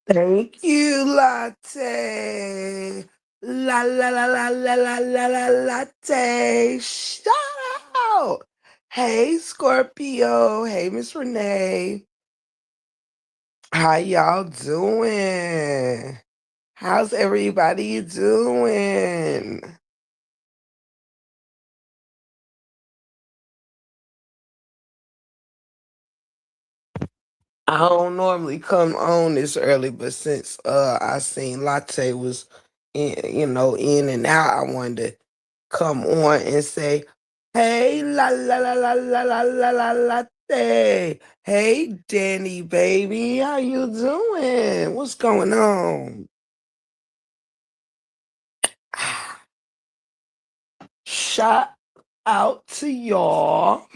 Thank you, latte. La la la la la la la la latte. Shout out. Hey, Scorpio. Hey, Miss Renee. How y'all doing? How's everybody doing? I don't normally come on this early, but since I seen Latte was in and out, I wanted to come on and say, "Hey, la la la la la la la la Latte. Hey, Danny, baby, how you doing? What's going on?" Shout out to y'all.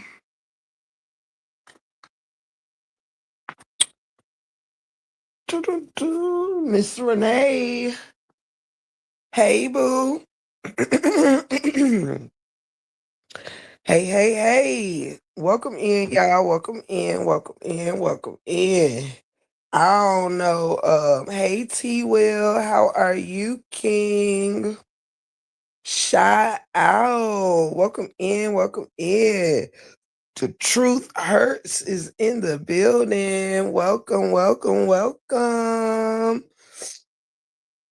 Doo-doo-doo. Miss Renee. Hey, boo. Hey, hey, hey. Welcome in, y'all. Welcome in, welcome in, welcome in. I don't know. Hey T Will, how are you, King? Shout out. Welcome in, welcome in. The Truth Hurts is in the building. Welcome, welcome, welcome.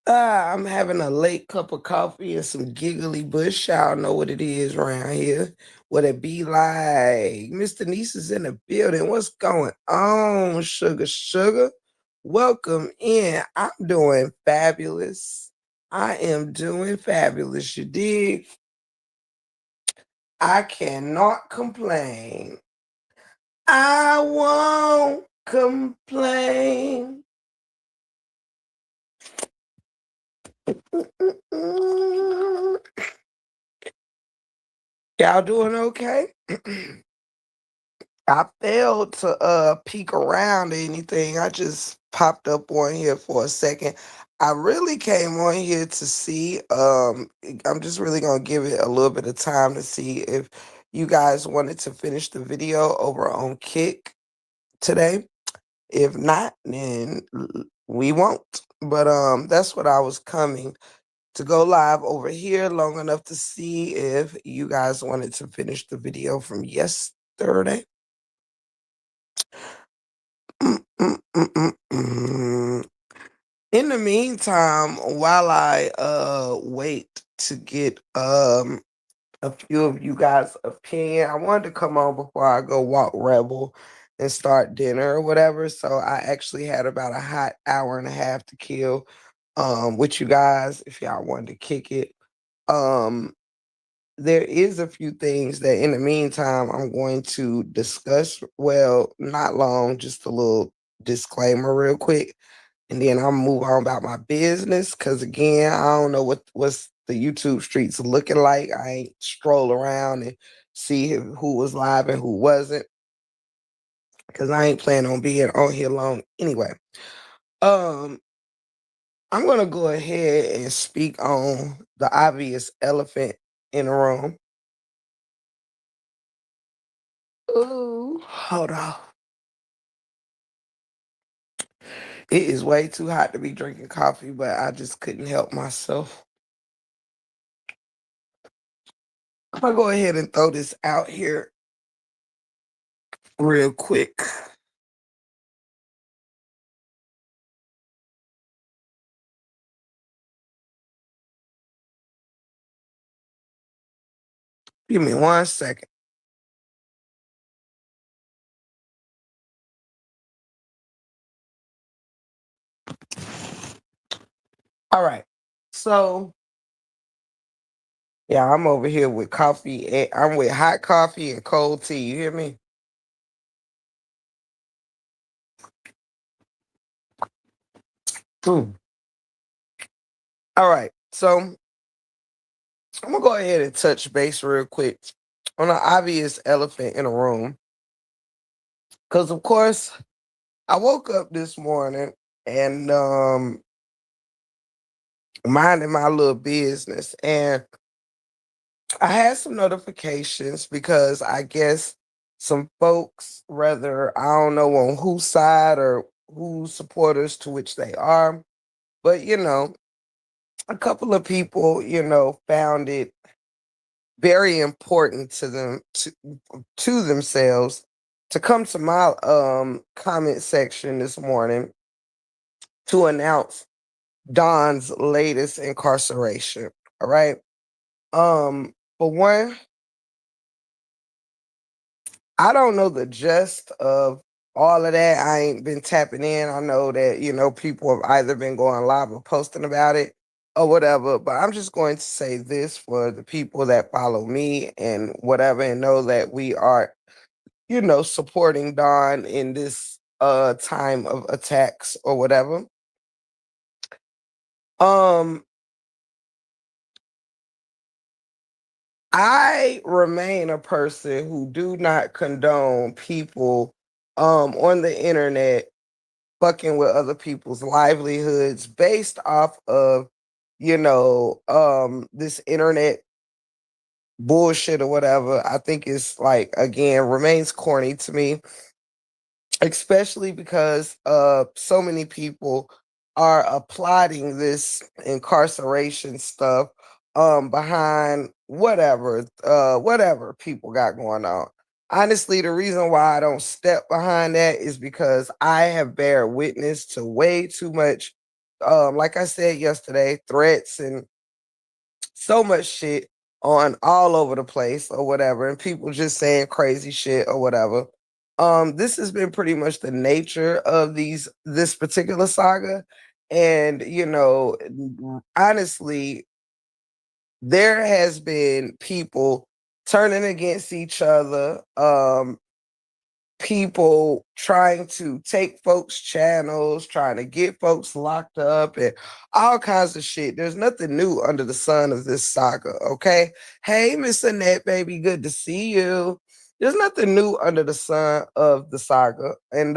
I'm having a late cup of coffee and some giggly bush. Y'all know what it is around here. What it be like. Mr. Niece is in the building. What's going on, sugar, sugar? Welcome in. I'm doing fabulous. I am doing fabulous. You dig? I cannot complain. I won't complain. Mm-mm-mm. Y'all doing okay? I failed to peek around or anything. I just popped up on here for a second. I really came on here to see. I'm just really gonna give it a little bit of time to see if you guys wanted to finish the video over on Kick today. If not, then we won't. But that's what I was coming to go live over here long enough to see if you guys wanted to finish the video from yesterday. Mm. In the meantime, while I wait to get a few of you guys' opinion, I wanted to come on before I go walk Rebel and start dinner or whatever. So I actually had about a hot hour and a half to kill with you guys if y'all wanted to kick it. Um there is a few things that in the meantime I'm going to discuss. Well, not long, just a little disclaimer real quick. And then I'll move on about my business. Cause again, I don't know what's the YouTube streets looking like. I ain't stroll around and see who was live and who wasn't. Cause I ain't planning on being on here long anyway. Um, I'm gonna go ahead and speak on the obvious elephant in the room. Ooh, hold on. It is way too hot to be drinking coffee, but I just couldn't help myself. I'm gonna go ahead and throw this out here real quick. Give me 1 second. All right. So yeah, I'm over here with coffee. I'm with hot coffee and cold tea. You hear me? Mm. All right. So I'm gonna go ahead and touch base real quick on the obvious elephant in the room. Cause of course, I woke up this morning and minding my little business, and I had some notifications because I guess some folks, rather I don't know on whose side or whose supporters to which they are. But a couple of people, found it very important to them to themselves to come to my comment section this morning to announce Don's latest incarceration. All right. For one, I don't know the gist of all of that. I ain't been tapping in. I know that, people have either been going live or posting about it or whatever, but I'm just going to say this for the people that follow me and whatever and know that we are, supporting Don in this time of attacks or whatever. Um I remain a person who do not condone people on the internet fucking with other people's livelihoods based off of, this internet bullshit or whatever. I think it's like again remains corny to me, especially because so many people are applauding this incarceration stuff behind whatever people got going on. Honestly, the reason why I don't step behind that is because I have bear witness to way too much like I said yesterday, threats and so much shit on all over the place or whatever, and people just saying crazy shit or whatever. This has been pretty much the nature of this particular saga. And honestly, there has been people turning against each other, people trying to take folks' channels, trying to get folks locked up, and all kinds of shit. There's nothing new under the sun of this saga, okay? Hey, Miss Annette, baby, good to see you. There's nothing new under the sun of the saga. And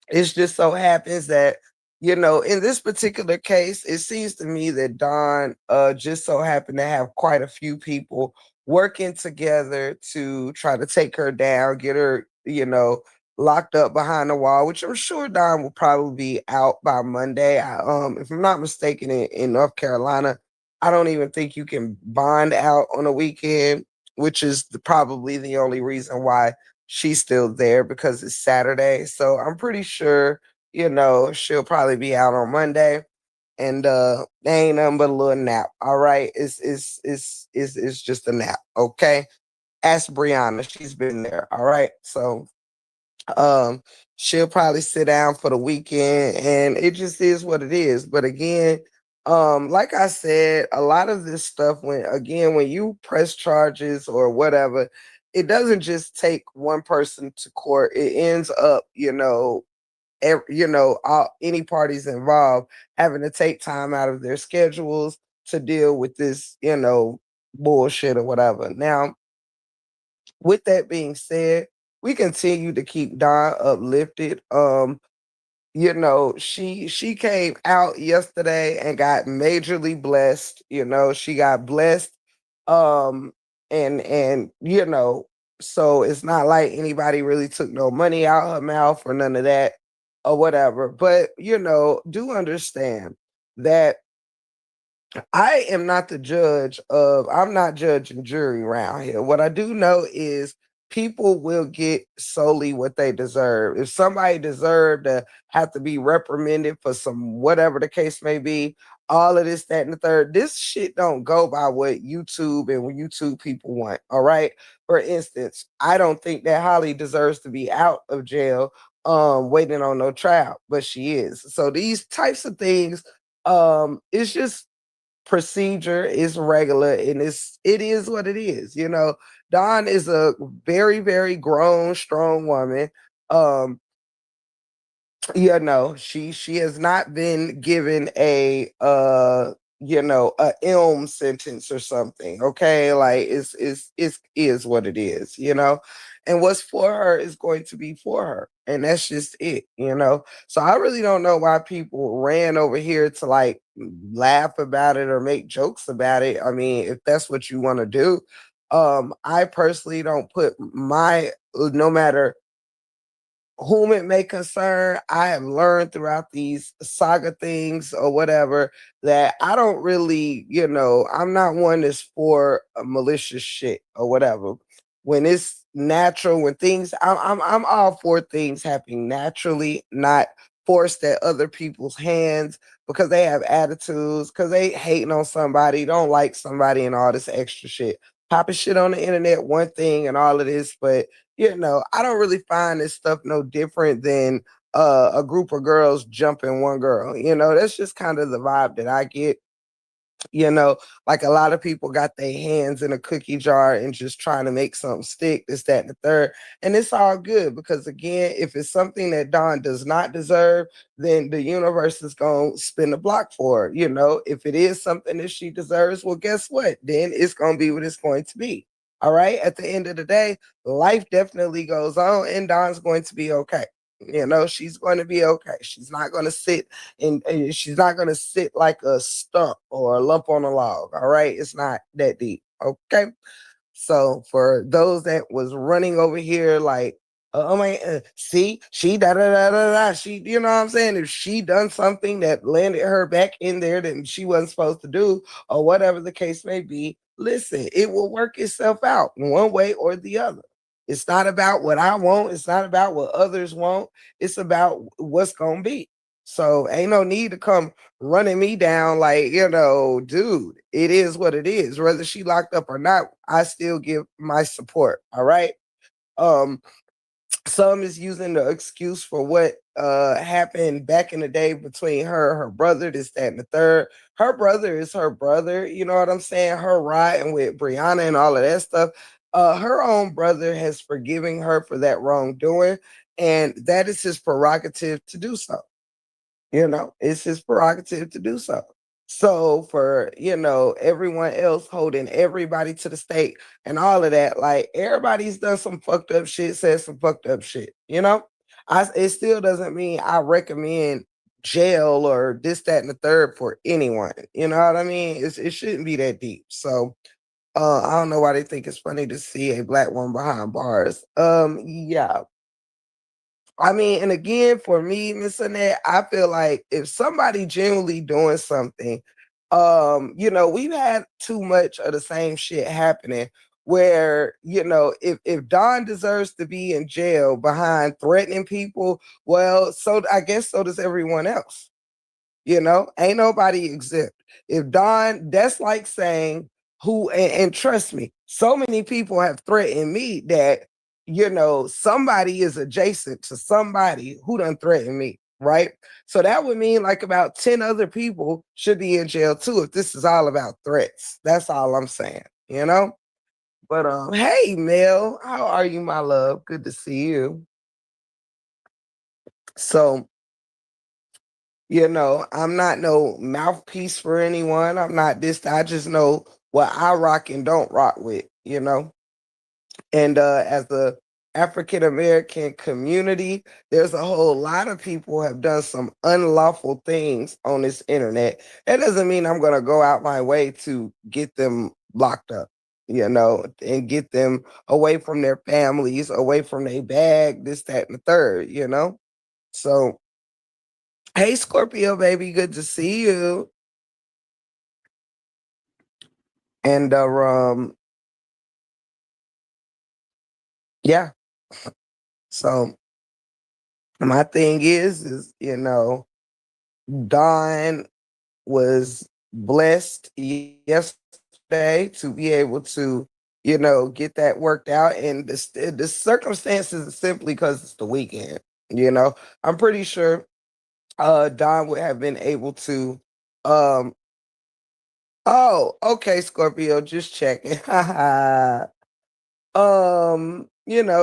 it just so happens that, in this particular case, it seems to me that Don just so happened to have quite a few people working together to try to take her down, get her, locked up behind the wall, which I'm sure Don will probably be out by Monday. If I'm not mistaken, in North Carolina, I don't even think you can bond out on a weekend, which is probably the only reason why she's still there because it's Saturday. So I'm pretty sure, she'll probably be out on Monday. And they ain't nothing but a little nap. All right. It's just a nap. Okay. Ask Brianna. She's been there. All right. So um she'll probably sit down for the weekend and it just is what it is. But again, like I said, a lot of this stuff when you press charges or whatever, it doesn't just take one person to court. It ends up, any parties involved having to take time out of their schedules to deal with this, bullshit or whatever. Now, with that being said, we continue to keep Don uplifted. She came out yesterday and got majorly blessed. She got blessed. Um, and so it's not like anybody really took no money out her mouth or none of that or whatever. But do understand that I'm not judge and jury around here. What I do know is people will get solely what they deserve. If somebody deserved to have to be reprimanded for some whatever the case may be, all of this, that, and the third, this shit don't go by what YouTube and what YouTube people want. All right. For instance, I don't think that Holly deserves to be out of jail waiting on no trial, but she is. So these types of things, it's just procedure, is regular, and it is what it is. Dawn is a very, very grown, strong woman. Um, she has not been given a ilm sentence or something. Okay, like it's is what it is. And what's for her is going to be for her, and that's just it. So I really don't know why people ran over here to like laugh about it or make jokes about it. I mean, if that's what you want to do, I personally don't put my no matter whom it may concern, I have learned throughout these saga things or whatever that I don't really, I'm not one that's for a malicious shit or whatever. When it's natural, when things, I'm all for things happening naturally, not forced at other people's hands because they have attitudes, because they hating on somebody, don't like somebody, and all this extra shit. Popping shit on the internet, one thing, and all of this, but I don't really find this stuff no different than a group of girls jumping one girl. That's just kind of the vibe that I get. You know, like a lot of people got their hands in a cookie jar and just trying to make something stick, this, that, and the third. And it's all good because, again, if it's something that Dawn does not deserve, then the universe is going to spin the block for her. If it is something that she deserves, well, guess what? Then it's going to be what it's going to be. All right. At the end of the day, life definitely goes on and Dawn's going to be okay. She's going to be okay. She's not going to sit and she's not going to sit like a stump or a lump on a log. All right. It's not that deep. Okay. So for those that was running over here like, oh my, see, she da da da da da. She, you know what I'm saying? If she done something that landed her back in there that she wasn't supposed to do, or whatever the case may be, listen, it will work itself out one way or the other. It's not about what I want. It's not about what others want. It's about what's gonna be. So ain't no need to come running me down like, dude, it is what it is. Whether she locked up or not, I still give my support. All right. Um, some is using the excuse for what happened back in the day between her brother, this, that, and the third. Her brother is her brother, you know what I'm saying? Her riding with Brianna and all of that stuff. Her own brother has forgiven her for that wrongdoing, and that is his prerogative to do so. It's his prerogative to do so. So for, everyone else holding everybody to the stake and all of that, like everybody's done some fucked up shit, said some fucked up shit, it still doesn't mean I recommend jail or this, that, and the third for anyone. You know what I mean? It shouldn't be that deep. So I don't know why they think it's funny to see a black woman behind bars. Yeah, I mean, and again, for me, Miss Annette, I feel like if somebody genuinely doing something, we've had too much of the same shit happening where, if Don deserves to be in jail behind threatening people, well, so I guess so does everyone else. Ain't nobody exempt. If Don, that's like saying and trust me, so many people have threatened me that, somebody is adjacent to somebody who done threatened me, right? So that would mean like about 10 other people should be in jail too if this is all about threats. That's all I'm saying. But hey Mel, how are you, my love? Good to see you. So I'm not no mouthpiece for anyone. I'm not this. I just know what I rock and don't rock with. And as the African American community, there's a whole lot of people have done some unlawful things on this internet. That doesn't mean I'm gonna go out my way to get them locked up, and get them away from their families, away from their bag, this, that, and the third. So hey, Scorpio, baby, good to see you. And yeah. So my thing is Don was blessed yesterday to be able to, get that worked out, and the circumstances is simply because it's the weekend. I'm pretty sure Don would have been able to um oh, okay, Scorpio, just checking.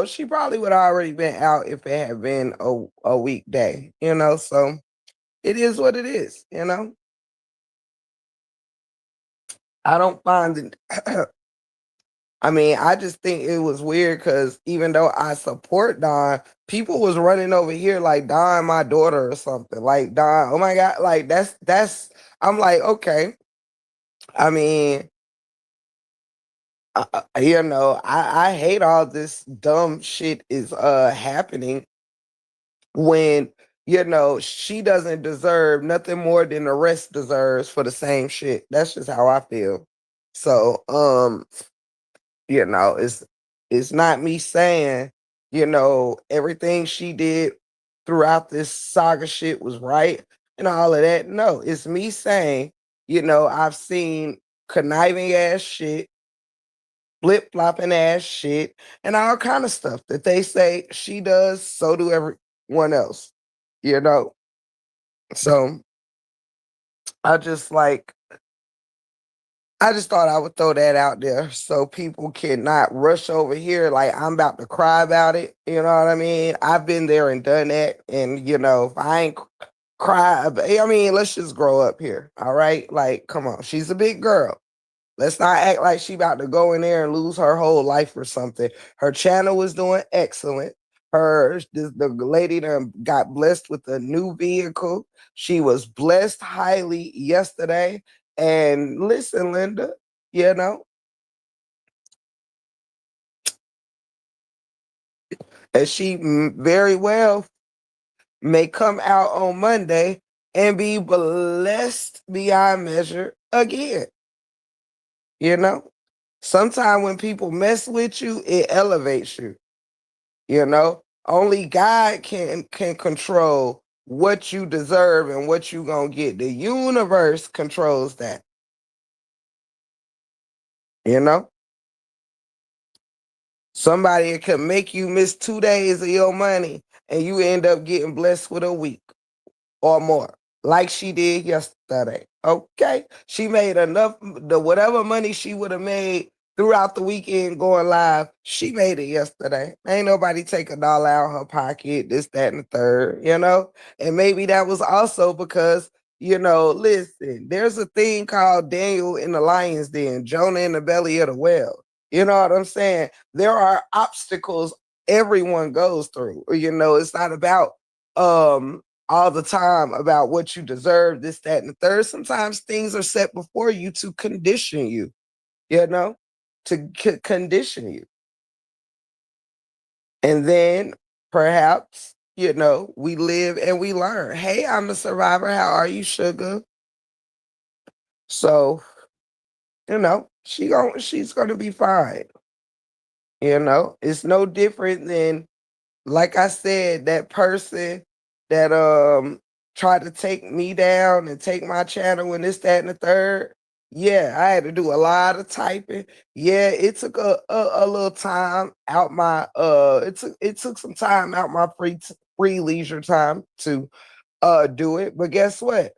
She probably would have already been out if it had been a weekday. So it is what it is. I don't find it I mean, I just think it was weird because even though I support Don, people was running over here like Don, my daughter or something. Like Don, oh my God, like that's I'm like, okay. I mean, I hate all this dumb shit is happening. when she doesn't deserve nothing more than the rest deserves for the same shit. That's just how I feel. So it's not me saying, everything she did throughout this saga shit was right and all of that. No, it's me saying, I've seen conniving ass shit, flip flopping ass shit, and all kind of stuff that they say she does, so do everyone else, you know. So I just like I just thought I would throw that out there so people cannot rush over here like I'm about to cry about it. You know what I mean? I've been there and done that. And, if I ain't cry, I mean, let's just grow up here. All right. Like, come on. She's a big girl. Let's not act like she about to go in there and lose her whole life or something. Her channel was doing excellent. The lady that got blessed with a new vehicle. She was blessed highly yesterday. And listen, Linda, you know, and she very well may come out on Monday and be blessed beyond measure again. You know, sometimes when people mess with you, it elevates you. Only God can control what you deserve and what you gonna get. The universe controls that. You know, somebody can make you miss 2 days of your money, and you end up getting blessed with a week or more, like she did yesterday. Okay. She made enough, the whatever money she would have made throughout the weekend going live, she made it yesterday. Ain't nobody take $1 out of her pocket, this, that, and the third. And maybe that was also because, listen, there's a thing called Daniel in the lion's den, Jonah in the belly of the whale. You know what I'm saying? There are obstacles everyone goes through. It's not about all the time about what you deserve, this, that, and the third. Sometimes things are set before you to condition you, you know, to condition you. And then perhaps, we live and we learn. Hey, I'm a survivor. How are you, sugar? So, she's gonna be fine. It's no different than, like I said, that person that tried to take me down and take my channel and this, that, and the third. Yeah, I had to do a lot of typing. Yeah, it took a little time out my it took some time out my free leisure time to do it. But guess what?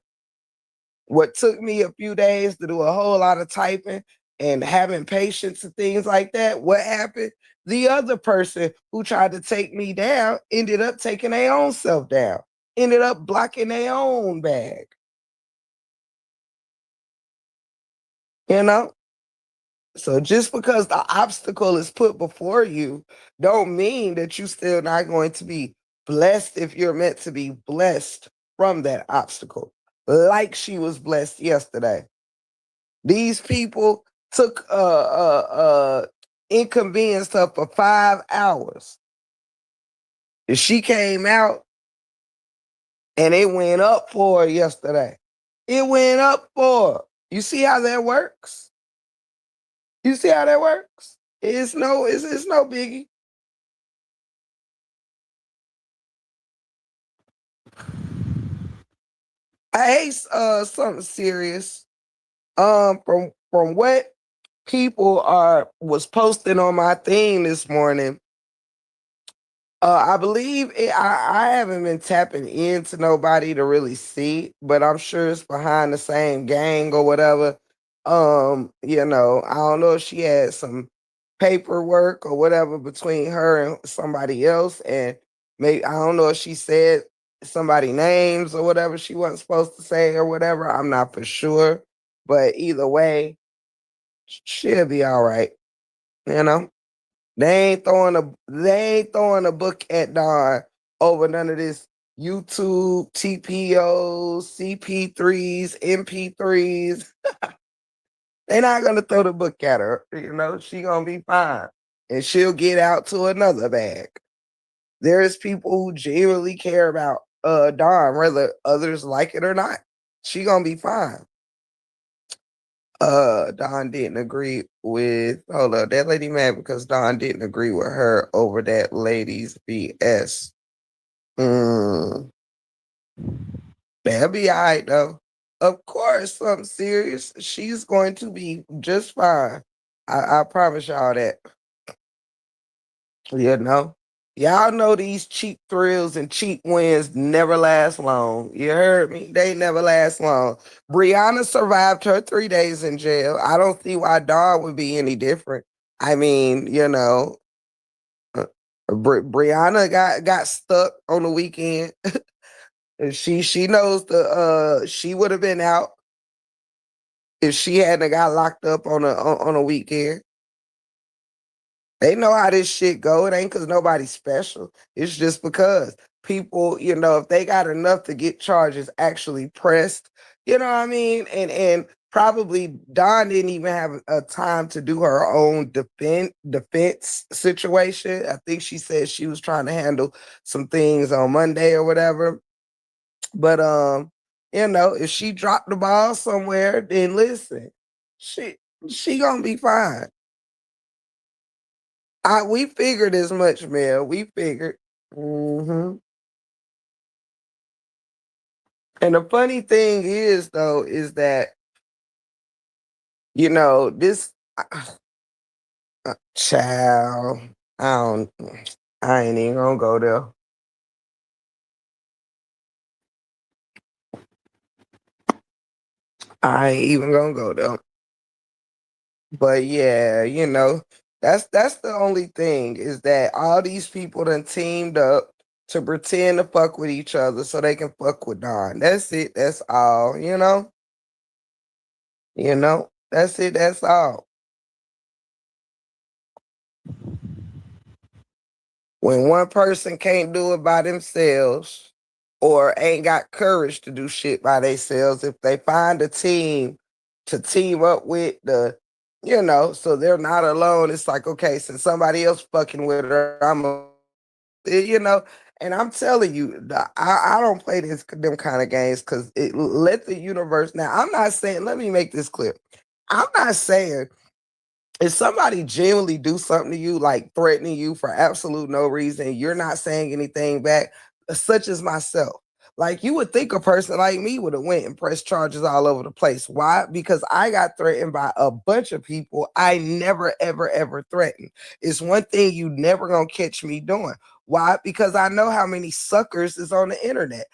What took me a few days to do a whole lot of typing and having patience and things like that, what happened? The other person who tried to take me down ended up taking their own self down, ended up blocking their own bag. You know? So just because the obstacle is put before you, don't mean that you still not going to be blessed if you're meant to be blessed from that obstacle, like she was blessed yesterday. These people took inconvenienced her for 5 hours. And she came out and it went up for her yesterday. It went up for her. You see how that works? You see how that works? It's no biggie. I hate something serious. From what people are was posting on my thing this morning. I believe I haven't been tapping into nobody to really see, but I'm sure it's behind the same gang or whatever. I don't know if she had some paperwork or whatever between her and somebody else, and maybe I don't know if she said somebody names or whatever she wasn't supposed to say or whatever. I'm not for sure, but either way, she'll be all right. You know. They ain't throwing a book at Dawn over none of this YouTube, TPOs, CP3s, MP3s. They're not gonna throw the book at her. She gonna be fine. And she'll get out to another bag. There's people who genuinely care about Dawn, whether others like it or not. She gonna be fine. Dawn didn't agree with hold up, that lady mad because Dawn didn't agree with her over that lady's BS. Mm, that'll be all right though. Of course, something serious. She's going to be just fine. I promise y'all that. You know? Y'all know these cheap thrills and cheap wins never last long. You heard me? They never last long. Brianna survived her 3 days in jail. I don't see why Dawn would be any different. I mean, uh, Brianna got stuck on the weekend. And she knows she would have been out if she hadn't got locked up on a weekend. They know how this shit go. It ain't because nobody's special. It's just because people, if they got enough to get charges actually pressed, you know what I mean? And probably Dawn didn't even have a time to do her own defense situation. I think she said she was trying to handle some things on Monday or whatever. But if she dropped the ball somewhere, then listen, she she gonna be fine. We figured as much, Mel. We figured. Hmm. And the funny thing is, though, is that this child. I don't. I ain't even gonna go there. I ain't even gonna go there. But yeah, that's the only thing is that all these people done teamed up to pretend to fuck with each other so they can fuck with Don. That's it. That's all. That's it. That's all. When one person can't do it by themselves or ain't got courage to do shit by themselves, if they find a team to team up with so they're not alone. It's like, okay, since somebody else fucking with her, I'm a, you know, and I'm telling you, I don't play them kind of games because it let the universe. Now, I'm not saying. Let me make this clear. I'm not saying if somebody genuinely do something to you, like threatening you for absolute no reason, you're not saying anything back, such as myself. Like you would think a person like me would have went and pressed charges all over the place. Why? Because I got threatened by a bunch of people I never, ever, ever threatened. It's one thing you never gonna catch me doing. Why? Because I know how many suckers is on the internet.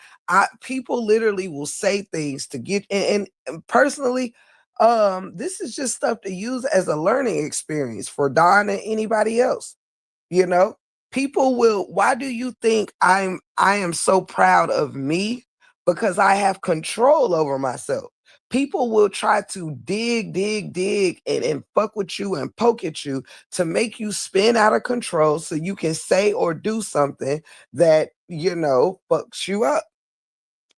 People literally will say things to get and personally, this is just stuff to use as a learning experience for Don and anybody else. You know, people will. Why do you think I am so proud of me? Because I have control over myself. People will try to dig, and fuck with you and poke at you to make you spin out of control so you can say or do something that, fucks you up,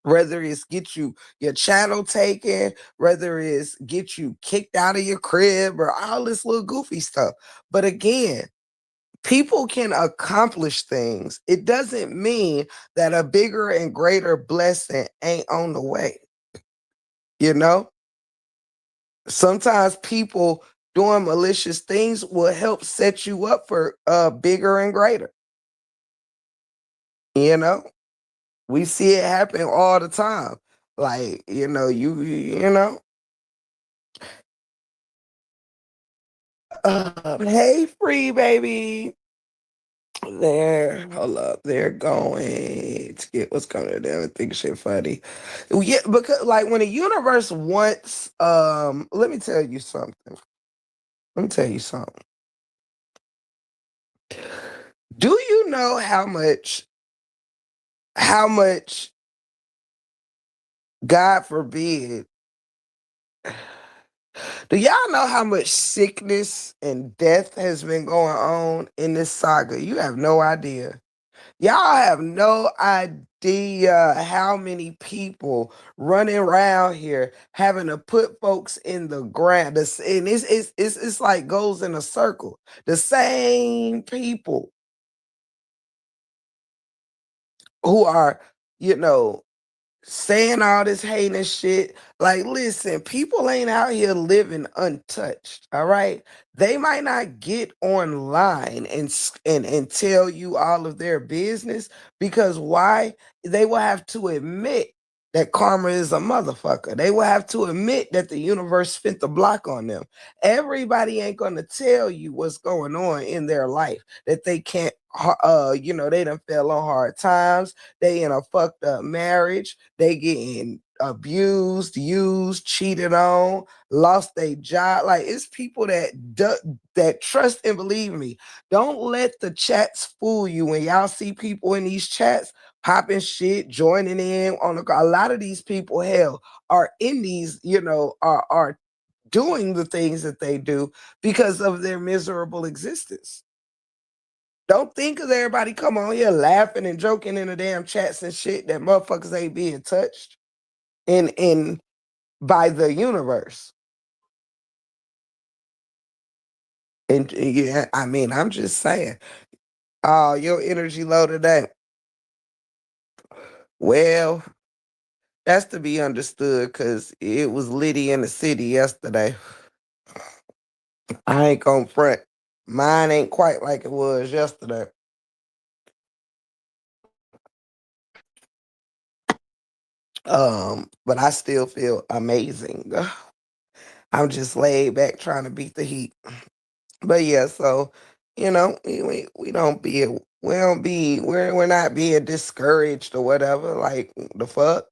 whether it's get you your channel taken, whether it's get you kicked out of your crib or all this little goofy stuff. But again, people can accomplish things. It doesn't mean that a bigger and greater blessing ain't on the way. You know, sometimes people doing malicious things will help set you up for bigger and greater. You know, we see it happen all the time. Like, hey, free baby. Hold up. They're going to get what's coming to them and think shit funny. Yeah, because like when the universe wants, let me tell you something. Let me tell you something. Do you know how much, God forbid, do y'all know how much sickness and death has been going on in this saga? You have no idea. Y'all have no idea how many people running around here having to put folks in the ground. And it's like goes in a circle. The same people. who are, you know, saying all this heinous shit. Like, listen, people ain't out here living untouched. All right, they might not get online and tell you all of their business because why? They will have to admit that karma is a motherfucker. They will have to admit that the universe spent the block on them. Everybody ain't gonna tell you what's going on in their life that they can't. They done fell on hard times. They in a fucked up marriage. They getting abused, used, cheated on, lost their job. Like it's people that trust and believe me. Don't let the chats fool you when y'all see people in these chats popping shit, joining in on a lot of these people, hell, are in these, are doing the things that they do because of their miserable existence. Don't think because everybody come on here laughing and joking in the damn chats and shit that motherfuckers ain't being touched in by the universe. And yeah, I mean, I'm just saying, oh, your energy low today. Well, that's to be understood because it was litty in the city yesterday. I ain't gonna front. Mine ain't quite like it was yesterday. But I still feel amazing. I'm just laid back trying to beat the heat. But yeah, so we don't be we're not being discouraged or whatever. Like the fuck,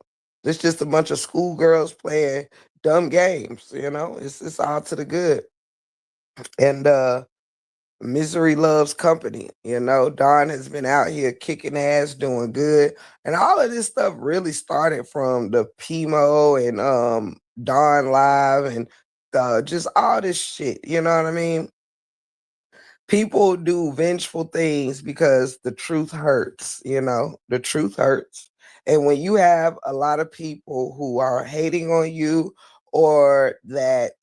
it's just a bunch of schoolgirls playing dumb games. It's all to the good. And misery loves company. Don has been out here kicking ass, doing good, and all of this stuff really started from the Pimo and Don Live and just all this shit. You know what I mean? People do vengeful things because the truth hurts, the truth hurts. And when you have a lot of people who are hating on you or that,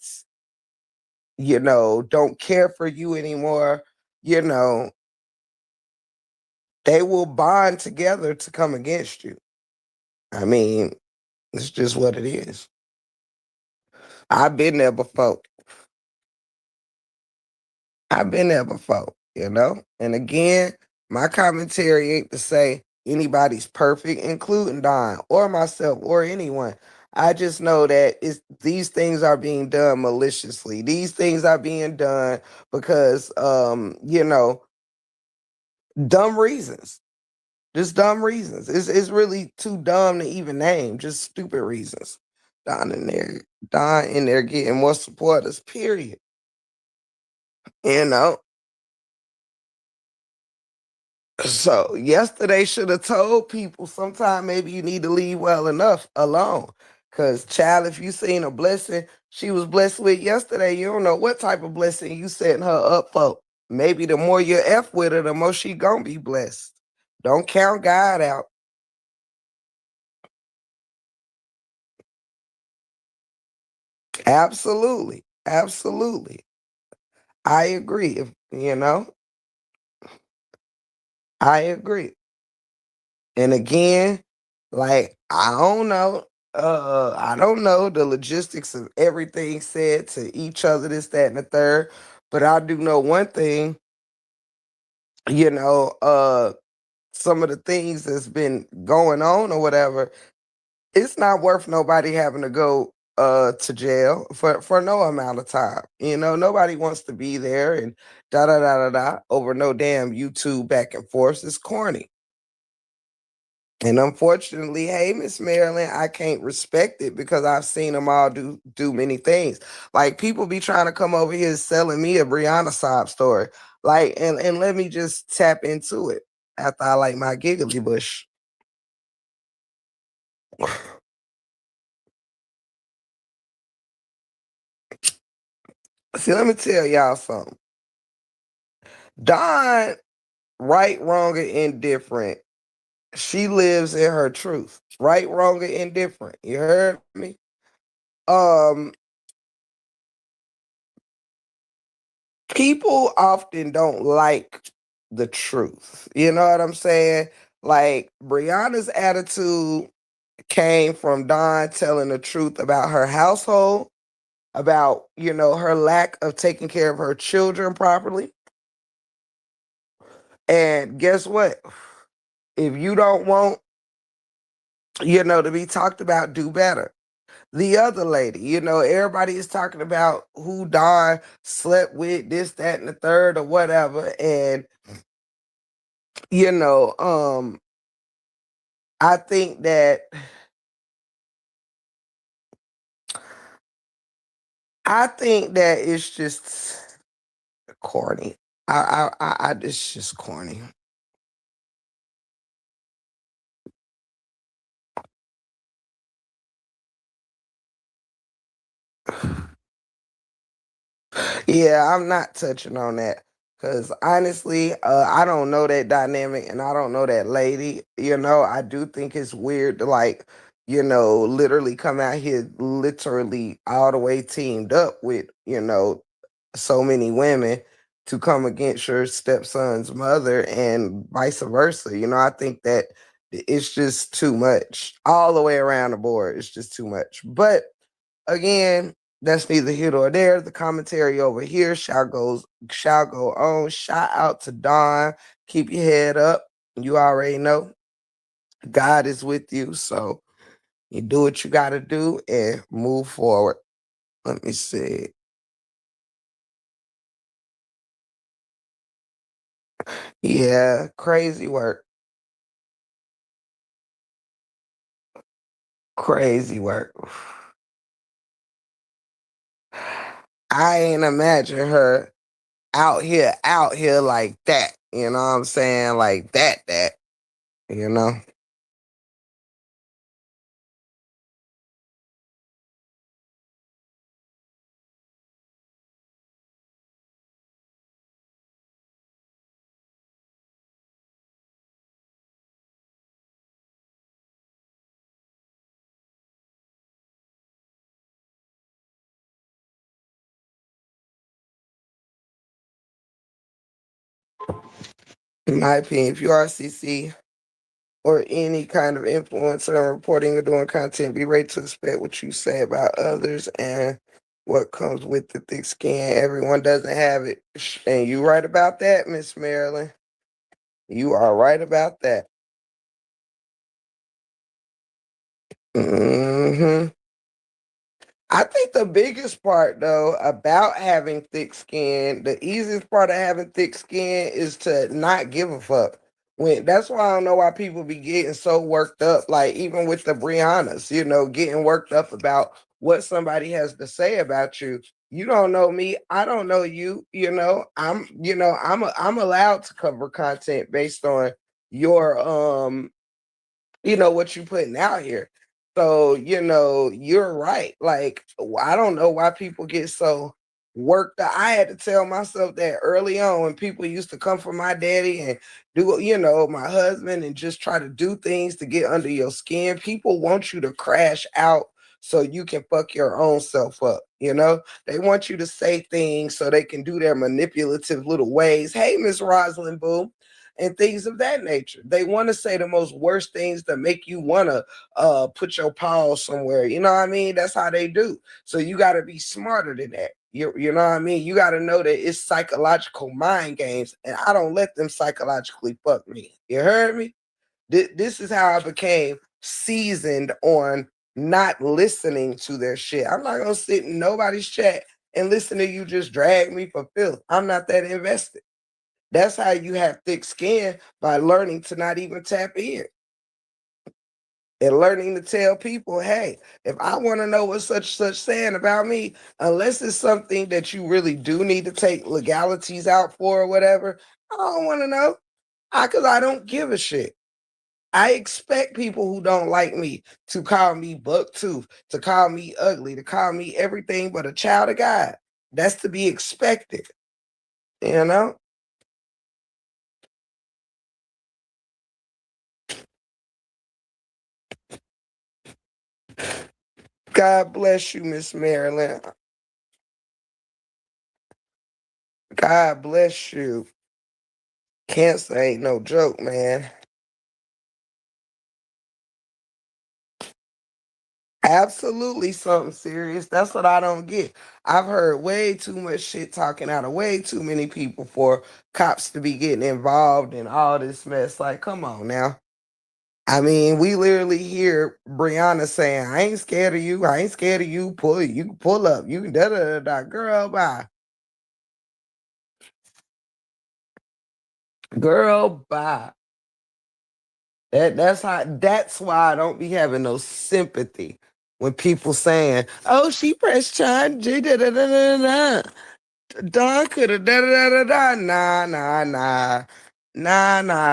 don't care for you anymore, you know, they will bond together to come against you. I mean, it's just what it is. I've been there before. I've been there before. And again, my commentary ain't to say anybody's perfect, including Don or myself or anyone. I just know that these things are being done maliciously. These things are being done because dumb reasons. Just dumb reasons. It's really too dumb to even name. Just stupid reasons. Don in there, Don in there getting more supporters. Period. You know. So yesterday should have told people sometime maybe you need to leave well enough alone. Cause child, if you seen a blessing she was blessed with yesterday, you don't know what type of blessing you setting her up for. Maybe the more you F with her, the more she gonna be blessed. Don't count God out. Absolutely. Absolutely. I agree. I agree. And again, like I don't know the logistics of everything said to each other, this, that, and the third. But I do know one thing, you know, uh some of the things that's been going on or whatever, it's not worth nobody having to go to jail for no amount of time. Nobody wants to be there and da da da da da over no damn YouTube back and forth. It's corny. And unfortunately, hey, Miss Marilyn, I can't respect it because I've seen them all do many things. Like people be trying to come over here selling me a Brianna sob story. Like, and let me just tap into it after I like my giggly bush. See, let me tell y'all something. Dawn, right, wrong, or indifferent, she lives in her truth. Right, wrong, or indifferent. You heard me? Um, People often don't like the truth. You know what I'm saying? Like Brianna's attitude came from Dawn telling the truth about her household, about, her lack of taking care of her children properly. And guess what? If you don't want, to be talked about, do better. The other lady, everybody is talking about who Dawn slept with, this, that, and the third, or whatever. And, you know, um, I think that it's just corny. It's just corny. Yeah, I'm not touching on that because honestly, I don't know that dynamic and I don't know that lady. I do think it's weird to like, literally come out here literally all the way teamed up with, so many women to come against your stepson's mother and vice versa. I think that it's just too much all the way around the board. It's just too much. But again, that's neither here nor there. The commentary over here shall go on. Shout out to Dawn. Keep your head up. You already know God is with you. So you do what you gotta do and move forward. Let me see. Yeah, crazy work. Crazy work. I ain't imagine her out here like that. You know what I'm saying? Like that, you know? In my opinion, if you RCC or any kind of influencer and reporting or doing content, be ready to expect what you say about others and what comes with the thick skin. Everyone doesn't have it. And you right about that, Miss Marilyn. You are right about that. Hmm. I think the biggest part though about having thick skin, the easiest part of having thick skin is to not give a fuck. When that's why I don't know why people be getting so worked up, like even with the Briannas, getting worked up about what somebody has to say about you. You don't know me, I don't know you, I'm allowed to cover content based on your what you putting out here. So, you're right. Like, I don't know why people get so worked out. I had to tell myself that early on when people used to come for my daddy and do, my husband and just try to do things to get under your skin. People want you to crash out so you can fuck your own self up. They want you to say things so they can do their manipulative little ways. Hey, Miss Rosalind Boo, and things of that nature. They want to say the most worst things to make you want to put your paws somewhere. You know what I mean? That's how they do. So you got to be smarter than that. You know what I mean? You got to know that it's psychological mind games, and I don't let them psychologically fuck me. You heard me? This is how I became seasoned on not listening to their shit. I'm not gonna sit in nobody's chat and listen to you just drag me for filth. I'm not that invested. That's how you have thick skin, by learning to not even tap in and learning to tell people, hey, if I want to know what such saying about me, unless it's something that you really do need to take legalities out for or whatever, I don't want to know. Because I don't give a shit. I expect people who don't like me to call me bucktooth, to call me ugly, to call me everything but a child of God. That's to be expected, you know? God bless you, Miss Marilyn. God bless you. Cancer ain't no joke, man. Absolutely something serious. That's what I don't get. I've heard way too much shit talking out of way too many people for cops to be getting involved in all this mess. Like, come on now. I mean, we literally hear Brianna saying, I ain't scared of you. I ain't scared of you. You can pull up. You can da da da da. Girl, bye. Girl, bye. That's why I don't be having no sympathy when people saying, oh, she pressed charge. Da da da da da. Don could have da da da da da. Nah, nah, nah.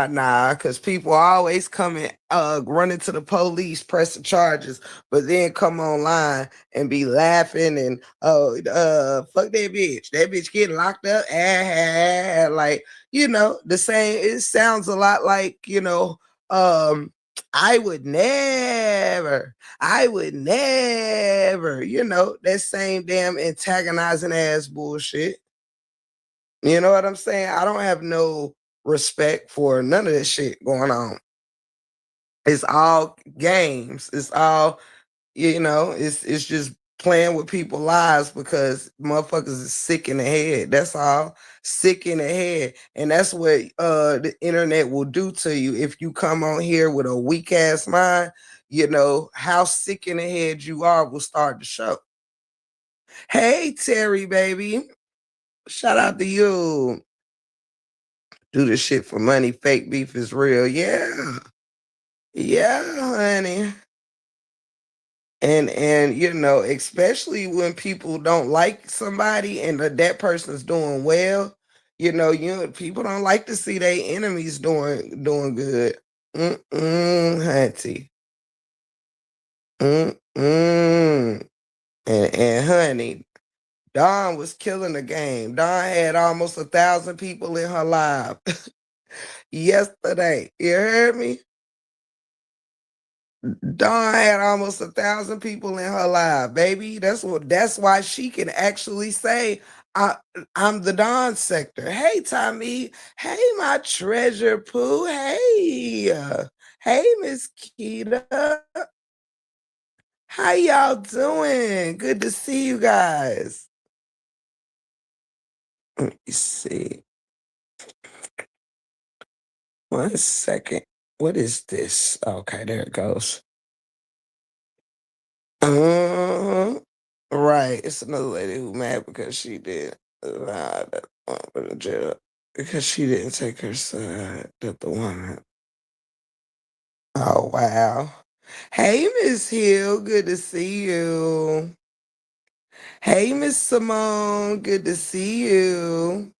Nah. Cause people always coming running to the police, pressing charges, but then come online and be laughing and fuck that bitch. That bitch getting locked up. Like, the same, it sounds a lot like, um I would never, that same damn antagonizing ass bullshit. You know what I'm saying? I don't have no respect for none of this shit going on. It's all games. It's all, it's just playing with people's lives because motherfuckers is sick in the head. That's all. Sick in the head. And that's what the internet will do to you if you come on here with a weak ass mind. How sick in the head you are will start to show. Hey Terry, baby. Shout out to you. Do this shit for money. Fake beef is real. Yeah. Yeah, honey. And especially when people don't like somebody and that person's doing well, people don't like to see their enemies doing good. Hunty. And honey, Dawn was killing the game. Dawn had almost 1,000 people in her live yesterday. You heard me? Dawn had almost 1,000 people in her live, baby. That's why she can actually say, I'm the Dawn sector. Hey, Tommy. Hey, my treasure poo. Hey. Hey, Miss Keita. How y'all doing? Good to see you guys. Let me see. 1 second. What is this? Okay, there it goes. Uh-huh. Right. It's another lady who mad because she did that woman in jail because she didn't take her side. That the woman. Oh wow. Hey Miss Hill, good to see you. Hey Miss Simone, good to see you.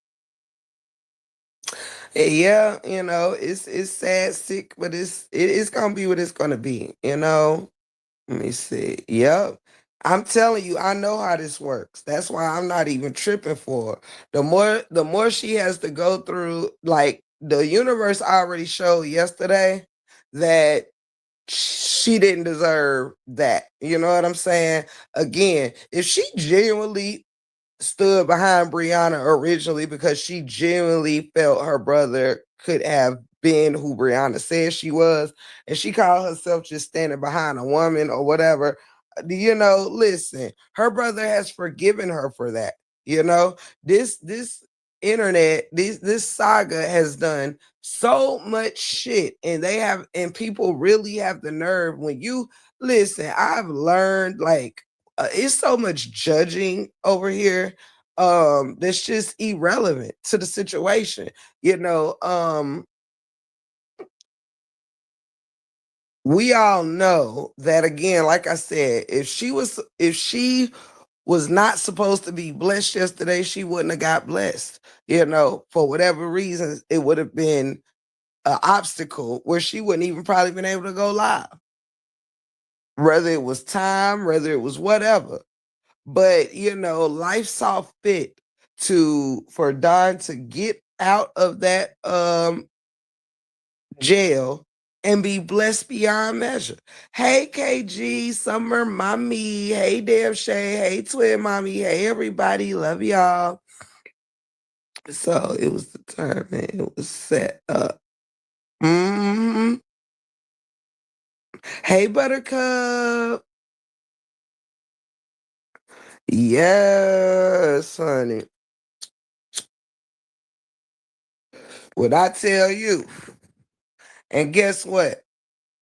Yeah, it's sad, sick, but it's gonna be what it's gonna be. Let me see. Yep. I'm telling you, I know how this works. That's why I'm not even tripping for her. The more she has to go through, like the universe already showed yesterday that she didn't deserve that. You know what I'm saying? Again, if she genuinely stood behind Brianna originally because she genuinely felt her brother could have been who Brianna said she was, and she called herself just standing behind a woman or whatever. Listen, her brother has forgiven her for that. This internet, this saga has done so much shit, and people really have the nerve when you listen. I've learned like it's so much judging over here that's just irrelevant to the situation. you know um we all know that, again, like I said, if she was not supposed to be blessed yesterday, she wouldn't have got blessed. For whatever reasons, it would have been an obstacle where she wouldn't even probably been able to go live, whether it was time, whether it was whatever. But life saw fit for Don to get out of that jail and be blessed beyond measure. Hey KG, Summer Mommy, hey Damn Shay, hey Twin Mommy, hey everybody, love y'all. So it was determined, it was set up. hmm Hey Buttercup. Yes, honey. What I tell you. And guess what?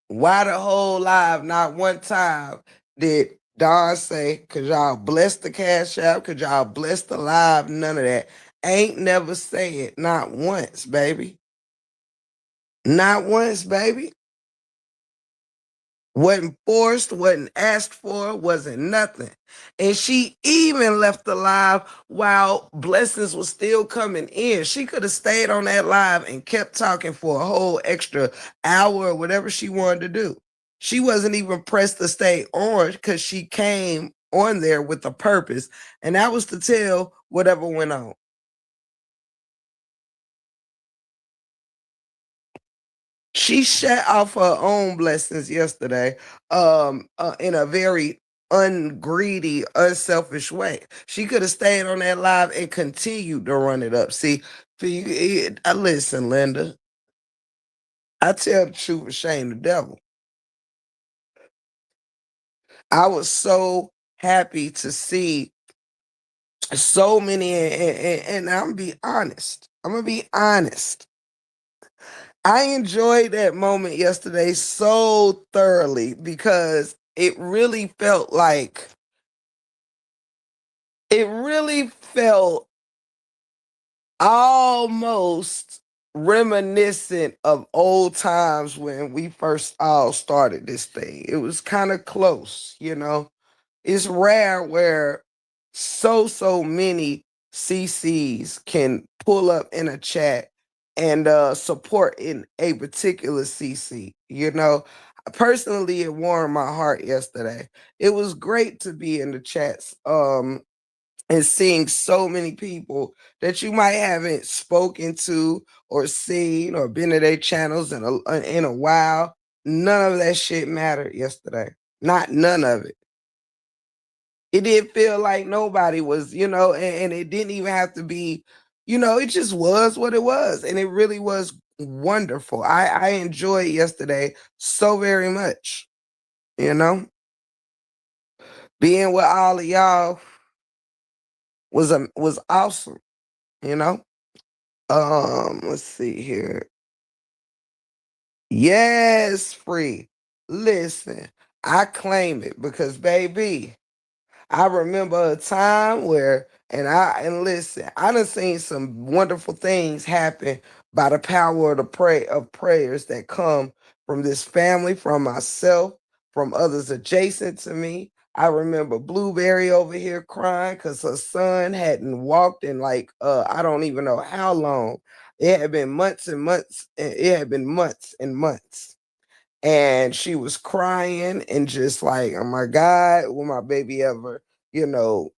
Why the whole live, not one time did Don say, could y'all bless the cash app? Could y'all bless the live? None of that. Ain't never say it. Not once, baby. Not once, baby. Wasn't forced, wasn't asked for, wasn't nothing. And she even left the live while blessings was still coming in. She could have stayed on that live and kept talking for a whole extra hour or whatever she wanted to do. She wasn't even pressed to stay on because she came on there with a purpose, and that was to tell whatever went on. She shut off her own blessings yesterday in a very ungreedy, unselfish way. She could have stayed on that live and continued to run it up. See, listen, Linda, I tell the truth and shame the devil. I was so happy to see so many, and I'm gonna be honest. I'm gonna be honest. I enjoyed that moment yesterday so thoroughly because it really felt almost reminiscent of old times when we first all started this thing. It was kind of close, you know. It's rare where so many CCs can pull up in a chat and support in a particular CC. You know, personally, it warmed my heart yesterday. It was great to be in the chats and seeing so many people that you might haven't spoken to or seen or been to their channels in a while. None of that shit mattered yesterday. Not none of it. It didn't feel like nobody was, and it didn't even have to be, it just was what it was. And it really was wonderful. I enjoyed yesterday so very much, you know. Being with all of y'all was awesome, you know. Let's see here. Yes, free. Listen, I claim it because baby, I remember a time where, and listen, I done seen some wonderful things happen by the power of the prayers that come from this family, from myself, from others adjacent to me. I remember Blueberry over here crying because her son hadn't walked in like I don't even know how long. It had been months and months, and it had been months and months, and she was crying and just like, oh my God, will my baby ever, you know,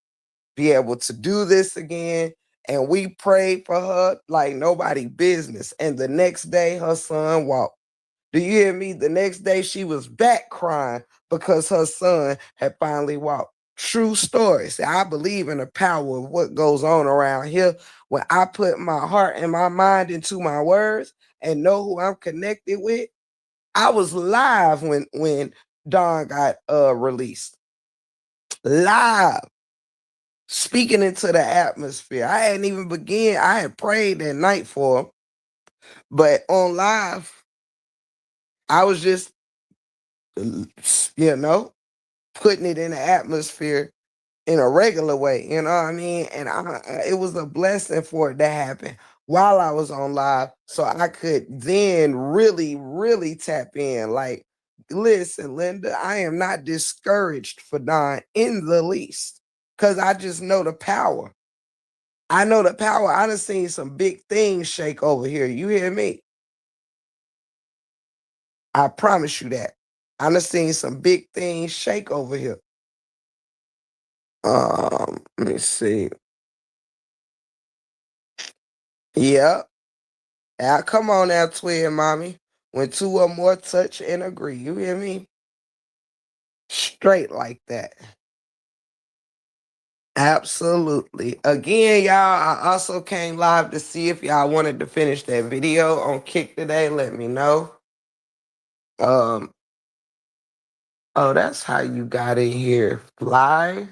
be able to do this again? And we prayed for her like nobody business. And the next day, her son walked. Do you hear me? The next day, she was back crying because her son had finally walked. True story. See, I believe in the power of what goes on around here. When I put my heart and my mind into my words and know who I'm connected with, I was live when Dawn got released. Live. Speaking into the atmosphere. I hadn't even begun. I had prayed that night for him, but on live, I was just you know, putting it in the atmosphere in a regular way, you know what I mean? And it was a blessing for it to happen while I was on live, so I could then really tap in. Like, listen, Linda, I am not discouraged for Don in the least, because I just know the power. I know the power. I done seen some big things shake over here. You hear me? I promise you that. I done seen some big things shake over here. Let me see. Yeah. Now, come on now, twin mommy. When two or more touch and agree, you hear me? Straight like that. Absolutely. Again, y'all, I also came live to see if y'all wanted to finish that video on Kick today. Let me know. Um, oh, that's how you got in here. Fly.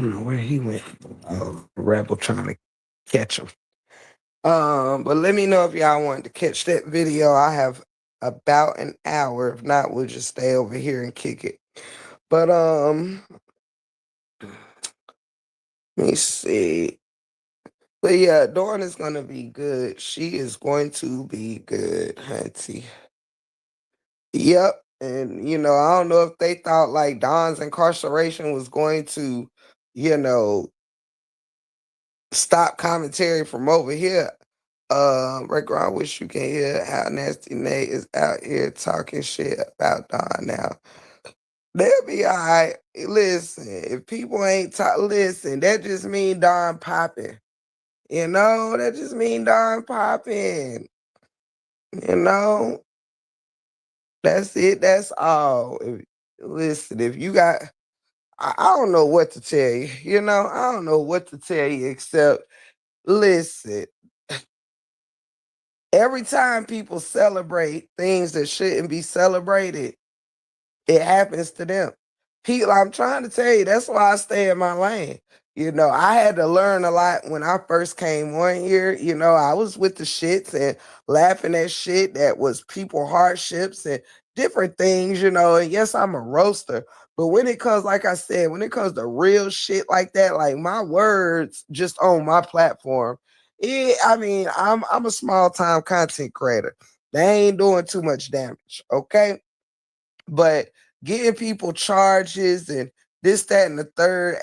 don't know where he went. Rebel trying to catch him. But let me know if y'all want to catch that video. I have about an hour. If not, we'll just stay over here and kick it. But let me see. But yeah, Dawn is gonna be good. She is going to be good, Hunty. Yep. And I don't know if they thought like Dawn's incarceration was going to, you know, stop commentary from over here. Record, I wish you can hear how Nasty Nate is out here talking shit about Don now. They'll be all right. Listen, if people ain't listen, that just mean Don popping. That just mean Don popping. That's it. That's all. Listen, if you got, I don't know what to tell you. I don't know what to tell you except listen. Every time people celebrate things that shouldn't be celebrated, it happens to them. People, I'm trying to tell you, that's why I stay in my lane. I had to learn a lot when I first came on here. I was with the shits and laughing at shit that was people hardships and different things, and yes, I'm a roaster. But when it comes, like I said, when it comes to real shit like that, like my words just on my platform, I mean, I'm a small time content creator. They ain't doing too much damage, okay? But getting people charges and this, that, and the third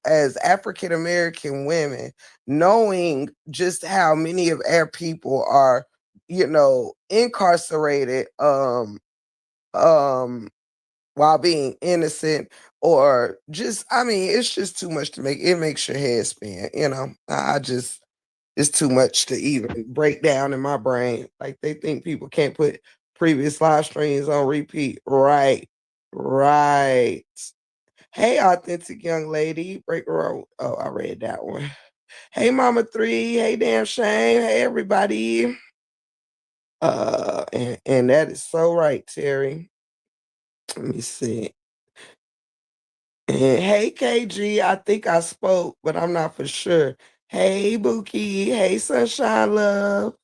as African American women, knowing just how many of our people are, incarcerated while being innocent, or just, I mean, it's just too much to makes your head spin. I just, it's too much to even break down in my brain. Like they think people can't put previous live streams on repeat. Right. Right. Hey, authentic young lady. Break the road. Oh, I read that one. Hey, Mama Three. Hey, Damn Shame. Hey, everybody. And that is so right, Terry. Let me see. And hey, KG. I think I spoke, but I'm not for sure. Hey, Bookie. Hey, Sunshine Love.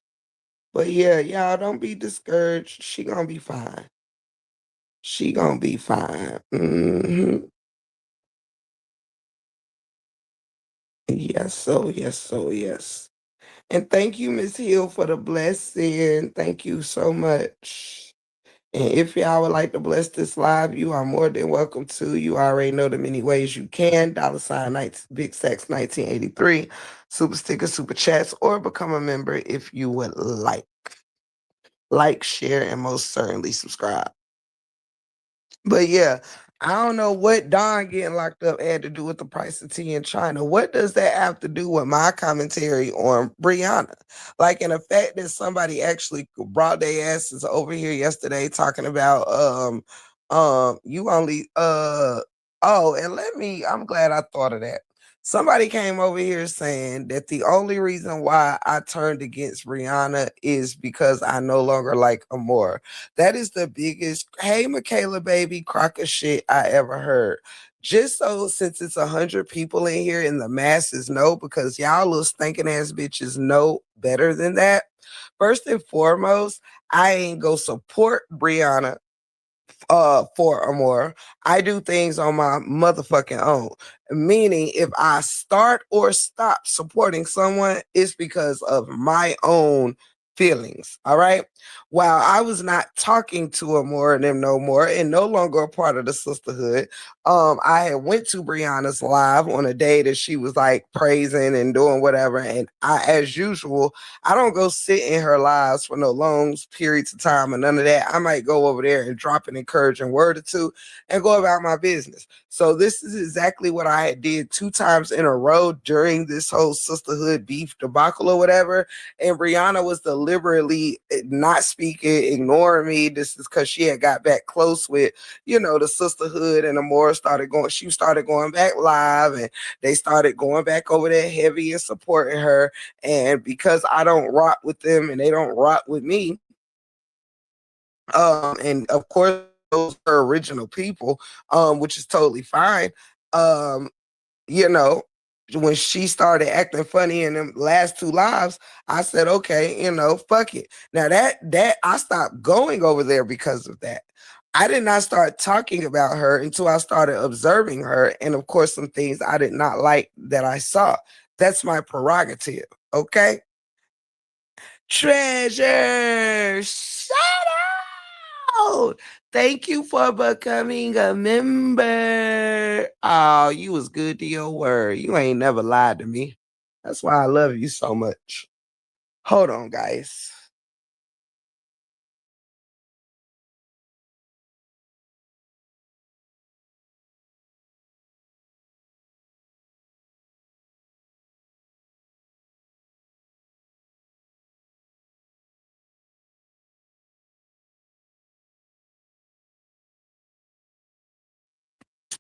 But yeah, y'all don't be discouraged. She gonna be fine. She gonna be fine. Yes, so yes, so yes. And thank you, Miss Hill, for the blessing. Thank you so much. And if y'all would like to bless this live, you are more than welcome to. You already know the many ways you can. $ Big Sex 1983, super sticker, super chats, or become a member if you would like. Like, share, and most certainly subscribe. But yeah, I don't know what Don getting locked up had to do with the price of tea in China. What does that have to do with my commentary on Brianna? Like, in the fact that somebody actually brought their asses over here yesterday talking about you only oh, and I'm glad I thought of that. Somebody came over here saying that the only reason why I turned against Rihanna is because I no longer like Amore. That is the biggest, hey, Michaela, baby, crock of shit I ever heard. Just so, since it's 100 people in here and the masses know, because y'all little stinking ass bitches know better than that. First and foremost, I ain't go support Brianna for Amore. I do things on my motherfucking own. Meaning if I start or stop supporting someone, it's because of my own feelings. All right. While I was not talking to Amore and them no more and no longer a part of the sisterhood, I had went to Brianna's live on a day that she was like praising and doing whatever. And I, as usual, I don't go sit in her lives for no long periods of time or none of that. I might go over there and drop an encouraging word or two and go about my business. So this is exactly what I did 2 times in a row during this whole sisterhood beef debacle or whatever. And Brianna was deliberately not speaking, ignoring me. This is because she had got back close with, the sisterhood, and Amore she started going back live, and they started going back over there heavy and supporting her. And because I don't rock with them and they don't rock with me, and of course those are original people, which is totally fine. Um, you know, when she started acting funny in them last two lives, I said, okay, fuck it. Now that I stopped going over there because of that. I did not start talking about her until I started observing her, and of course, some things I did not like that I saw. That's my prerogative. Okay, treasure. Shout out! Thank you for becoming a member. Oh, you was good to your word. You ain't never lied to me. That's why I love you so much. Hold on, guys.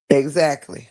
Exactly.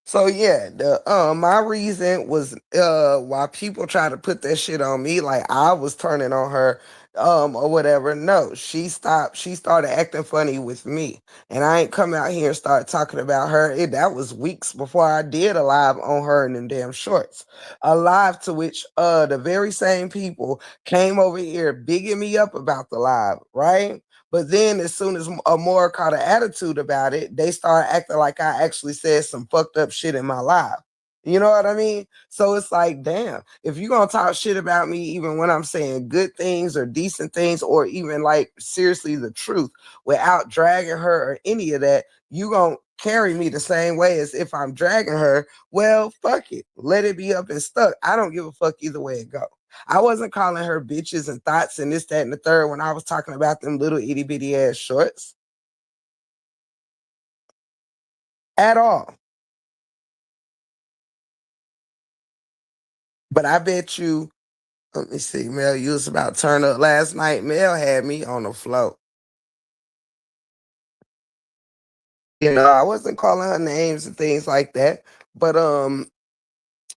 So yeah, the my reason was why people try to put that shit on me like I was turning on her or whatever. No, she started acting funny with me. And I ain't come out here and start talking about her. That was weeks before I did a live on her in them damn shorts. A live to which the very same people came over here bigging me up about the live, right? But then, as soon as Amora caught an attitude about it, they started acting like I actually said some fucked up shit in my life. You know what I mean? So it's like, damn, if you're gonna talk shit about me, even when I'm saying good things or decent things, or even like seriously the truth, without dragging her or any of that, you gonna carry me the same way as if I'm dragging her. Well, fuck it. Let it be up and stuck. I don't give a fuck either way it go. I wasn't calling her bitches and thoughts and this, that, and the third when I was talking about them little itty bitty ass shorts at all. But I bet you, let me see, Mel, you was about to turn up last night. Mel had me on the float. I wasn't calling her names and things like that. But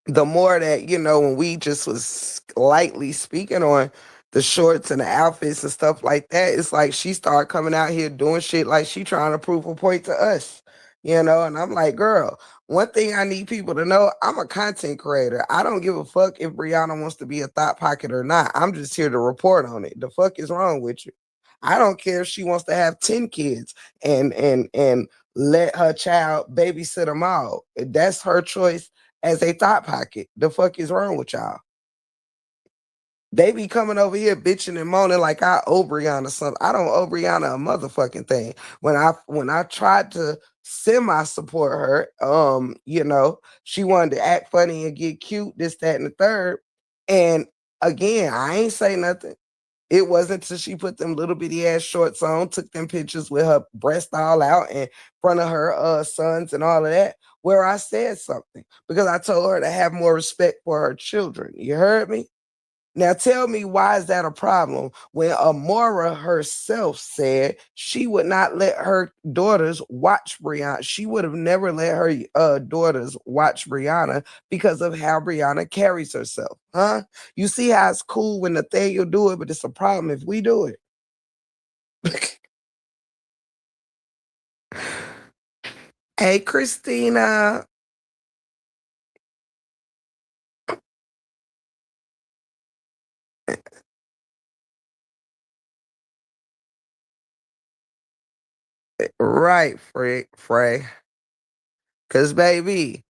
the more that when we just was lightly speaking on the shorts and the outfits and stuff like that, it's like she started coming out here doing shit like she trying to prove a point to us, and I'm like, girl, one thing I need people to know, I'm a content creator. I don't give a fuck if Brianna wants to be a thought pocket or not. I'm just here to report on it. The fuck is wrong with you? I don't care if she wants to have 10 kids and let her child babysit them all. That's her choice as a thought pocket. The fuck is wrong with y'all? They be coming over here bitching and moaning like I owe Brianna something. I don't owe Brianna a motherfucking thing. When I tried to semi support her, she wanted to act funny and get cute, this, that, and the third. And again, I ain't say nothing. It wasn't till she put them little bitty ass shorts on, took them pictures with her breast all out in front of her sons and all of that, where I said something because I told her to have more respect for her children. You heard me? Now tell me, why is that a problem when Amora herself said she would not let her daughters watch Brianna? She would have never let her daughters watch Brianna because of how Brianna carries herself. Huh? You see how it's cool when Nathaniel do it, but it's a problem if we do it. Hey, Christina. Right, Frey. Cause baby,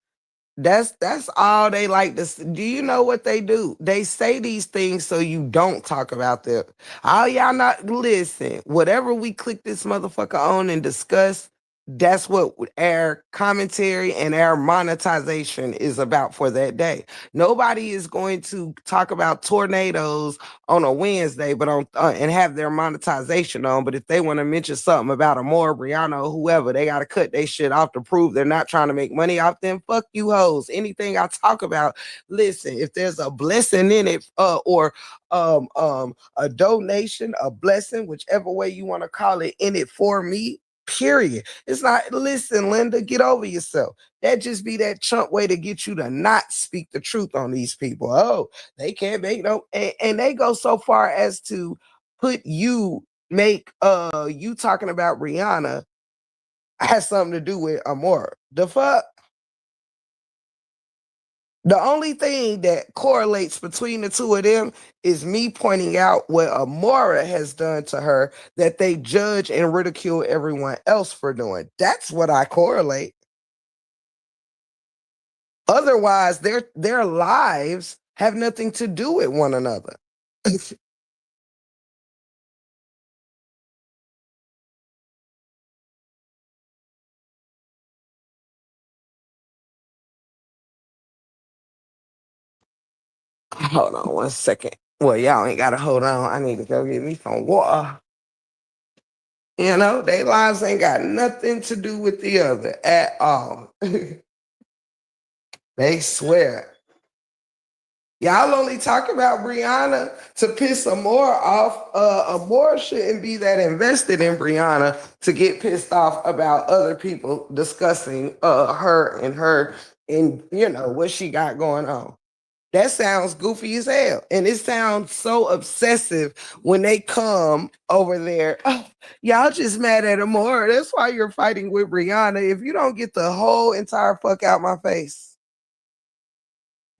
that's all they like to do. You know what they do? They say these things so you don't talk about them. All y'all not listen. Whatever we click this motherfucker on and discuss, that's what our commentary and our monetization is about for that day. Nobody is going to talk about tornadoes on a Wednesday, but on and have their monetization on. But if they want to mention something about a more Brianna or whoever, they got to cut their shit off to prove they're not trying to make money off them. Fuck you hoes. Anything I talk about, listen, if there's a blessing in it, or a donation, a blessing, whichever way you want to call it, in it for me. Period. It's not, listen, Linda, get over yourself. That just be that chump way to get you to not speak the truth on these people. Oh, they can't make no, and they go so far as to put make you talking about Rihanna has something to do with Amora. The fuck? The only thing that correlates between the two of them is me pointing out what Amora has done to her that they judge and ridicule everyone else for doing. That's what I correlate. Otherwise, their lives have nothing to do with one another. Hold on 1 second. Well, y'all ain't gotta hold on. I need to go get me some water. You know, their lives ain't got nothing to do with the other at all. They swear. Y'all only talk about Brianna to piss Amore off. Amore shouldn't be that invested in Brianna to get pissed off about other people discussing her and you know what she got going on. That sounds goofy as hell. And it sounds so obsessive when they come over there. "Oh, y'all just mad at Amore. That's why you're fighting with Brianna. If you don't get the whole entire fuck out my face.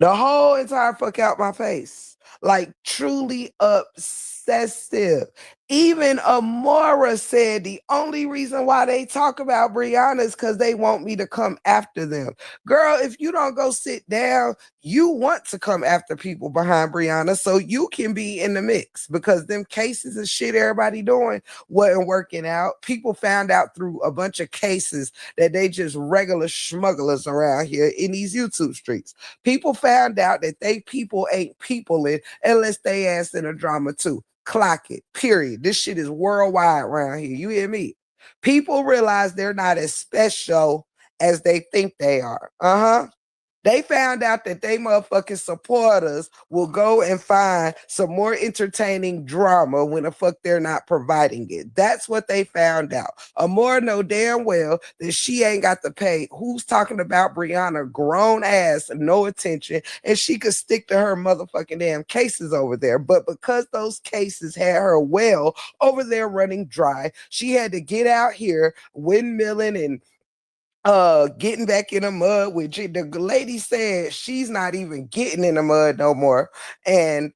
The whole entire fuck out my face. Like truly obsessive. Even Amora said the only reason why they talk about Brianna is because they want me to come after them. Girl, if you don't go sit down, you want to come after people behind Brianna so you can be in the mix because them cases of shit everybody doing wasn't working out. People found out through a bunch of cases that they just regular smugglers around here in these YouTube streets. People found out that they people ain't peopling unless they ass in a drama too. Clock it. Period. This shit is worldwide around here. You hear me? People realize they're not as special as they think they are. Uh-huh. They found out that they motherfucking supporters will go and find some more entertaining drama when the fuck they're not providing it. That's what they found out. Amore know damn well that she ain't got to pay who's talking about Brianna grown ass no attention, and she could stick to her motherfucking damn cases over there. But because those cases had her well over there running dry, she had to get out here windmilling and getting back in the mud with the lady said she's not even getting in the mud no more, and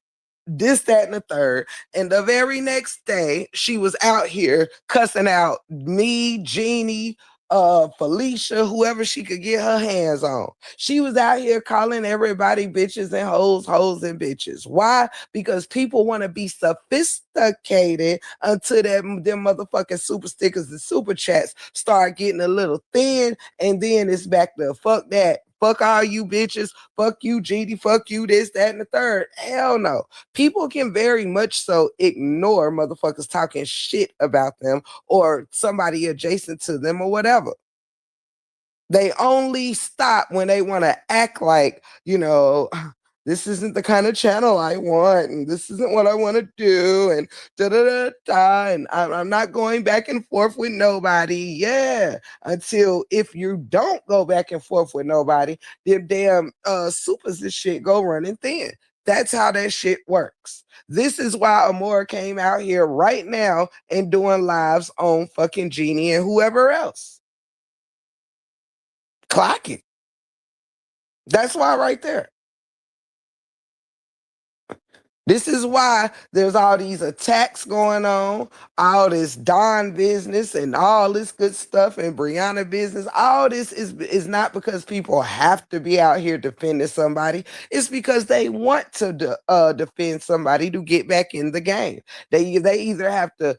this, that, and the third. And the very next day, she was out here cussing out me, Jeannie, Felicia, whoever she could get her hands on. She was out here calling everybody bitches and hoes and bitches. Why? Because people want to be sophisticated until them motherfucking super stickers and super chats start getting a little thin, and then it's back to fuck that. Fuck all you bitches. Fuck you, Jeannie. Fuck you, this, that, and the third. Hell no. People can very much so ignore motherfuckers talking shit about them or somebody adjacent to them or whatever. They only stop when they want to act like, you know, this isn't the kind of channel I want, and this isn't what I want to do, and da da da da. And I'm not going back and forth with nobody. Yeah, until if you don't go back and forth with nobody, them damn supers and shit go running thin. That's how that shit works. This is why Amora came out here right now and doing lives on fucking Jeannie and whoever else. Clock it. That's why right there. This is why there's all these attacks going on, all this Don business and all this good stuff and Brianna business. All this is not because people have to be out here defending somebody. It's because they want to defend somebody to get back in the game. They either have to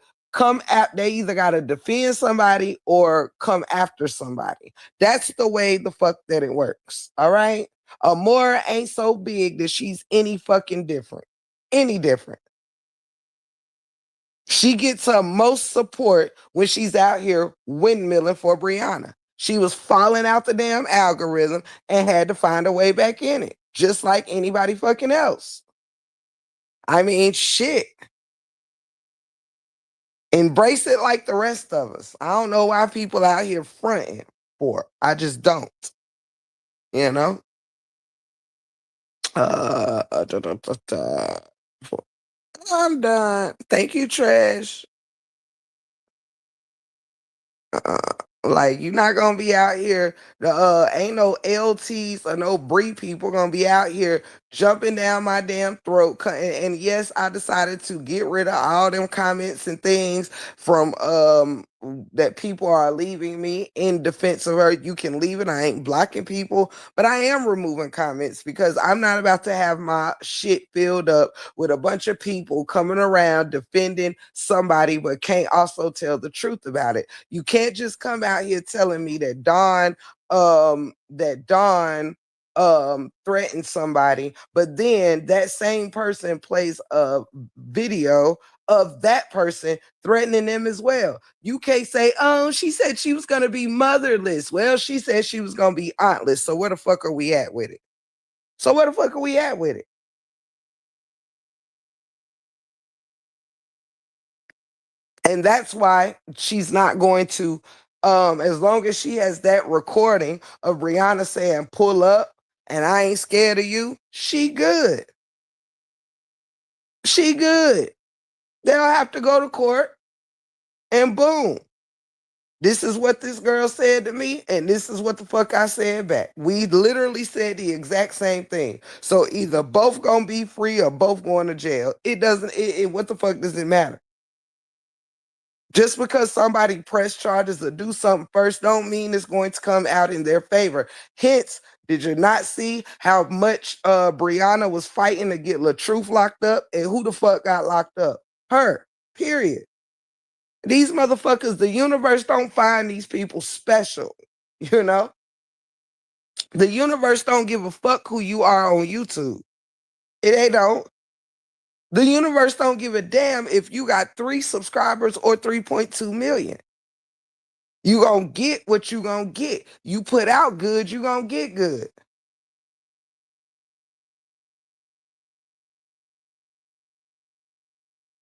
they either got to defend somebody or come after somebody. That's the way the fuck that it works. All right. Amora ain't so big that she's any fucking different. Any different. She gets her most support when she's out here windmilling for Brianna. She was falling out the damn algorithm and had to find a way back in it, just like anybody fucking else. I mean, shit. Embrace it like the rest of us. I don't know why people out here fronting for it. I just don't. You know? Da, da, da, da. I'm done. Thank you, Trash. Like, you're not gonna be out here. Ain't no LTs or no Bree people gonna be out here jumping down my damn throat. And yes, I decided to get rid of all them comments and things from that people are leaving me in defense of her. You can leave it. I ain't blocking people, but I am removing comments because I'm not about to have my shit filled up with a bunch of people coming around defending somebody but can't also tell the truth about it. You can't just come out here telling me that Dawn threatened somebody, but then that same person plays a video of that person threatening them as well. You can't say, oh, she said she was going to be motherless. Well, she said she was going to be auntless. So where the fuck are we at with it? So where the fuck are we at with it? And that's why she's not going to, as long as she has that recording of Brianna saying, pull up and I ain't scared of you, she good. She good. They'll have to go to court and boom. This is what this girl said to me, and this is what the fuck I said back. We literally said the exact same thing. So either both gonna be free or both going to jail. It doesn't, what the fuck does it matter? Just because somebody press charges or do something first don't mean it's going to come out in their favor. Hence, did you not see how much Brianna was fighting to get LaTruth locked up? And who the fuck got locked up? Her. Period. These motherfuckers, the universe don't find these people special. You know? The universe don't give a fuck who you are on YouTube. They don't. The universe don't give a damn if you got 3 subscribers or 3.2 million. You gonna get what you gonna get. You put out good, you gonna get good.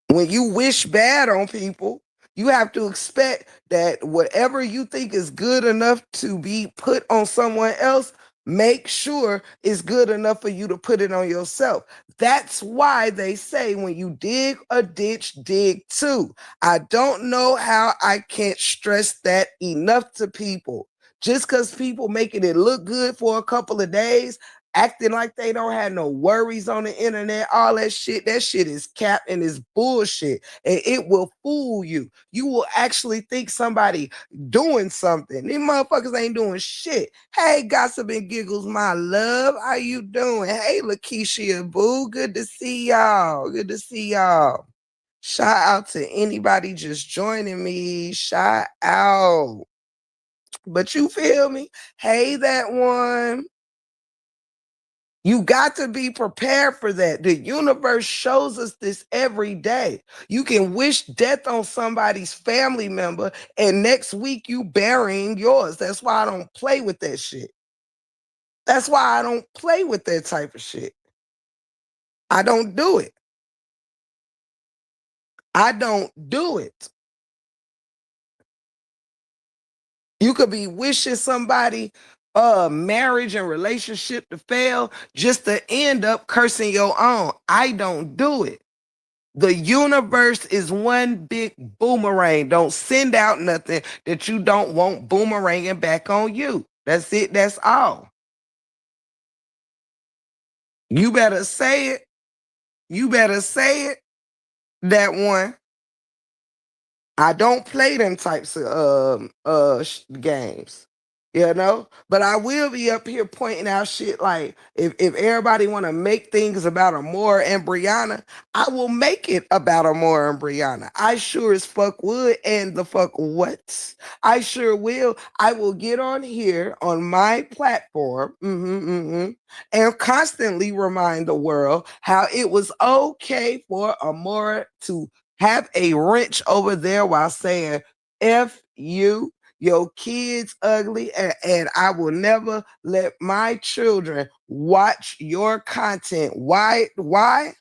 When you wish bad on people, you have to expect that whatever you think is good enough to be put on someone else, make sure it's good enough for you to put it on yourself. That's why they say when you dig a ditch, dig two. I don't know how I can't stress that enough to people. Just because people making it look good for a couple of days, acting like they don't have no worries on the internet, all that shit is cap and is bullshit. And it will fool you. You will actually think somebody doing something. These motherfuckers ain't doing shit. Hey, Gossip and Giggles, my love. How you doing? Hey, Lakeisha Boo. Good to see y'all. Good to see y'all. Shout out to anybody just joining me. Shout out. But you feel me? Hey, that one. You got to be prepared for that. The universe shows us this every day. You can wish death on somebody's family member, and next week you burying yours. That's why I don't play with that shit. That's why I don't play with that type of shit. I don't do it. I don't do it. You could be wishing somebody marriage and relationship to fail just to end up cursing your own. I don't do it. The universe is one big boomerang. Don't send out nothing that you don't want boomeranging back on you. That's it. That's all. You better say it. You better say it. That one. I don't play them types of games, you know. But I will be up here pointing out shit like if everybody want to make things about Amora and Brianna, I will make it about Amora and Brianna. I sure as fuck would, and the fuck what? I sure will. I will get on here on my platform and constantly remind the world how it was okay for Amora to have a wrench over there while saying F you, your kids ugly, and I will never let my children watch your content. Why? Why?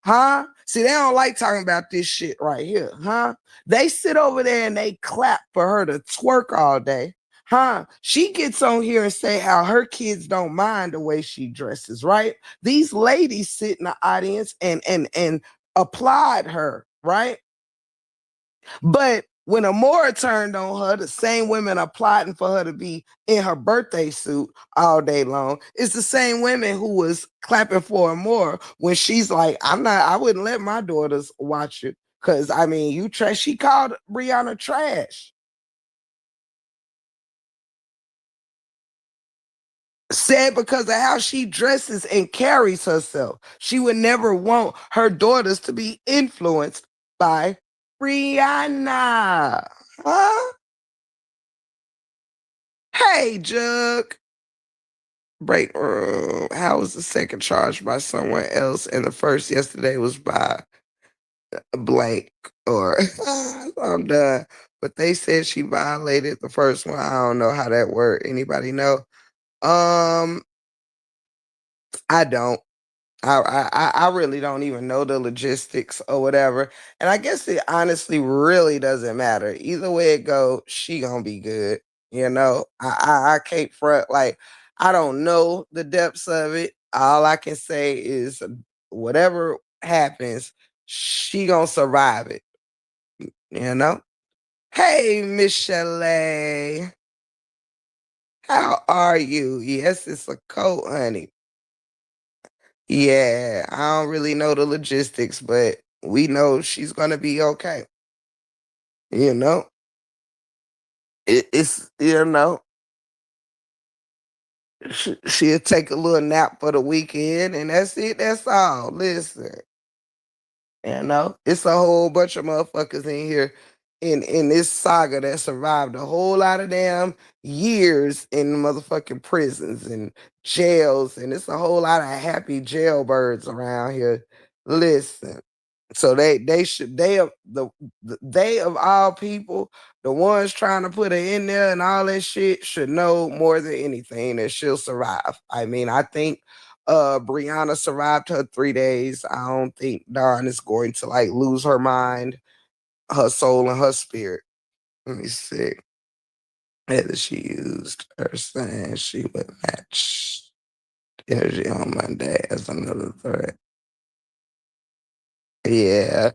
Huh? See, they don't like talking about this shit right here, huh? They sit over there and they clap for her to twerk all day. Huh? She gets on here and say how her kids don't mind the way she dresses, right? These ladies sit in the audience and applaud her, right? But When Amora turned on her, the same women are plotting for her to be in her birthday suit all day long. It's the same women who was clapping for Amora when she's like, I wouldn't let my daughters watch it. Cause I mean, you trash. She called Brianna trash. Said because of how she dresses and carries herself. She would never want her daughters to be influenced by Rihanna. Huh? Hey, Jug. Break room. How was the second charge by someone else? And the first yesterday was by blank or I'm done. But they said she violated the first one. I don't know how that worked. Anybody know? Um, I don't. I really don't even know the logistics or whatever. And I guess it honestly really doesn't matter. Either way it go, she gonna be good. You know, I can't front like I don't know the depths of it. All I can say is whatever happens, she gonna survive it. You know? Hey, Miss Chalet, how are you? Yes, it's a coat, honey. Yeah, I don't really know the logistics, but we know she's gonna be okay. You know, it's she'll take a little nap for the weekend, and that's it. That's all. Listen, it's a whole bunch of motherfuckers in here in this saga that survived a whole lot of damn years in motherfucking prisons and jails, and it's a whole lot of happy jailbirds around here. Listen. So they should they of all people, the ones trying to put her in there and all that shit should know more than anything that she'll survive. I mean, I think Brianna survived her 3 days. I don't think Dawn is going to like lose her mind, her soul, and her spirit. Let me see. Whether she used her saying she would match energy on Monday as another threat. Yeah.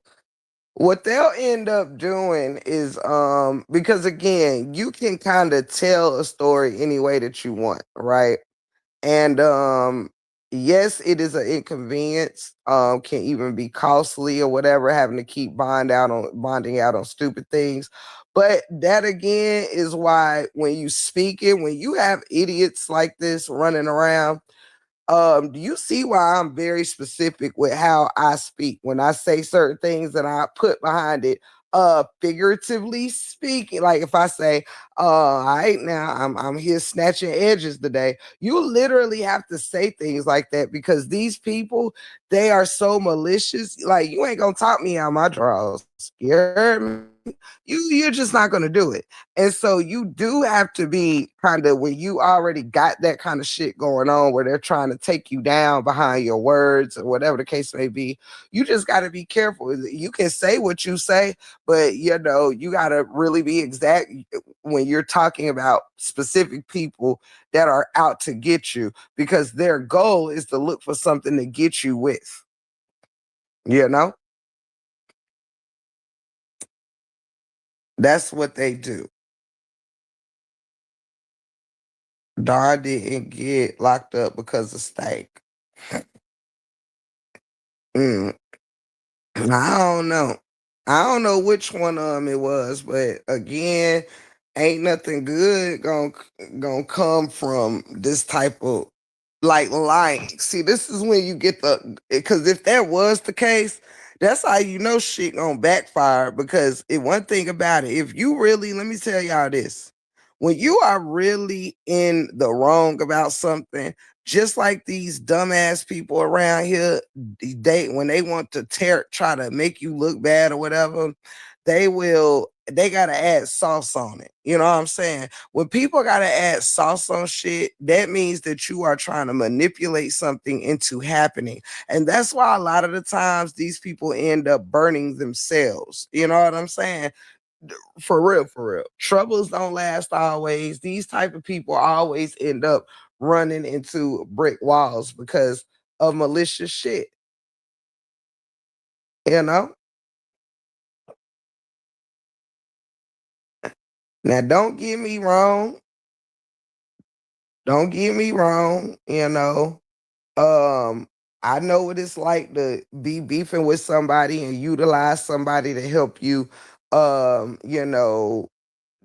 What they'll end up doing is because again, you can kind of tell a story any way that you want, right? And yes, it is an inconvenience, can even be costly or whatever, having to keep bonding out on stupid things. But that again is why when you speak it, when you have idiots like this running around, do you see why I'm very specific with how I speak when I say certain things that I put behind it? Figuratively speaking, like if I say, all right now I'm here snatching edges today, you literally have to say things like that because these people, they are so malicious. Like you ain't gonna talk me out my drawers. You heard me? You're just not gonna do it. And so you do have to be kind of when you already got that kind of shit going on where they're trying to take you down behind your words or whatever the case may be. You just got to be careful. You can say what you say, but you got to really be exact when you're talking about specific people that are out to get you because their goal is to look for something to get you with. You know, that's what they do. Dar didn't get locked up because of steak. Mm, I don't know. I don't know which one of them it was, but again, ain't nothing good gonna come from this type of like lying. See, this is when you get the because if that was the case, that's how you know shit gonna backfire. Because if one thing about it, if you really let me tell y'all this, when you are really in the wrong about something, just like these dumbass people around here, they when they want to try to make you look bad or whatever, they gotta add sauce on it. You know what I'm saying? When people gotta add sauce on shit, that means that you are trying to manipulate something into happening. And that's why a lot of the times these people end up burning themselves. You know what I'm saying? For real, for real. Troubles don't last always. These type of people always end up running into brick walls because of malicious shit. You know? Now, don't get me wrong. Don't get me wrong. Um, I know what it's like to be beefing with somebody and utilize somebody to help you, um, you know,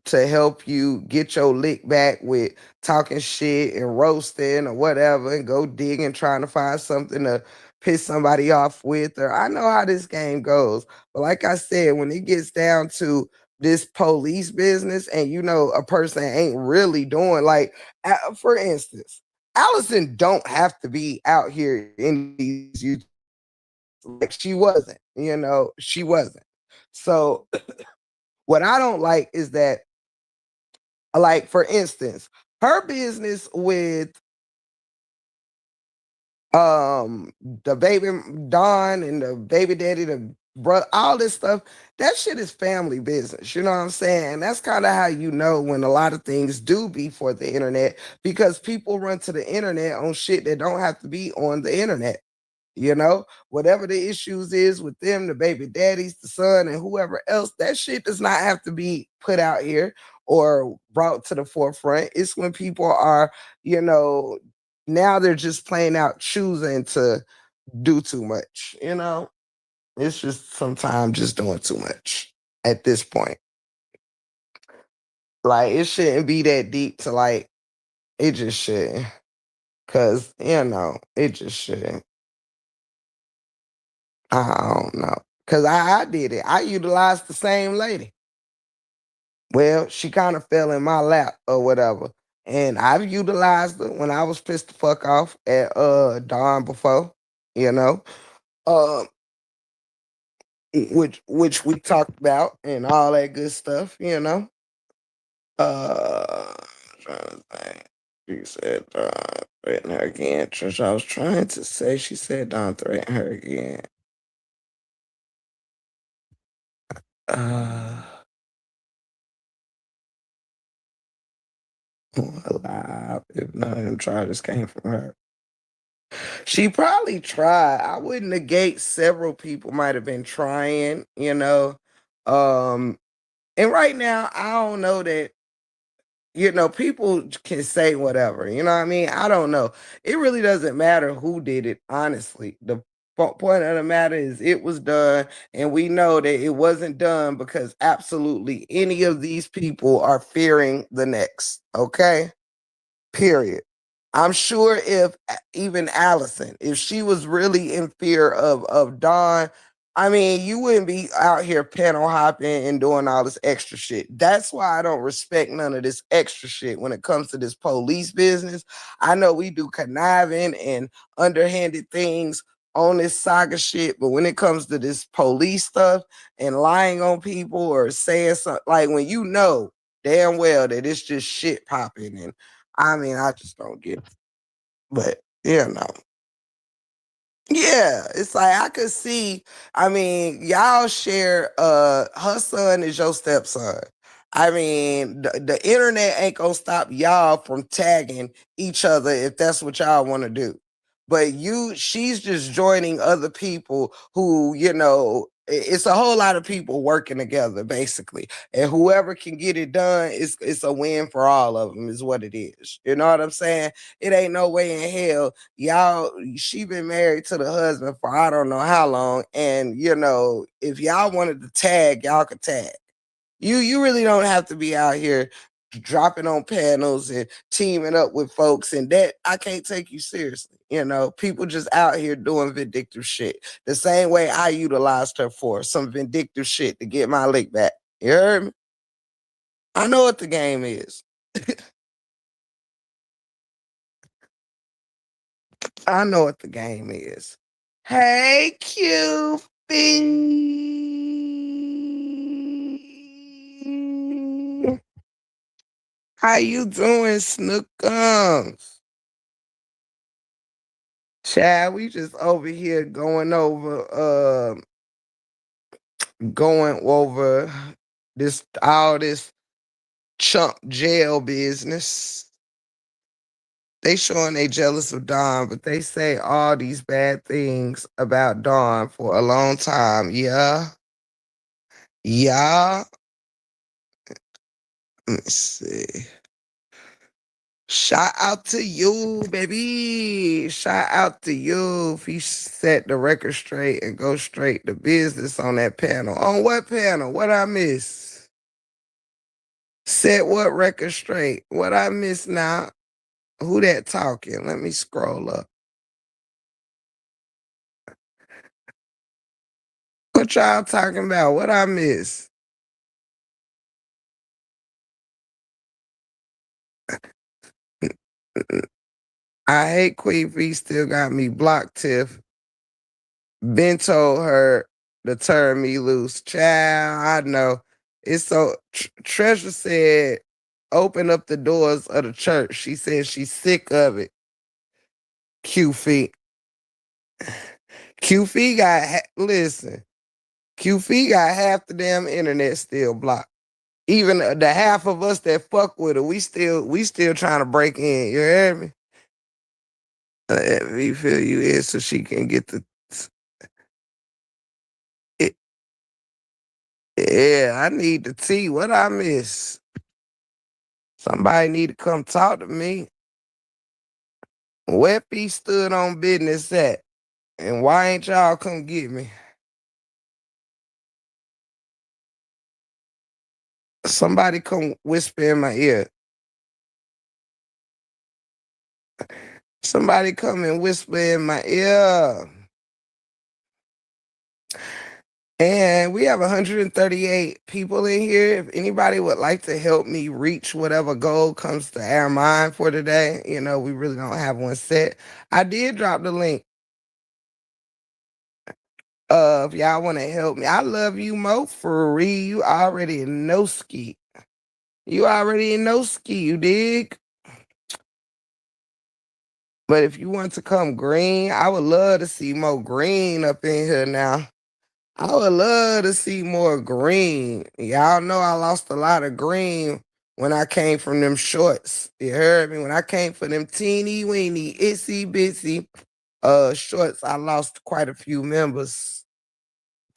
to help you get your lick back with talking shit and roasting or whatever and go digging trying to find something to piss somebody off with. Or I know how this game goes. But like I said, when it gets down to this police business and a person ain't really doing like for instance, Allison don't have to be out here in these YouTube, like she wasn't. So what I don't like is that, like, for instance, her business with the baby Don and the baby daddy, the brother, all this stuff, that shit is family business. You know what I'm saying? And that's kind of how you know when a lot of things do be for the internet, because people run to the internet on shit that don't have to be on the internet. Whatever the issues is with them, the baby daddies, the son, and whoever else, that shit does not have to be put out here or brought to the forefront. It's when people are, you know, now they're just plain out choosing to do too much. It's just sometimes just doing too much at this point. Like, it shouldn't be that deep to, like, it just shouldn't. Cause, it just shouldn't. I don't know. Cause I did it. I utilized the same lady. Well, she kind of fell in my lap or whatever. And I've utilized her when I was pissed the fuck off at Dawn before, you know. Um which we talked about and all that good stuff. Uh trying to think. She said Dawn threatened her again. Trish, I was trying to say she said Dawn threatened her again. Uh alive. If none of them charges came from her. She probably tried. I wouldn't negate several people might have been trying. Um, and right now, I don't know that, people can say whatever. You know what I mean? I don't know. It really doesn't matter who did it, honestly. The point of the matter is it was done, and we know that it wasn't done because absolutely any of these people are fearing the next. Okay? Period. I'm sure if even Allison, if she was really in fear of Dawn, I mean, you wouldn't be out here panel hopping and doing all this extra shit. That's why I don't respect none of this extra shit when it comes to this police business. I know we do conniving and underhanded things on this saga shit, but when it comes to this police stuff and lying on people or saying something, like when you know damn well that it's just shit popping, and I mean, I just don't get it. But, yeah, it's like I could see, I mean, y'all share her son is your stepson. I mean, the internet ain't gonna stop y'all from tagging each other if that's what y'all want to do. But she's just joining other people who, it's a whole lot of people working together, basically. And whoever can get it done, it's a win for all of them, is what it is. You know what I'm saying? It ain't no way in hell she been married to the husband for I don't know how long, and if y'all wanted to tag, y'all could tag. You really don't have to be out here dropping on panels and teaming up with folks, and that I can't take you seriously. People just out here doing vindictive shit the same way I utilized her for some vindictive shit to get my lick back. You heard me? I know what the game is. I know what the game is. Hey, Cupid. How you doing, Snookums? Chad, we just over here going over this all this chump jail business. They showing they jealous of Don, but they say all these bad things about Don for a long time. Yeah. Yeah. Let me see. Shout out to you, baby. Shout out to you. If you set the record straight and go straight to business on that panel. On what panel? What I miss? Set what record straight? What I miss now? Who that talking? Let me scroll up. What y'all talking about? What I miss? I hate Queen V still got me blocked, Tiff. Ben told her to turn me loose. Child, I know. It's so Treasure said, open up the doors of the church. She said she's sick of it. Q feet. Q feet listen. Q feet got half the damn internet still blocked. Even the half of us that fuck with her, we still trying to break in. You hear me? Let me fill you in so she can get the. Yeah, I need the tea. What I miss? Somebody need to come talk to me. Where P stood on business at? And why ain't y'all come get me? Somebody come whisper in my ear. Somebody come and whisper in my ear. And we have 138 people in here. If anybody would like to help me reach whatever goal comes to our mind for today, we really don't have one set. I did drop the link. If y'all want to help me, I love you, Mo. For real, you already know ski. You already know ski, you dig? But if you want to come green, I would love to see more green up in here now. I would love to see more green. Y'all know I lost a lot of green when I came from them shorts. You heard me? When I came from them teeny weeny, itsy bitsy shorts, I lost quite a few members.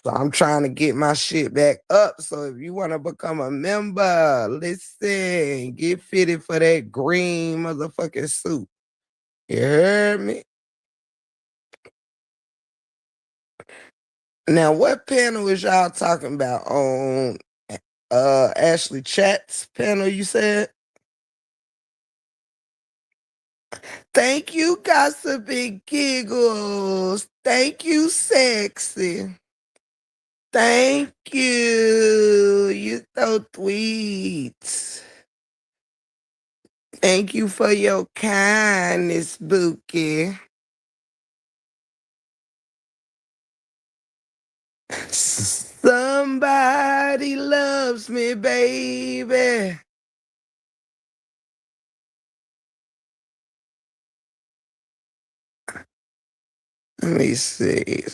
So I'm trying to get my shit back up. So if you want to become a member, listen, get fitted for that green motherfucking suit. You heard me? Now, what panel is y'all talking about on Ashley Chat's panel, you said? Thank you, Gossipy Giggles. Thank you, Sexy. Thank you. You so sweet. Thank you for your kindness, Bookie. Somebody loves me, baby. Let me see.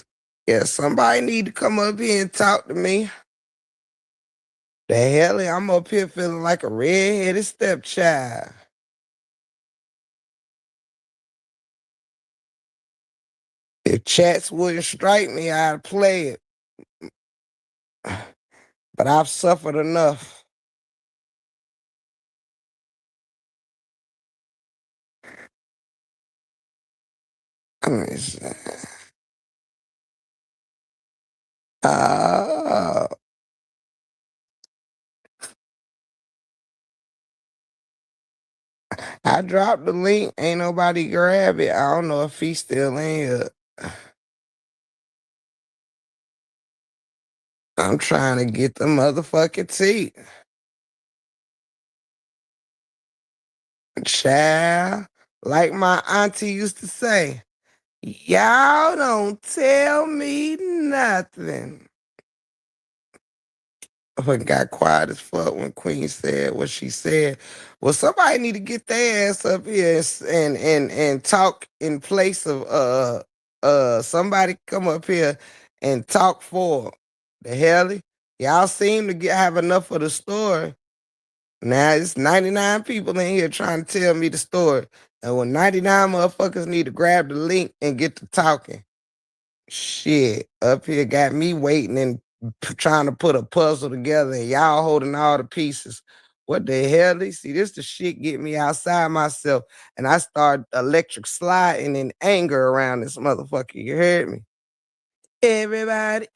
Yeah, somebody need to come up here and talk to me. The hell, I'm up here feeling like a redheaded stepchild. If chats wouldn't strike me, I'd play it. But I've suffered enough. Let me see. Uh, I dropped the link. Ain't nobody grab it. I don't know if he's still in here. I'm trying to get the motherfucking tea. Child, like my auntie used to say, y'all don't tell me nothing. But got quiet as fuck when Queen said what she said. Well, somebody need to get their ass up here and talk in place of somebody come up here and talk for the hell. Y'all seem to have enough of the story. Now it's 99 people in here trying to tell me the story. And when 99 motherfuckers need to grab the link and get to talking. Shit, up here got me waiting and trying to put a puzzle together and y'all holding all the pieces. what the hell? They see this the shit get me outside myself. And I start electric sliding in anger around this motherfucker. You heard me? Everybody.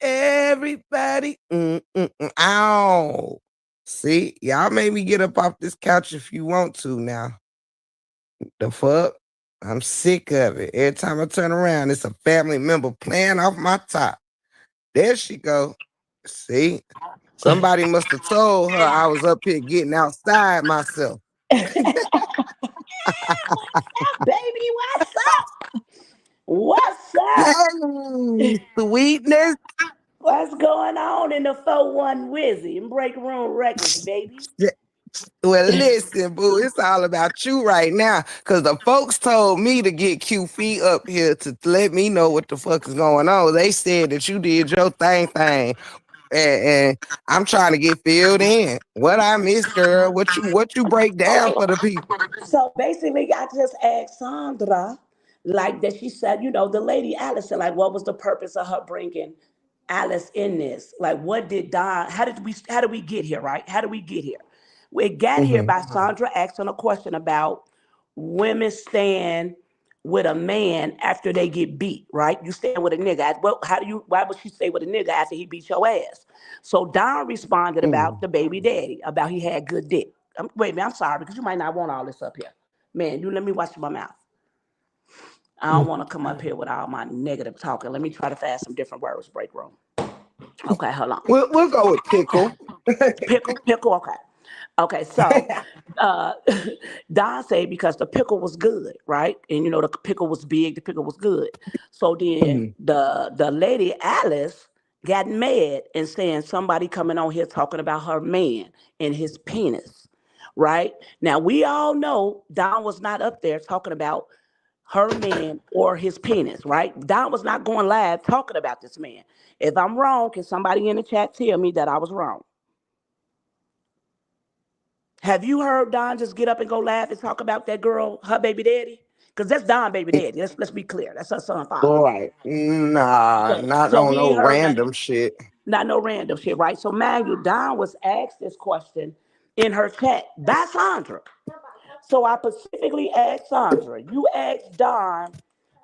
Ow. See, y'all made me get up off this couch if you want to now. The fuck? I'm sick of it. Every time I turn around, it's a family member playing off my top. There she go. See? Somebody must have told her I was up here getting outside myself. Baby, what's up? What's up? Hey, sweetness. What's going on in the 4-1 Wizzy and Break Room Records, baby? Yeah. Well, listen, boo, it's all about you right now. Cause the folks told me to get QF up here to let me know what the fuck is going on. They said that you did your thing. And I'm trying to get filled in. What I missed, girl? What you break down for the people? So basically, I just asked Sandra, like that she said, the lady Allison, like, what was the purpose of her bringing Alice in this? Like, what did Don? How did we get here? Right? How did we get here? We got here Mhm. by Sandra asking a question about women stand with a man after they get beat, right? You stand with a nigga. Well, why would she stay with a nigga after he beat your ass? So Don responded about Mhm. the baby daddy, about he had good dick. Wait a minute, I'm sorry, because you might not want all this up here. Man, you let me watch my mouth. I don't want to come up here with all my negative talking. Let me try to find some different words, break room. Okay, hold on. We'll go with pickle. Pickle, okay. Okay, so uh, Don said because the pickle was good, right? And the pickle was big, the pickle was good. So then Mhm. the lady Alice got mad and saying somebody coming on here talking about her man and his penis, right? Now we all know Don was not up there talking about her man or his penis, right? Don was not going live talking about this man. If I'm wrong, can somebody in the chat tell me that I was wrong? Have you heard Don just get up and go laugh and talk about that girl, her baby daddy? Because that's Don baby daddy. Let's be clear. That's her son father. Right. Nah, So not so on he no ain't heard nothing. random shit. Not no random shit, right? So mind you, Don was asked this question in her chat by Sandra. So I specifically asked Sandra, you asked Don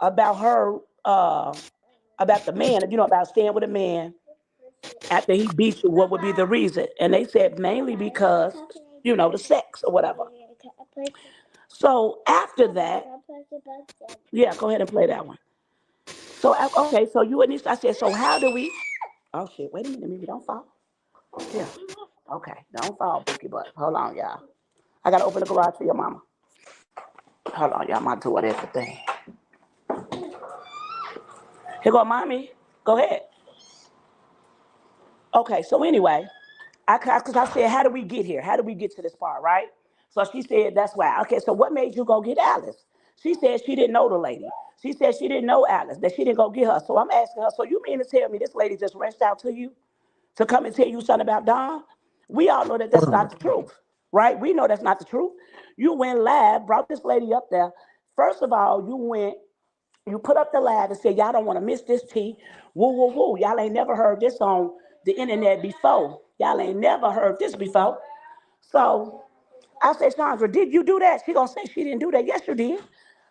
about her about the man, about staying with a man after he beat you, what would be the reason? And they said mainly because, the sex or whatever. So after that, yeah, go ahead and play that one. So okay, so you and this, I said, so how do we? Oh shit! Wait a minute, Mimi, don't fall. Yeah. Okay, don't fall, Bookie Butt. Hold on, y'all. I gotta open the garage for your mama. Hold on, y'all. My daughter at the thing. Here go, mommy. Go ahead. Okay, so anyway, because I said, how do we get here? How do we get to this part, right? So she said, that's why. Okay, so what made you go get Alice? She said she didn't know the lady. She said she didn't know Alice, that she didn't go get her. So I'm asking her, so you mean to tell me this lady just reached out to you to come and tell you something about Don? We all know that that's not the truth, right? We know that's not the truth. You went live, brought this lady up there. First of all, you put up the live and said, y'all don't want to miss this tea. Woo, woo, woo. Y'all ain't never heard this on the internet before. Y'all ain't never heard this before. So I said, Chandra, did you do that? She gonna say she didn't do that. Yes, you did.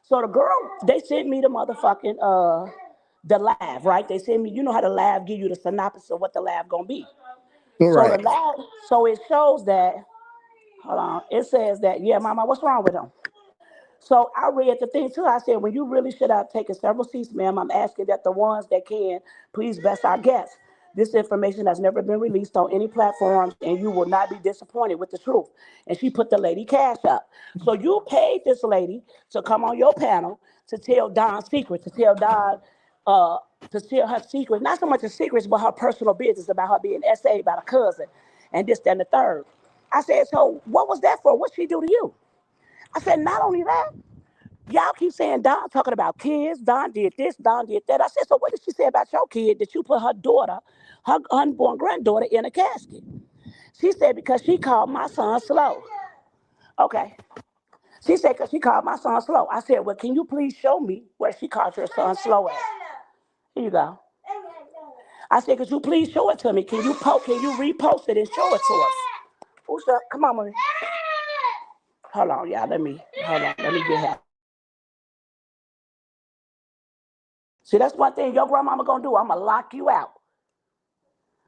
So the girl, they sent me the motherfucking the live, right? They sent me, you know how the live give you the synopsis of what the live gonna be. So the Right. live, so it shows that, hold on, it says that, yeah, mama, what's wrong with them? So I read the thing too. I said, when you really should have taken several seats, ma'am, I'm asking that the ones that can, please best our guests. This information has never been released on any platforms, and you will not be disappointed with the truth. And she put the lady cash up. So you paid this lady to come on your panel to tell Don's secret, uh, to tell her secrets, not so much the secrets, but her personal business about her being SA by a cousin and this, that, and the third. I said, so what was that for? What she do to you? I said, not only that, y'all keep saying Don talking about kids. Don did this, Don did that. I said, so what did she say about your kid that you put her daughter, her unborn granddaughter, in a casket? She said, because she called my son slow. Okay. She said, because she called my son slow. I said, well, can you please show me where she called your son slow at? Here you go. I said, could you please show it to me? Can you repost it and show it to us? Who's up? Come on, mommy. Hold on, y'all. Let me get her. See, that's one thing your grandmama gonna do. I'm gonna lock you out.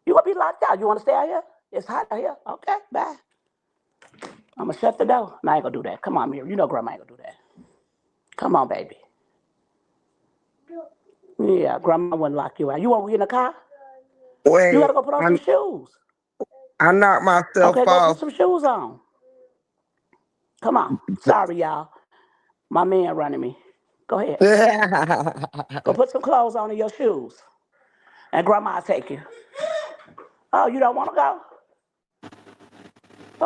You gonna be locked out. You wanna stay out here? It's hot out here. Okay, bye. I'm gonna shut the door. No, I ain't gonna do that. Come on, Mary. You know grandma ain't gonna do that. Come on, baby. Yeah, grandma wouldn't lock you out. You want to get in the car? You gotta Wait, go put on some shoes. I knocked myself Okay, go put off. some shoes on. Come on. Sorry, y'all. My man running me. Go ahead. Go put some clothes on and your shoes. And grandma'll take you. Oh, you don't want to go?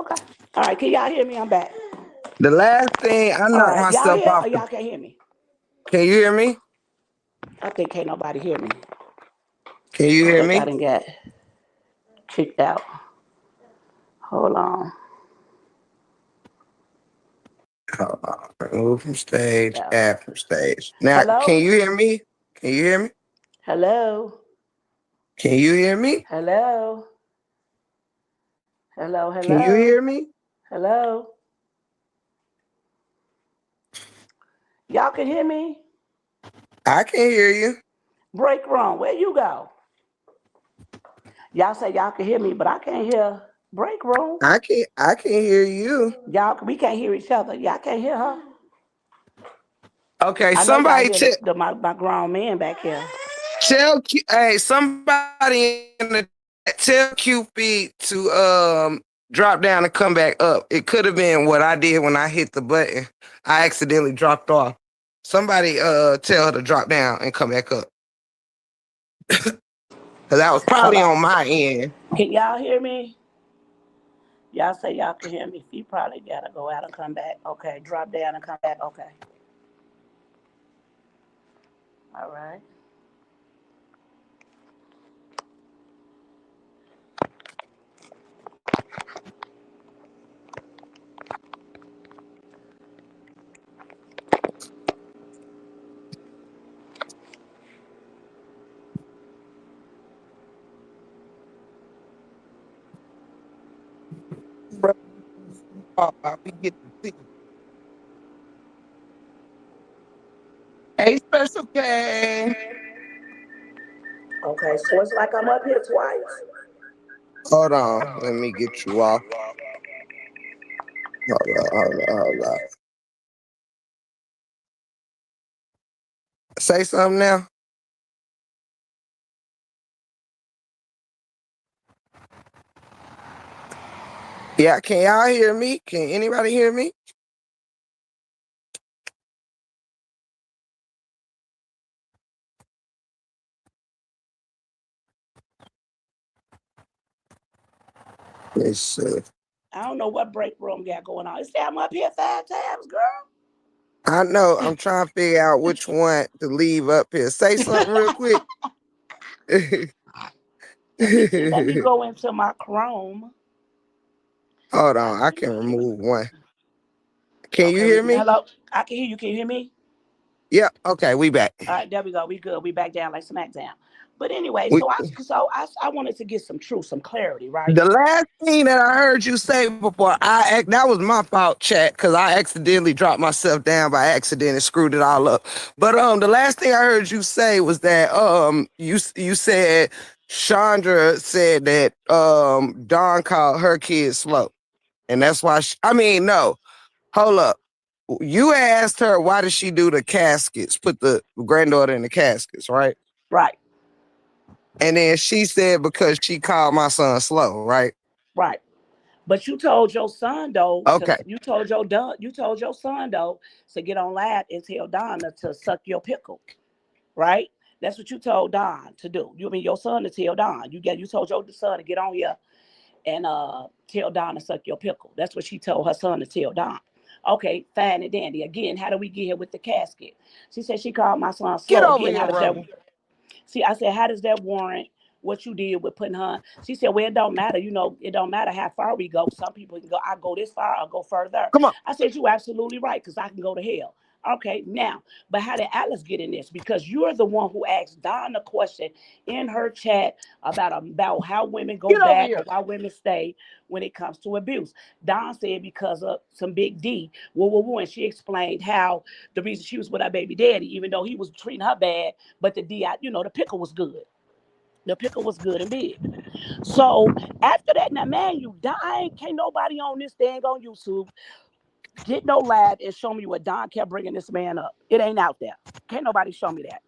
Okay. All right, can y'all hear me? I'm back. The last thing I All knocked right, y'all myself here off. or y'all can't hear me? Can you hear me? I think can't nobody hear me. Can you I hear think I me? didn't get kicked out. Hold on. Hold on. Remove from stage, Yeah. add from stage. Now, Hello? can you hear me? Can you hear me? Hello? Can you hear me? Hello? Hello? Can you Hello? hear me? Hello? Y'all can hear me? I can hear you. Break room, where you go? Y'all say y'all can hear me, but I can't hear break room. I can hear you. Y'all, we can't hear each other. Y'all can't hear her. Okay, I know y'all somebody hear my grown man back here. hey, somebody in the tell QP to drop down and come back up. It could have been what I did when I hit the button. I accidentally dropped off. Somebody tell her to drop down and come back up. Cause that was Hold probably on. on my end. Can y'all hear me? Y'all say y'all can hear me. You probably gotta go out and come back. Okay, drop down and come back. Okay. All right. We get to see. Hey, Special K. Okay, so it's like I'm up here twice. Hold on. Let me get you off. Hold on. Say something now. Yeah, can y'all hear me? Can anybody hear me? Let's see. I don't know what break room got going on. It say I'm up here 5 times, girl. I know. I'm trying to figure out which one to leave up here. Say something real quick. Let me see. Let me go into my Chrome. Hold I on. I can think. remove one. Can you Okay, hear me? hello. I can hear you. Can you hear me? Yep. Okay, we back. All right, there we go. We good. We back down like SmackDown. But anyway, We, so I wanted to get some truth, some clarity, right? the last thing that I heard you say before that was my fault, chat, because I accidentally dropped myself down by accident and screwed it all up. But the last thing I heard you say was that you said Chandra said that Dawn called her kids slow. And that's why no, hold up. You asked her why did she do the caskets, put the granddaughter in the caskets, right? Right, And then she said because she called my son slow, right? right. But you told your son though Okay. you told your son though to get on live and tell Donna to suck your pickle, right? That's what you told Don to do. You mean your son to tell Don. You told your son to get on here and tell Don to suck your pickle. That's what she told her son to tell Don. Okay, fine and dandy. Again, how do we get here with the casket? She said she called my son Get slow. over Again, here, how does that Rebel. see? I said, how does that warrant what you did with putting her? She said, well, it don't matter. You know, it don't matter how far we go. Some people can go, I go this far, I'll go further. Come on. I said, you absolutely right, because I can go to hell. Okay, now, but how did Alice get in this? Because you're the one who asked Don the question in her chat about how women go Get over back or here. why women stay when it comes to abuse. Don said because of some big D. Whoa, whoa, whoa. And she explained how the reason she was with her baby daddy, even though he was treating her bad, but the D, the pickle was good. The pickle was good and big. So after that, now man, you dying. Can't nobody on this thing on YouTube get no lab and show me what Don kept bringing this man up. It ain't out there. Can't nobody show me that.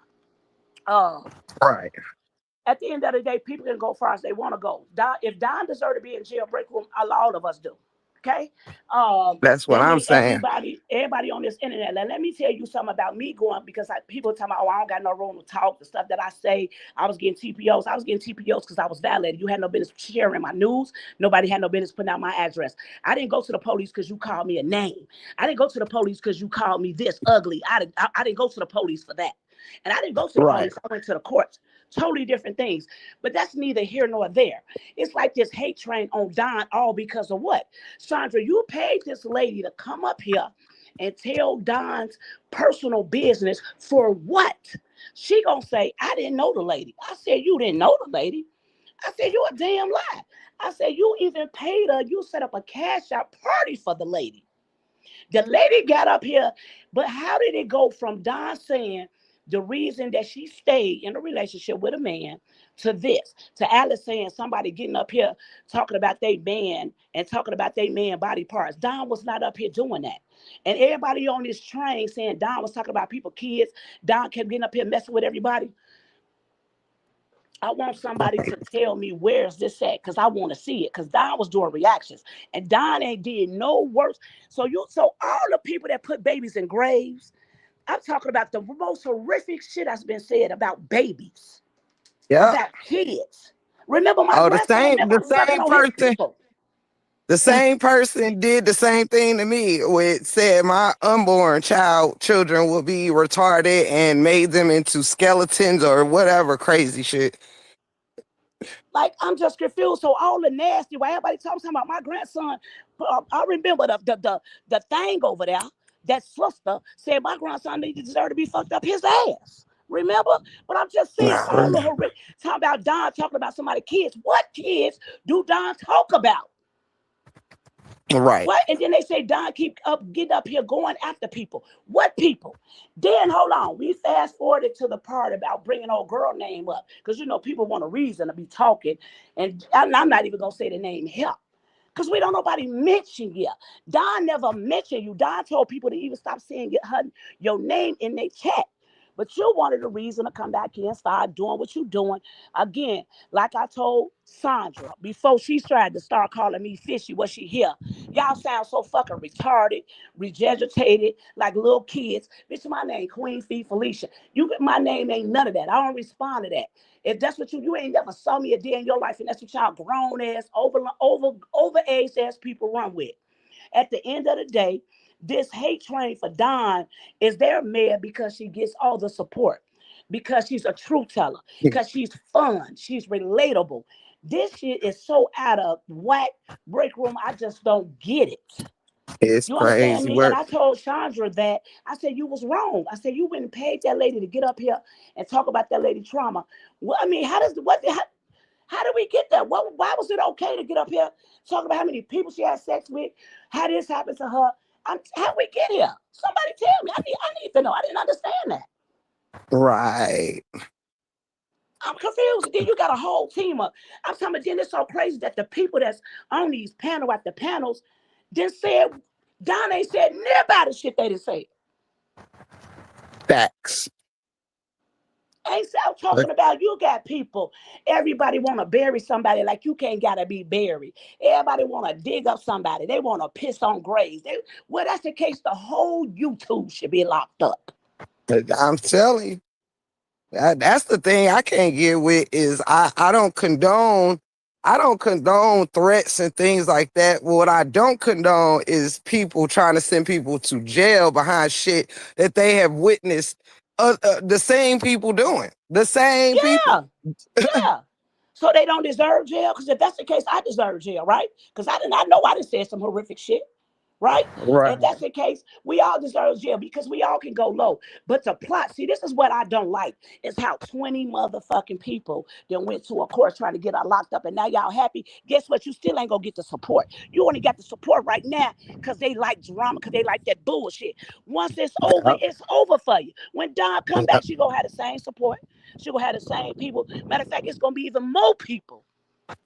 Uh, Right. at the end of the day, people can go far as they want to go. If Don deserved to be in jailbreak room, a lot of us do. Okay. That's what That I'm means saying. everybody on this internet. Now, let me tell you something about me going because people tell me, oh, I don't got no room to talk. The stuff that I say, I was getting TPOs. I was getting TPOs because I was violated. You had no business sharing my news. Nobody had no business putting out my address. I didn't go to the police because you called me a name. I didn't go to the police because you called me this ugly. I didn't go to the police for that. And I didn't go to the Right. police. I went to the courts. Totally different things. But that's neither here nor there. It's like this hate train on Don, all because of what? Sandra, you paid this lady to come up here and tell Don's personal business for what? She gonna say, I didn't know the lady. I said, you didn't know the lady. I said, you a damn lie. I said, you even paid her. You set up a cash out party for the lady. The lady got up here, but how did it go from Don saying the reason that she stayed in a relationship with a man to this, to Alice saying somebody getting up here talking about their man and talking about their man body parts? Don was not up here doing that. And everybody on this train saying Don was talking about people, kids. Don kept getting up here messing with everybody. I want somebody to tell me where's this at because I want to see it. Because Don was doing reactions and Don ain't did no worse. So all the people that put babies in graves, I'm talking about the most horrific shit that's been said about babies, Yeah. about kids. Remember, my Oh, the grandson same, never the sucking same on his person, people. the same person did the same thing to me. With said my unborn children will be retarded and made them into skeletons or whatever crazy shit. Like, I'm just confused. So all the nasty, while everybody talking about my grandson, I remember the thing over there, that sister said my grandson deserve to be fucked up his ass. Remember? But I'm just saying, all the horrific, talking about Don talking about somebody's kids. What kids do Don talk about? Right. What? And then they say Don keep up, getting up here going after people. What people? Then hold on. We fast forwarded to the part about bringing old girl name up because people want a reason to be talking, and I'm not even gonna say the name Help because we don't nobody mention you. Don never mentioned you. Don told people to even stop saying your name in their chat. But you wanted a reason to come back here and start doing what you're doing. Again, like I told Sandra before she tried to start calling me fishy, was she here? Y'all sound so fucking retarded, regurgitated, like little kids. Bitch, my name Queen Fee Felicia. My name ain't none of that. I don't respond to that. If that's what you ain't never saw me a day in your life, and that's what y'all grown ass, over aged ass people run with. At the end of the day, this hate train for Don is their mayor because she gets all the support, because she's a truth teller, because she's fun, she's relatable. This shit is so out of whack. Break room, I just don't get it. It's You understand crazy me? And work. I told Chandra that. I said, you was wrong. I said, you went and paid that lady to get up here and talk about that lady trauma. Well, I mean, how did we get there? Why was it okay to get up here, talk about how many people she had sex with, how this happened to her? How we get here? Somebody tell me. I need to know. I didn't understand that. Right. I'm confused. Then you got a whole team of. I'm talking about. Then it's so crazy that the people that's on these panel after panels then said Don ain't said near about the shit they didn't say. Facts. Ain't so talking about you got people. Everybody want to bury somebody like you can't gotta be buried. Everybody want to dig up somebody. They want to piss on graves. Well, that's the case. The whole YouTube should be locked up. I'm telling you. That's the thing I can't get with is I don't condone threats and things like that. What I don't condone is people trying to send people to jail behind shit that they have witnessed the same people doing. The same people. Yeah, yeah. So they don't deserve jail? Because if that's the case, I deserve jail, right? Because I know I done said some horrific shit. right? Right. And that's the case. We all deserve jail because we all can go low. But the plot, see, this is what I don't like, is how 20 motherfucking people that went to a court trying to get her locked up, and now y'all happy. Guess what? You still ain't gonna get the support. You only got the support right now because they like drama, because they like that bullshit. Once Yep. it's over for you. When Don come back, Yep. she gonna have the same support. She gonna have the same people. Matter of fact, it's gonna be even more people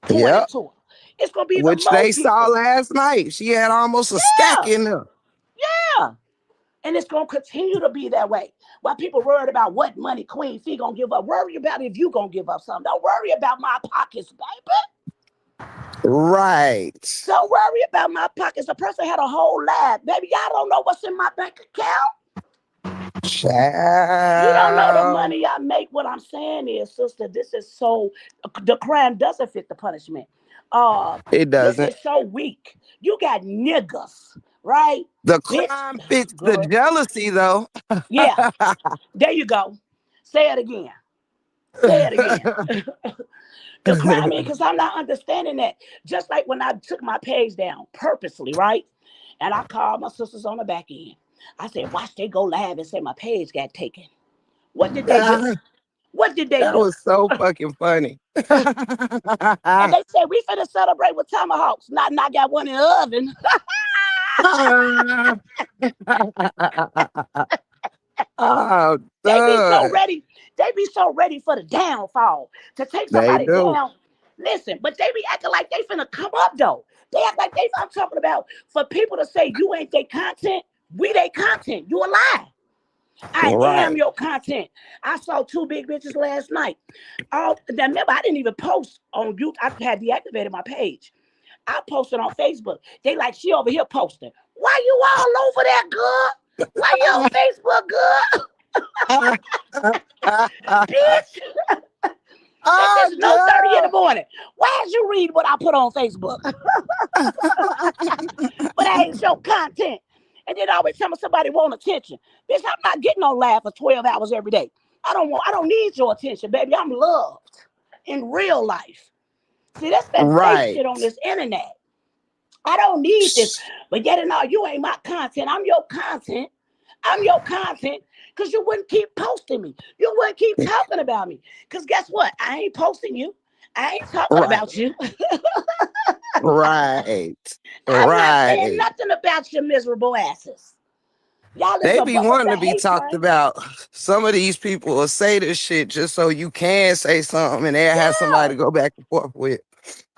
pointing Yep. to her. It's gonna be even Which more they saw people. last night. She had almost a stack Yeah, in there. yeah. And it's gonna continue to be that way. While people worried about what money Queen Fee gonna give up, worry about if you gonna give up something. Don't worry about my pockets, baby. Right. Don't worry about my pockets. The person had a whole lab, baby. Y'all don't know what's in my bank account. You don't know the Child. money I make. What I'm saying is, sister, this is so. The crime doesn't fit the punishment. Uh, It this doesn't. is so weak. You got niggas, right? The Bitch, crime fits the girl. jealousy, though. Yeah, there you go. Say it again. Say it again. The crime is because I'm not understanding that. Just like when I took my page down purposely, right? And I called my sisters on the back end. I said, watch they go live and say my page got taken. What did they do? That What did they do? was so fucking funny. And they said, we finna celebrate with tomahawks. Not, I got one in the oven. Oh, They be so God. ready. They be so ready for the downfall to take They somebody do. down. Listen, but they be acting like they finna come up though. They act like I'm talking about for people to say you ain't their content. We they content. You a lie. I am Right. your content. I saw two big bitches last night. Now remember, I didn't even post on YouTube. I had deactivated my page. I posted on Facebook. They like, she over here posting. Why you all over there, girl? Why you on Facebook, girl? Bitch, bitch, Oh, it's no 30 in the God. morning. Why did you read what I put on Facebook? But I ain't show content. And then always tell me somebody want attention. Bitch, I'm not getting on live for 12 hours every day. I don't need your attention, baby. I'm loved in real life. See, that's that fake Right. shit on this internet. I don't need this. But yet and all, you ain't my content. I'm your content. I'm your content because you wouldn't keep posting me. You wouldn't keep talking about me. Because guess what? I ain't posting you. I ain't talking Right. about you. Right. I'm not saying Right. nothing about your miserable asses. Y'all is They a be bunch wanting of to be hate talked crime. about. Some of these people will say this shit just so you can say something and they'll have somebody Yeah, to go back and forth with.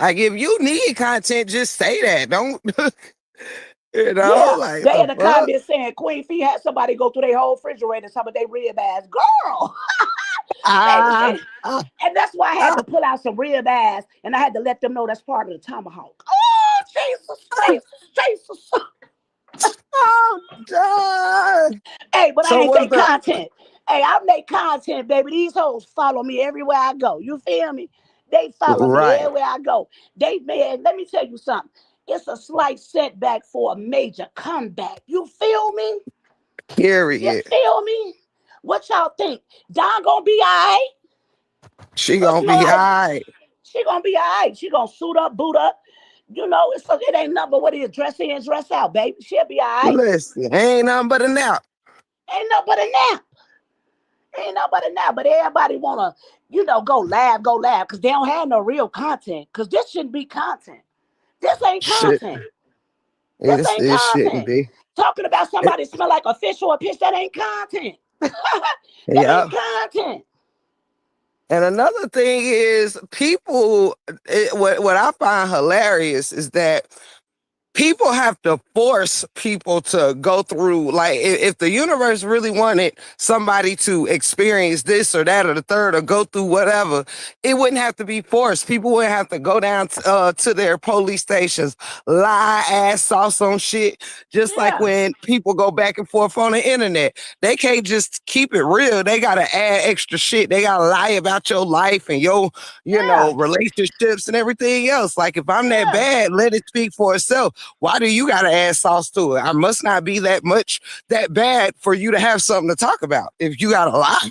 Like, if you need content, just say that. Don't, yeah. like, They the in the fuck? comments saying Queen Fee had somebody go through their whole refrigerator and some of their rib ass. Girl, baby, Ah, see? ah, And that's why I had ah, to pull out some rib ass and I had to let them know that's part of the tomahawk. Oh, Jesus, ah. Jesus, Jesus. Oh, God. Hey, but I So ain't was they the content. Hey, I make content, baby. These hoes follow me everywhere I go. You feel me? They follow me right? everywhere I go. They, man, let me tell you something. It's a slight setback for a major comeback. You feel me? You Period. feel me? What y'all think? Don gonna be all right? She Cause gonna you know, be all like right. she gonna be all right. She gonna suit up, boot up. You know, it ain't nothing but what it is. Dress in, dress out, baby. She'll be all right. Listen, ain't nothing but a nap. Ain't nothing but a nap. Ain't nobody now, but everybody wanna, go laugh, because they don't have no real content. Because this shouldn't be content. This ain't Shit, content. This ain't it shouldn't content. be. Talking about It, somebody smell like a fish or a fish, that ain't content. That ain't yeah. content. And another thing is, people. What I find hilarious is that people have to force people to go through, like, if the universe really wanted somebody to experience this or that or the third or go through whatever, it wouldn't have to be forced. People wouldn't have to go down to their police stations, lie ass sauce on shit, just like Yeah, when people go back and forth on the internet. They can't just keep it real. They gotta add extra shit. They gotta lie about your life and your yeah, relationships and everything else. Like, if I'm that yeah, bad, let it speak for itself. Why do you gotta add sauce to it? I must not be that bad for you to have something to talk about if you gotta lie.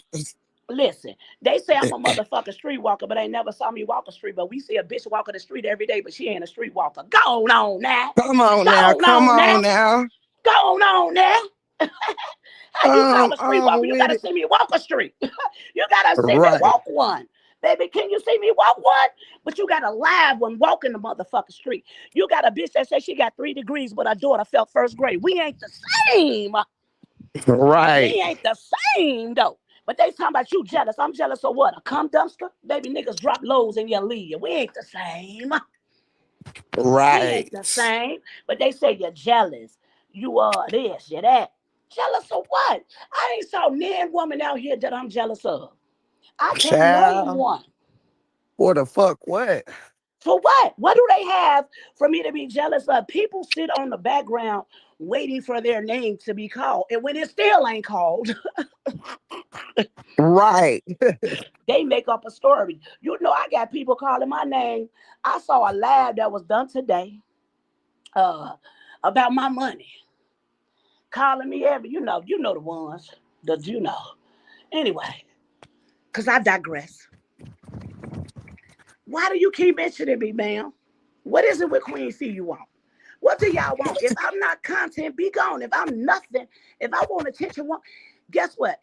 Listen, they say I'm a motherfucking streetwalker, but they never saw me walk a street. But we see a bitch walking the street every day, but she ain't a streetwalker. Go on now. Come on Go now. Come on now. on now. Go on now. How you call a streetwalker? On You with gotta it. see me walk a street. You gotta see me Right. walk one. Baby, can you see me walk one? But you got a live one walking the motherfucking street. You got a bitch that says she got 3 degrees, but her daughter felt first grade. We ain't the same. We Right. ain't the same though. But they talking about you jealous. I'm jealous of what? A cum dumpster? Baby, niggas drop lows in your lead. We ain't the same. We ain't the Right. same. But they say you're jealous. You are this, you're that. Jealous of what? I ain't saw man woman out here that I'm jealous of. I can't name Child. one. What the fuck? What? For what? What do they have for me to be jealous of? People sit on the background waiting for their name to be called. And when it still ain't called, Right. they make up a story. You know, I got people calling my name. I saw a live that was done today uh, about my money. Calling me you know the ones that you know. Anyway, because I digress. Why do you keep mentioning me, ma'am? What is it with Queen Fee you want? What do y'all want? If I'm not content, be gone. If I'm nothing, if I want attention, guess what?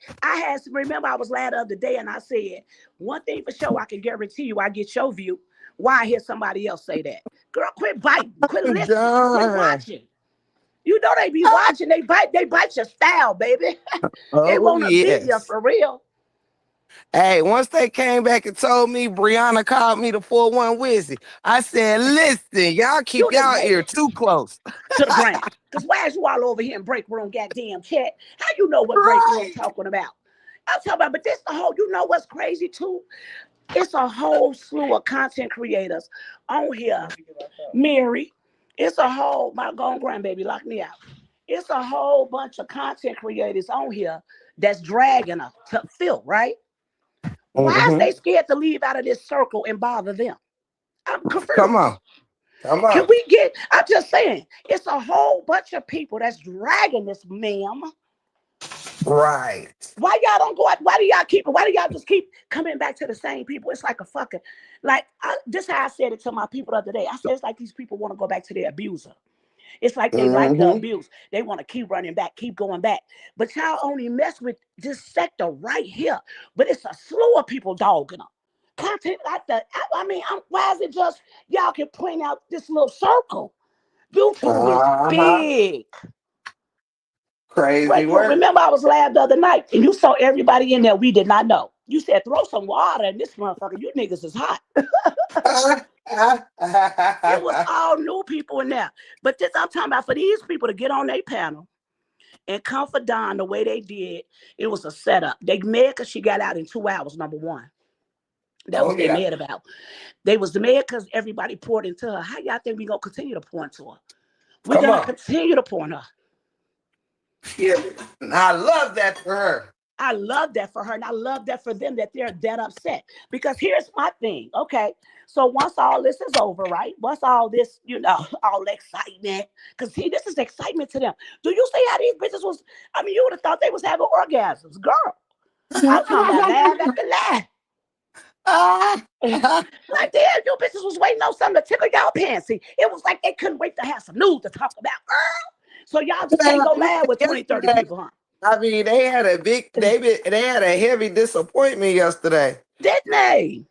Remember I was live the other day and I said, one thing for sure, I can guarantee you I get your view. Why I hear somebody else say that? Girl, quit biting, quit listening, quit Done. watching. You know they be watching, they bite your style, baby. They Oh want to be you yes. for real. Hey, once they came back and told me Brianna called me the 4-1 Wizzy, I said, listen, y'all You keep just y'all wait ear too close. to the ground. Because why is you all over here in break room, goddamn chat? How you know what break room Right. talking about? I'm talking about, but this the whole, you know what's crazy too? It's a whole slew of content creators on here. Mary, it's a whole, my grown grandbaby locked me out. It's a whole bunch of content creators on here that's dragging her to Phil, right? Why is Mm-hmm. they scared to leave out of this circle and bother them? I'm Come confused. on. Come Can on. we get, I'm just saying, it's a whole bunch of people that's dragging this, ma'am. Right. Why y'all don't go out? Why do y'all why do y'all just keep coming back to the same people? It's like a fucking, this how I said it to my people the other day. I said, it's like these people want to go back to their abuser. It's like they like the Mm-hmm. abuse. They want to keep running back, keep going back. But y'all only mess with this sector right here. But it's a slew of people dogging them. Content like that. Why is it just y'all can point out this little circle? YouTube is Uh-huh. big. Crazy Break room. work. Remember, I was live the other night and you saw everybody in there we did not know. You said, throw some water in this motherfucker. You niggas is hot. It was all new people in there. But this, I'm talking about for these people to get on their panel and come for Don the way they did, it was a setup. They mad because she got out in 2 hours, number one. That Oh was they yeah. mad about. They was mad because everybody poured into her. How y'all think we going to continue to pour into her? We're Come going to on. continue to pour in her. Yeah. I love that for her. I love that for her, and I love that for them that they're that upset. Because here's my thing, okay? So once all this is over, right? Once all this, all excitement, because see, this is excitement to them. Do you see how these bitches was? I mean, you would have thought they was having orgasms, girl. I'm talking about laugh after laugh. Like damn, you bitches was waiting on something to tickle y'all fancy. It was like they couldn't wait to have some news to talk about, girl. So y'all just can't go laugh with 20, 30 Yesterday, people, huh? I mean, they had a they had a heavy disappointment yesterday. Didn't they?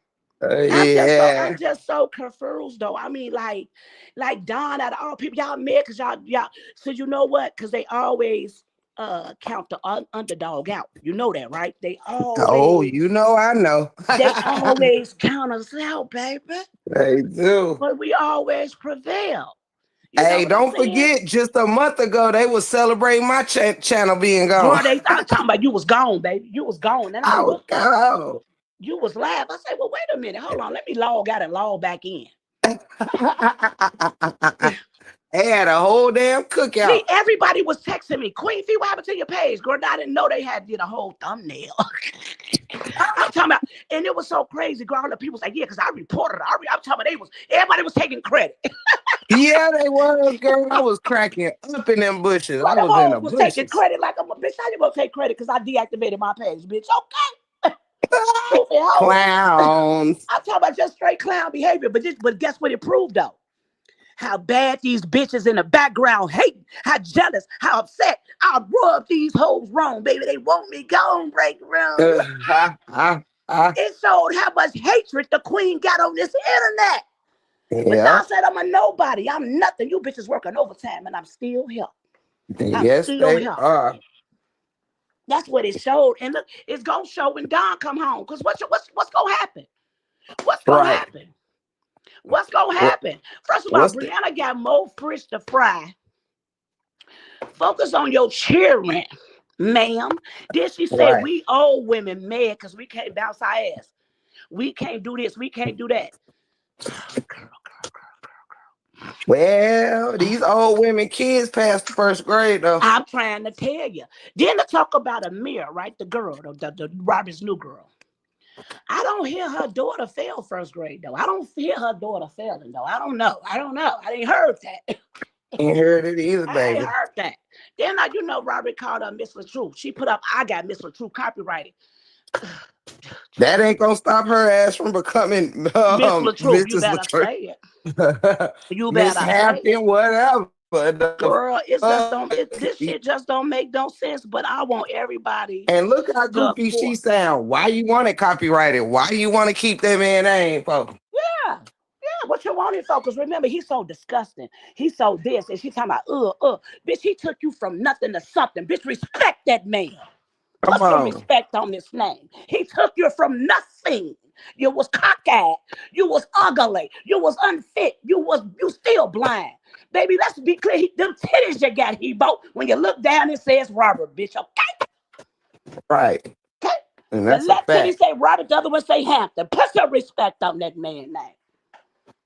I'm Yeah. just so confused though. I mean, like Don out of all people, y'all mad because y'all. So you know what? Because they always count the underdog out. You know that, right? Oh, you know, I know. They always count us out, baby. They do. But we always prevail. You know Hey, what I'm don't saying? forget, just a month ago, they was celebrating my channel being gone. Girl, I'm talking about you was gone, baby. You was gone. And I I was looked up. gone. You was live. I said, well, wait a minute. Hold on. Let me log out and log back in. They had a whole damn cookout. See, everybody was texting me, Queen Fee, what happened to your page? Girl, I didn't know they did a whole thumbnail. I'm talking about, and it was so crazy. Girl, all the people was like, yeah, because I reported it. I'm talking about everybody was taking credit. Yeah, they was, girl. I was cracking up in them bushes. Well, I them was in hoes the was taking bushes. credit like I'm a bitch. How you gonna take credit because I deactivated my page, bitch? Okay. Goofy hoes. Clowns. I'm talking about just straight clown behavior. But guess what it proved though? How bad these bitches in the background hate, how jealous, how upset. I'll rub these hoes wrong, baby. They want me gone, break room. Ah, ah, ah. It showed how much hatred the queen got on this internet. But Yeah. y'all said I'm a nobody. I'm nothing. You bitches working overtime and I'm still here. I'm Yes, still they here. are. That's what it showed. And look, it's gonna show when Don come home. Cause what's gonna happen? What's gonna Right. happen? What's gonna What? happen? First of all, What's the Brianna got more fish to fry. Focus on your cheering, ma'am. Then she said, right? we old women mad because we can't bounce our ass. We can't do this. We can't do that. Well, these old women kids passed the first grade though. I'm trying to tell you. Then to talk about Amir, right? The girl, the Robert's new girl. I don't hear her daughter fail first grade though. I don't hear her daughter failing though. I don't know. I ain't heard that. Ain't heard it either, I ain't baby. heard that. Then Robert called her Miss LaTrue. She put up, I got Miss LaTrue copyrighted. That ain't gonna stop her ass from becoming Miss LaTrue, you Mrs. better LaTrue. say it. You Miss better say it. Hampton, whatever. Girl, this shit just don't make no sense, but I want everybody And look how to goofy she force. sound. Why you want it copyrighted? Why you want to keep that man name, folks? Yeah. Yeah, what you want it for? Because remember, he's so disgusting. He's so this. And she's talking about, bitch, he took you from nothing to something. Bitch, respect that man. Come Put some on. respect on this name. He took you from nothing. You was cockeyed. You was ugly. You was unfit. You still blind. Baby, let's be clear. Them titties you got, he bought. When you look down, it says Robert, bitch. Okay? Right. Okay? And The that's a left titty fact. say Robert, the other one say Hampton. Put some respect on that man's name.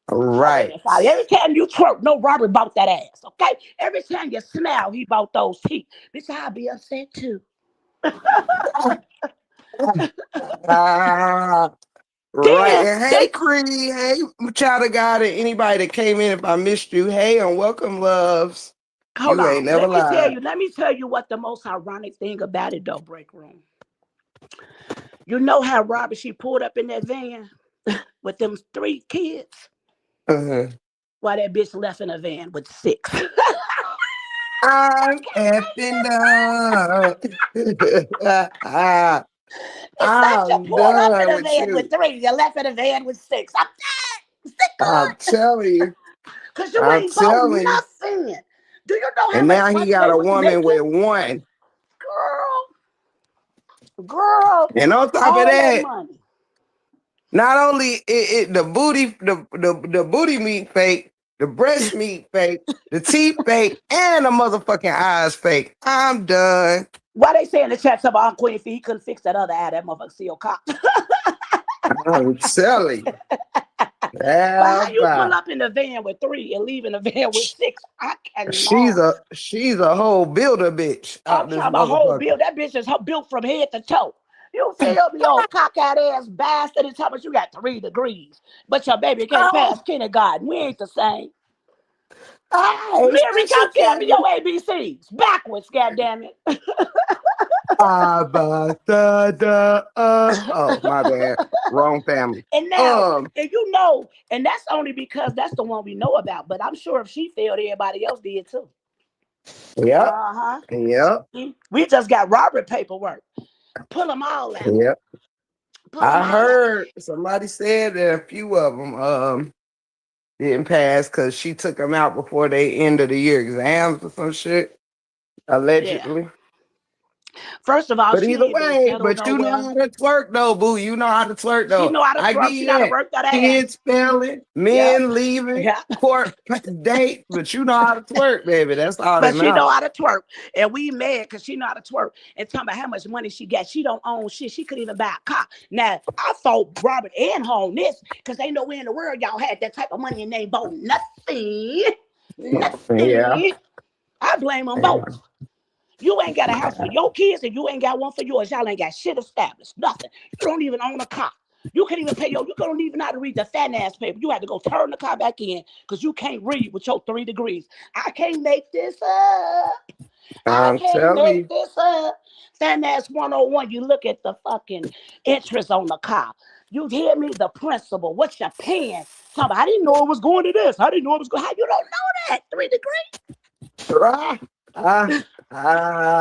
Right. Every time you twerk, no Robert bought that ass, okay? Every time you smile, he bought those teeth. Bitch, I'll be upset too. Right. Then And hey, Cree. Hey, child of God, and anybody that came in if I missed you. Hey, and welcome, loves. hold You ain't on. never lied. Let me tell you what the most ironic thing about it though, break room. You know how Robert, she pulled up in that van with them 3 kids? Uh-huh. While that bitch left in a van with 6. I'm effing done. It's not you I'm pulled up in done a with van with you. 3. You left in a van with 6. I'm dead. Sick I'm of it. telling you. Because you I'm ain't bought telling you. nothing. Do you know how And much now he money got they a was woman making? with one. Girl, And on top of all that that, money. not only the booty, the booty meat fake, the breast meat fake, the teeth fake, and the motherfucking eyes fake. I'm done. Why they say in the chat about Uncle Queen if he couldn't fix that other eye, that motherfucker still cocked. I'm telling you. But how you pull Bye. up in the van with 3 and leave in the van with 6? I She's cannot. a whole builder bitch I'm out talking this about whole motherfucker. build. That bitch is built from head to toe. You feel me, old cockeyed ass bastard? And talking about you got 3 degrees, but your baby can't pass Oh, kindergarten. We ain't the same. Mary, but come she tell me can't. your ABCs backwards, goddammit. Oh, my bad. Wrong family. And now, Um, and that's only because that's the one we know about. But I'm sure if she failed, everybody else did too. yep, Uh-huh. yep, We just got Robert paperwork. Pull them all out. yep. Pull them I all out. heard somebody said that a few of them didn't pass because she took them out before they end of the year exams or some shit, Yeah. allegedly. First of all, But she either ain't been way, settled but you know nowhere. how to twerk though, boo. You know how to twerk She though. know how to I twerk. give She you know how to that. work that ass. Kids failing, Yep. men leaving, Yeah. court date, but you know how to twerk, baby. That's all that But she know matters. how to twerk. And we mad because she know how to twerk. And talking about how much money she got. She don't own shit. She couldn't even buy a car. Now, I thought Robert and her on this because ain't nowhere in the world y'all had that type of money and they bought nothing. Yeah. Nothing. I blame them Yeah. both. You ain't got a house for your kids and you ain't got one for yours. Y'all ain't got shit established. Nothing. You don't even own a car. You can't even pay you don't even know how to read the finance paper. You had to go turn the car back in because you can't read with your 3 degrees. I can't make this up. I I'm can't telling make you. this up. Then that's 101. You look at the fucking interest on the car. You hear me? The principal. What you paying? Somebody, I didn't know it was going to this. I didn't know it was going. How you don't know that? 3 degree. Right. Ah,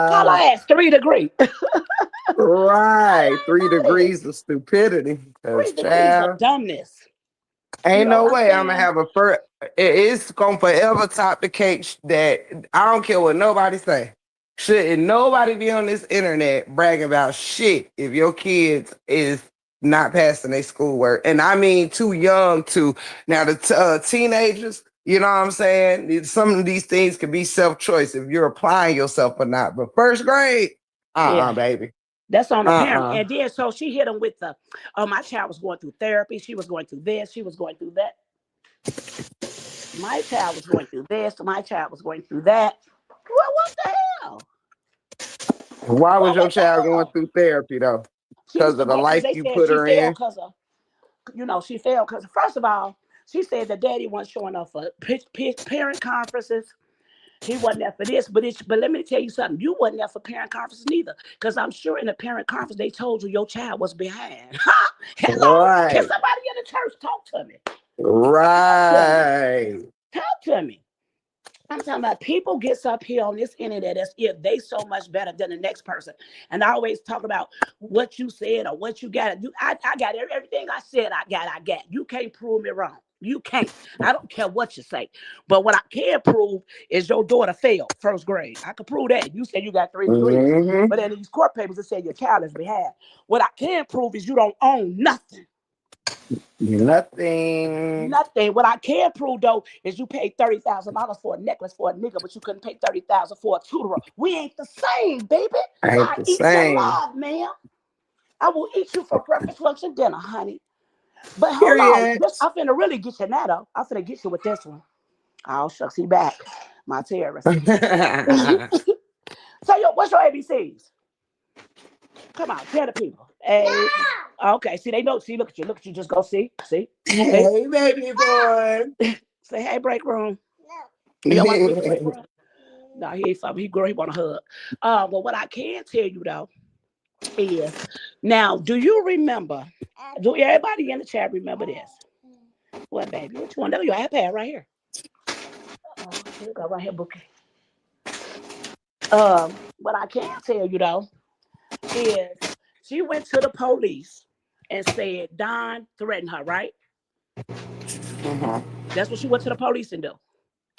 Call ah, her ass 3 degree. right. I Three know this. degrees of stupidity. Cause 3 degrees of child, dumbness. You ain't know no what I'm way I'm gonna saying? have a first. It's gonna forever top the cake that I don't care what nobody say. Shouldn't nobody be on this internet bragging about shit if your kids is not passing their schoolwork? And I mean too young to now the teenagers. You know what I'm saying? Some of these things can be self-choice if you're applying yourself or not. But first grade, Yeah. baby, That's on the parent. uh. And then so she hit him with the, oh, my child was going through therapy. She was going through this. She was going through that. My child was going through this. My child was going through that. Well, what the hell? Why was Well, your what the child going hell? through therapy though? She was Because of the because life they you said put she her failed in? because of, she failed because, first of all, she said the daddy wasn't showing up for parent conferences. He wasn't there for this, but let me tell you something. You wasn't there for parent conferences neither, because I'm sure in the parent conference they told you your child was behind. Hello, can Right. somebody in the church talk to me? Talk to me. Right. Talk to me. I'm talking about people gets up here on this internet as if they so much better than the next person. And I always talk about what you said or what you got. I got everything I said. I got. You can't prove me wrong. You can't. I don't care what you say. But what I can prove is your daughter failed first grade. I can prove that. You said you got 3 degrees. Mm-hmm. But in these court papers, it said your child is behind. What I can prove is you don't own nothing. Nothing. Nothing. What I can prove though is you paid $30,000 for a necklace for a nigga, but you couldn't pay 30,000 for a tutor. We ain't the same, baby. Ain't I the eat your same. love, man. I will eat you for breakfast, lunch, and dinner, honey. But hold on, Period. this I'm finna really get you now though. I'm finna get you with this one. Oh shucks, he back, my terrorist. So yo, what's your ABCs? Come on, tell the people. Okay, see they know. See, look at you. Just go see. Hey, baby boy. Say hey, break room. You don't want to speak to break room? No, he ain't something. He girl, he want a hug. But what I can tell you though is now, do you remember? Do everybody in the chat remember this? What, baby? What you want? Know your iPad right here. Here you go, right here, bookie. What I can tell you though is she went to the police and said Don threatened her, right? Mhm. That's what she went to the police and do.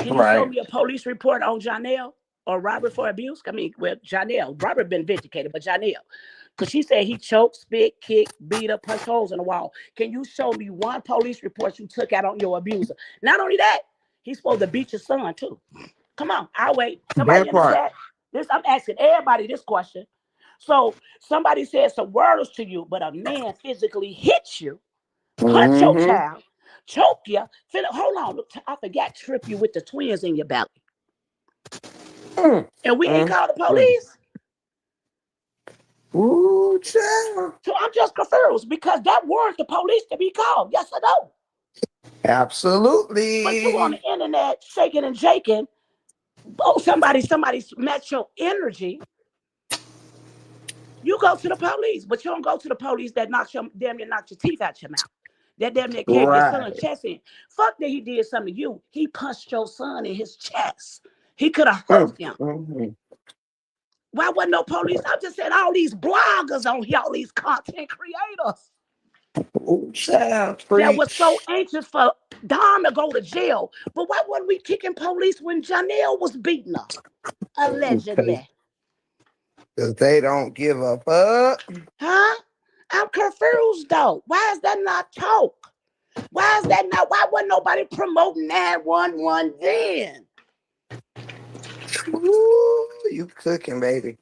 Can you show Right. me a police report on Janelle or Robert for abuse? I mean, well, Janelle, Robert been vindicated, but Janelle, because she said he choked, spit, kicked, beat her, punched holes in the wall. Can you show me one police report you took out on your abuser? Not only that, he's supposed to beat your son too. Come on, I'll wait. Somebody That in the part. chat. This I'm asking everybody this question. So somebody said some words to you, but a man physically hit you, punch your Mm-hmm. child, choke you. Hold on, look, I forgot trip you with the twins in your belly, Mm. and we ain't Mm. called the Mm. police. Ooh, child. So I'm just confused because that warrants the police to be called. Yes or no? But you on the Absolutely. internet shaking and shaking. Oh, somebody's match your energy. You go to the police, but you don't go to the police that damn near knocked your teeth out your mouth. That damn near caved your son's Right. chest in. Fuck that he did something to you. He punched your son in his chest. He could have hurt Mm. him. Mm-hmm. Why wasn't no police? I'm just saying all these bloggers on here, all these content creators Ooh, child. that was so Preach. anxious for Don to go to jail. But why wasn't we kicking police when Janelle was beating her? Because Allegedly. they don't give a fuck. Huh? I'm confused though. Why is that not talk? Why is that not? Why wasn't nobody promoting 911 then? Ooh, you cooking, baby.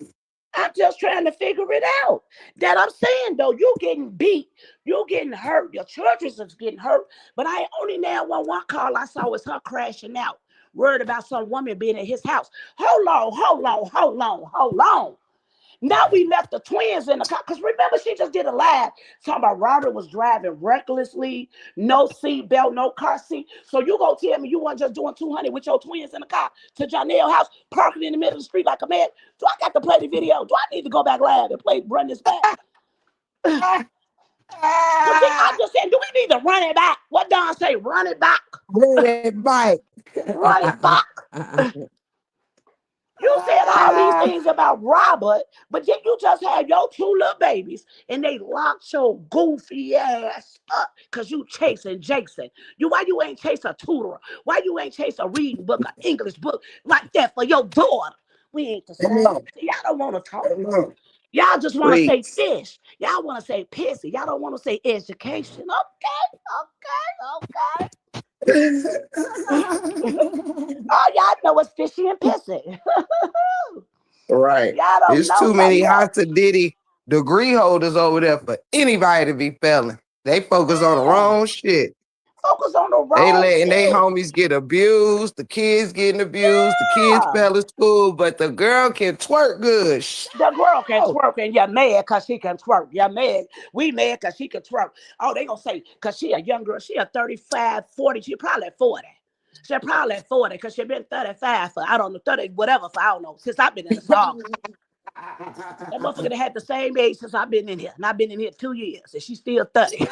I'm just trying to figure it out. That I'm saying though, you getting beat, you getting hurt, your children is getting hurt. But I only 911 call I saw was her crashing out, worried about some woman being in his house. Hold on. Now we left the twins in the car. Because remember, she just did a live talking about Robert was driving recklessly, no seat belt, no car seat. So you gonna tell me you weren't just doing 200 with your twins in the car to Janelle house, parking in the middle of the street like a man? Do I got to play the video? Do I need to go back live and run this back? I'm just saying, do we need to run it back? What Don say? Run it back. Run it back. Run it back. You said all these things about Robert, but then you just had your 2 little babies and they locked your goofy ass up because you chasing Jason. Why you ain't chase a tutor? Why you ain't chase a reading book, an English book like that for your daughter? We ain't the same. Y'all don't want to talk. Y'all just want to say fish. Y'all want to say pissy. Y'all don't want to say education. Okay. All y'all know is fishy and pissy. Right. Y'all don't There's know too many nothing else. Hot to Diddy degree holders over there for anybody to be felon. They focus on the wrong shit. Focus on the wrong They letting shit. they homies get abused, the kids getting abused, the kids fell in school, but the girl can twerk good. The girl can twerk and you're mad because she can twerk. You're mad. We mad because she can twerk. Oh, they gonna say because she a young girl. She a 35, 40. She probably 40. She probably 40 because she been 35 for, I don't know, 30, whatever for, I don't know, since I've been in the song. That motherfucker had the same age since I've been in here. And I've been in here 2 years and she's still 30.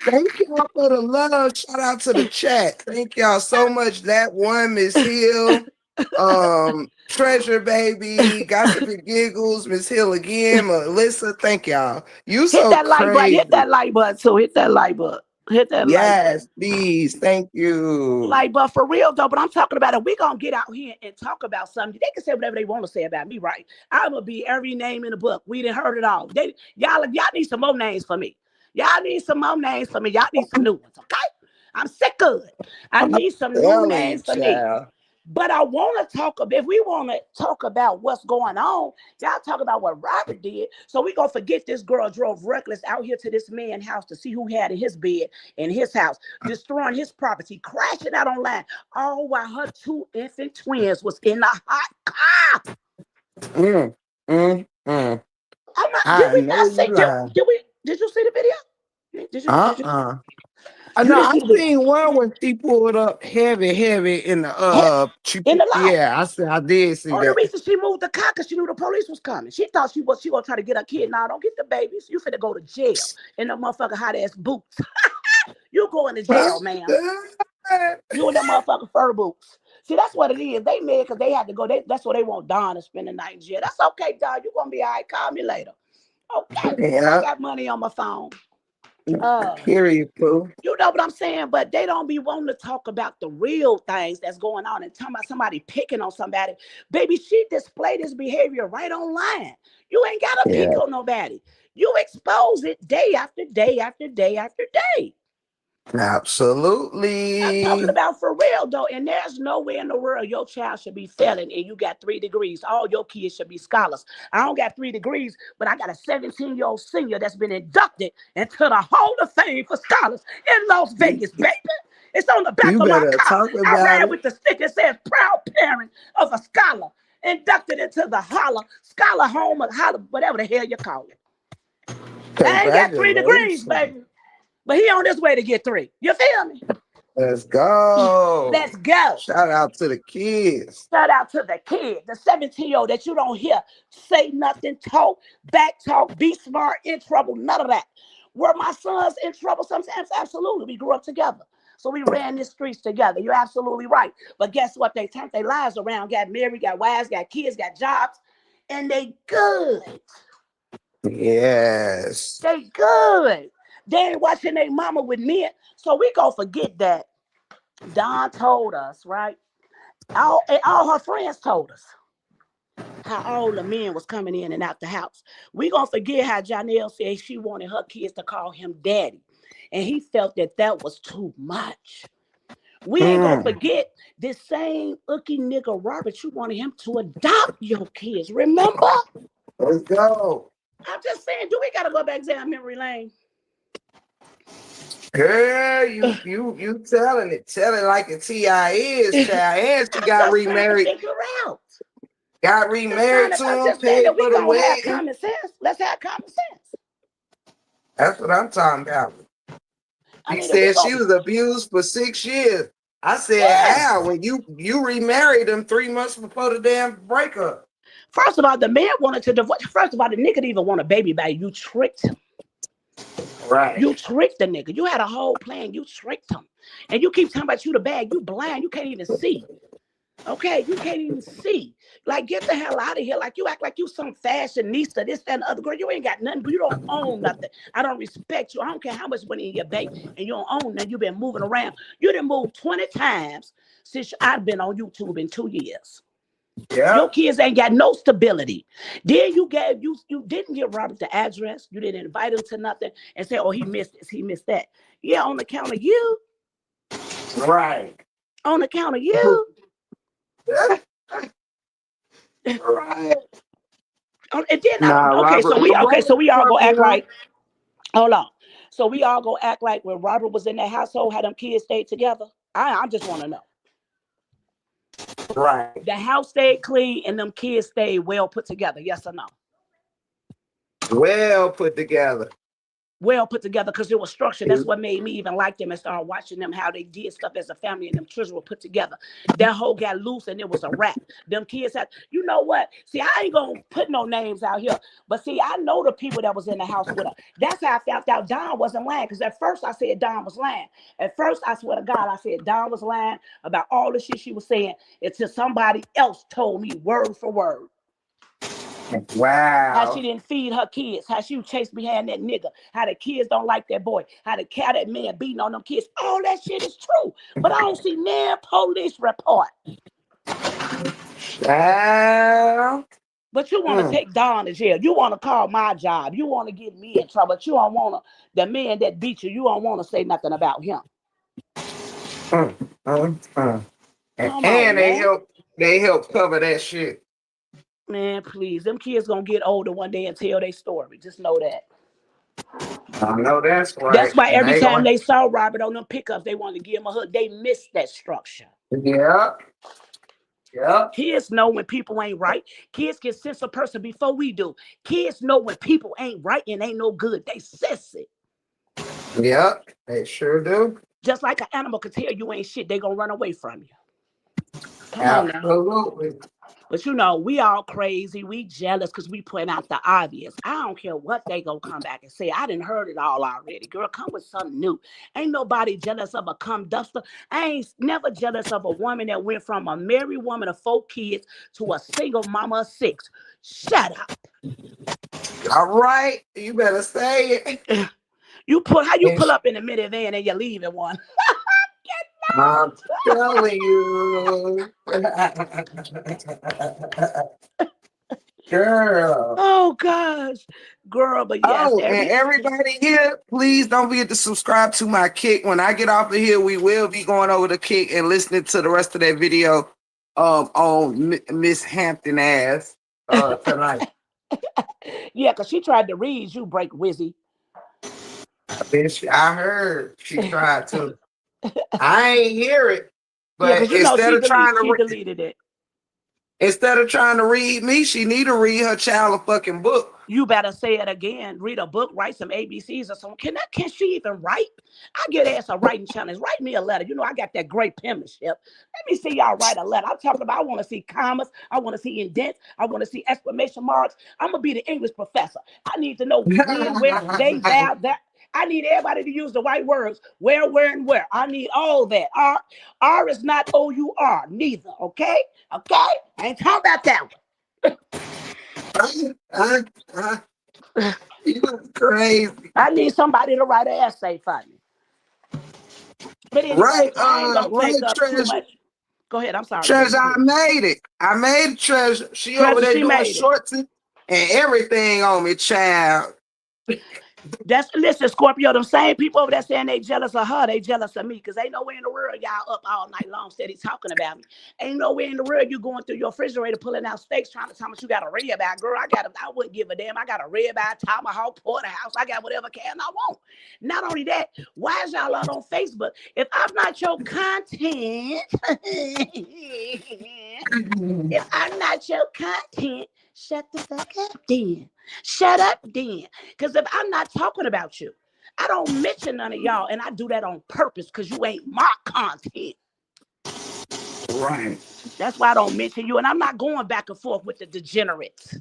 Thank y'all for the love. Shout out to the chat. Thank y'all so much. That one, Miss Hill, Treasure Baby, Gossip and Giggles, Miss Hill again, Melissa. Thank y'all. You so hit that crazy. like button. Hit that like button too. Hit that like button. Hit that like button. Yes, please. Thank you. Like, but for real though, but I'm talking about it. We're gonna get out here and talk about something. They can say whatever they want to say about me, right? I'm gonna be every name in the book. We done heard it all. Y'all need some more names for me. Y'all need some more names for me. Y'all need some new ones, okay? I'm sick of it. I need some new names for me. But I want to talk about, if we want to talk about what's going on, y'all talk about what Robert did. So we going to forget this girl drove reckless out here to this man's house to see who had in his bed in his house, destroying his property, crashing out online, all while her 2 infant twins was in a hot car. Did you see the video? Did you? No, I seen one when she pulled up heavy in the lot. Yeah, I did see that. The reason she moved the car because she knew the police was coming. She thought she gonna try to get her kid. Nah, don't get the babies. You finna go to jail in the motherfucking hot ass boots. You going to jail, man. You in the motherfucking fur boots. See, that's what it is. They mad because they had to go. That's what they want Don to spend the night in jail. That's okay, Don. You gonna be all right. Call me later. Okay. Yeah. I got money on my phone. Period, boo. You know what I'm saying? But they don't be wanting to talk about the real things that's going on and talking about somebody picking on somebody. Baby, she displayed this behavior right online. You ain't got to pick on nobody. You expose it day after day after day after day. Absolutely. I'm talking about for real though, and there's nowhere in the world your child should be failing and you got 3 degrees. All your kids should be scholars. I don't got 3 degrees, but I got a 17-year-old senior that's been inducted into the Hall of Fame for scholars in Las Vegas, baby. It's on the back of my car. I ran with the stick that says proud parent of a scholar, inducted into the scholar home or holler, whatever the hell you call it. I ain't got 3 degrees, baby. But he on his way to get 3. You feel me? Let's go. Let's go. Shout out to the kids. Shout out to the kid, the 17-year-old that you don't hear say nothing, talk, back talk, be smart, in trouble, none of that. Were my sons in trouble sometimes? Absolutely. We grew up together. So we ran the streets together. You're absolutely right. But guess what? They turned their lives around, got married, got wives, got kids, got jobs, and they good. Yes. They good. They ain't watching their mama with men. So we gonna forget that. Don told us, right? All her friends told us how all the men was coming in and out the house. We gonna forget how Janelle said she wanted her kids to call him daddy. And he felt that was too much. We ain't gonna forget this same ookie nigga Robert, you wanted him to adopt your kids, remember? Let's go. I'm just saying, do we gotta go back down memory lane? Girl, you telling it like a T.I. is, child. And she got remarried. got remarried to I'm him, just saying paid that we for the gonna have wedding. common sense. Let's have common sense. That's what I'm talking about. I He mean, if we said she go, was abused for 6 years. I said, yeah. how? When you remarried him 3 months before the damn breakup. First of all, the man wanted to divorce. First of all, the nigga didn't even want a baby by you. You tricked him. Right. You tricked the nigga. You had a whole plan. You tricked him. And you keep talking about you the bag. You blind. You can't even see. Okay, you can't even see. Like, get the hell out of here. Like, you act like you some fashionista, this, that, and the other. Girl, you ain't got nothing, but you don't own nothing. I don't respect you. I don't care how much money in your bank, and you don't own nothing. You've been moving around. You done moved 20 times since I've been on YouTube in 2 years. Yeah. Your kids ain't got no stability. Then you didn't give Robert the address. You didn't invite him to nothing and say, oh, he missed this, he missed that. Yeah, on account of you. Right. On account of you. Right. And then Nah, so we all go act like, hold on. So we all go act like when Robert was in that household, how them kids stayed together. I just want to know. Right. The house stayed clean and them kids stayed well put together. Yes or no? Well put together. Well put together because it was structured. That's what made me even like them and start watching them, how they did stuff as a family and them children were put together. That whole got loose and it was a wrap. Them kids had, you know what? See, I ain't gonna put no names out here, but see, I know the people that was in the house with her. That's how I found out Don wasn't lying, because at first I said Don was lying. At first, I swear to God, I said Don was lying about all the shit she was saying until somebody else told me word for word. Wow. How she didn't feed her kids, how she chased behind that nigga, how the kids don't like that boy, how that man beating on them kids. All that shit is true. But I don't see no police report. Wow. But you want to take Don to jail. You want to call my job. You want to get me in trouble. But you don't want to, the man that beat you, you don't want to say nothing about him. And they help cover that shit. Man, please. Them kids gonna get older one day and tell their story. Just know that. I know that's right. That's why every time they saw Robert on them pickups, they wanted to give him a hug. They missed that structure. Yeah. Yeah. Kids know when people ain't right. Kids can sense a person before we do. Kids know when people ain't right and ain't no good. They sense it. Yeah, they sure do. Just like an animal can tell you ain't shit, they gonna run away from you. Come on now. Absolutely. But you know, we all crazy. We jealous because we point out the obvious. I don't care what they gonna come back and say. I done heard it all already. Girl, come with something new. Ain't nobody jealous of a cum duster. I ain't never jealous of a woman that went from a married woman of 4 kids to a single mama of 6. Shut up. All right, you better say it. How you pull up in the minivan and you leave in one? I'm telling you. Girl. Oh gosh. Girl, but yes. Oh, and everybody here, please don't forget to subscribe to my Kick. When I get off of here, we will be going over the Kick and listening to the rest of that video on Miss Hampton ass tonight. Yeah, because she tried to read you, Break Wizzy. Bitch, I heard she tried to. I ain't hear it. But yeah, instead of trying to deleted it. Instead of trying to read me, she need to read her child a fucking book. You better say it again. Read a book, write some ABCs or something. Can she even write? I get asked a writing challenge. Write me a letter. You know, I got that great penmanship. Let me see y'all write a letter. I'm talking about, I want to see commas. I want to see indents. I want to see exclamation marks. I'm going to be the English professor. I need to know when, where, they, that. I need everybody to use the right words. Where, and where. I need all that. R is not O-U-R. Neither. Okay? Okay? I ain't talking about that one. You crazy. I need somebody to write an essay for me. But anyway, right, I ain't gonna take up Treasure. too much. Go ahead. I'm sorry. Treasure, I made it. I made it, Treasure. She over there doing shorts and everything on me, child. Listen, Scorpio, them same people over there saying they jealous of her, they jealous of me, because ain't nowhere in the world y'all up all night long steady talking about me. Ain't nowhere in the world you going through your refrigerator pulling out steaks trying to tell me you got a ribeye. Girl, I wouldn't give a damn. I got a ribeye, tomahawk, porterhouse. I got whatever can I want. Not only that, why is y'all out on Facebook? If I'm not your content, then. If I'm not your content, shut the fuck up then. Shut up then. Because if I'm not talking about you, I don't mention none of y'all, and I do that on purpose because you ain't my content. Right. That's why I don't mention you, and I'm not going back and forth with the degenerates.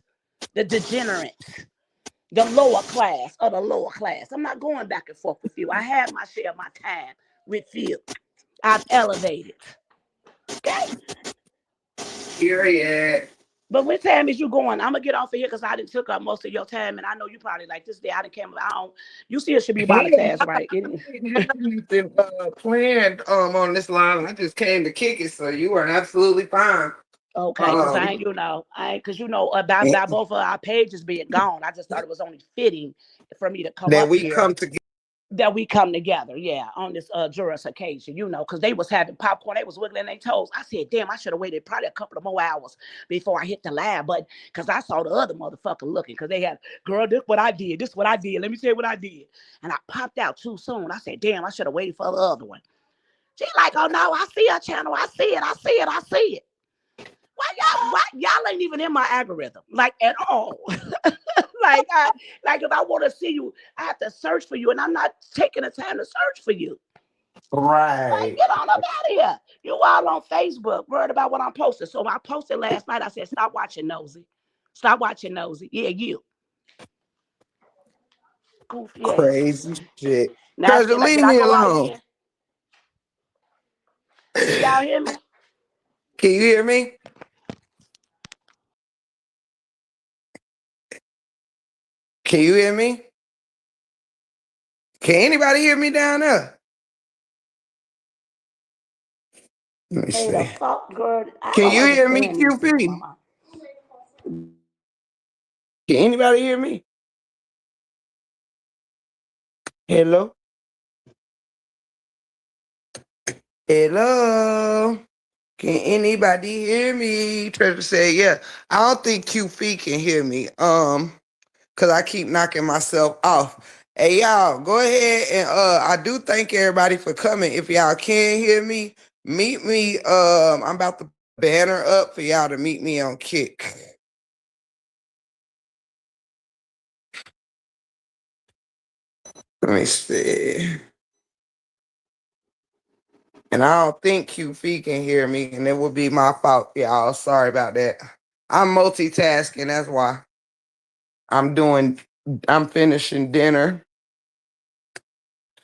The degenerates. The lower class of the lower class. I'm not going back and forth with you. I have my share of my time with you. I've elevated. Okay? Period. But what time is you going? I'm gonna get off of here because I done took up most of your time, and I know you probably like this day. I done came. I don't. You still should be monetized, right? Anything planned on this line. I just came to kick it, so you are absolutely fine. Okay, because I ain't, because about both of our pages being gone, I just thought it was only fitting for me to come that up we here. come together. That we come together, yeah, on this Juris occasion, because they was having popcorn, they was wiggling their toes. I said, damn, I should have waited probably a couple of more hours before I hit the live button, because I saw the other motherfucker looking, because they had, girl, this what I did, let me tell you what I did. And I popped out too soon. I said, damn, I should have waited for the other one. She like, oh no, I see her channel, I see it. Why y'all ain't even in my algorithm, like at all? like if I want to see you, I have to search for you, and I'm not taking the time to search for you. Right. Like, get on up out of here. You all on Facebook, worried about what I'm posting. So I posted last night. I said, stop watching Nosy. Stop watching Nosy. Yeah, you. Goofy Crazy ass. shit. Now, Treasure, leave did I me go out alone. again? Can y'all hear me? Can you hear me? Can you hear me? Can anybody hear me down there? Let me Hey, see. the fuck, girl. Can you hear me, QP? Can anybody hear me? Hello? Hello? Can anybody hear me? Treasure said, yeah. I don't think QP can hear me. Cause I keep knocking myself off. Hey y'all, go ahead and I do thank everybody for coming. If y'all can't hear me, meet me. I'm about to banner up for y'all to meet me on Kick. Let me see. And I don't think QP can hear me, and it would be my fault, y'all. Sorry about that. I'm multitasking, that's why. I'm finishing dinner.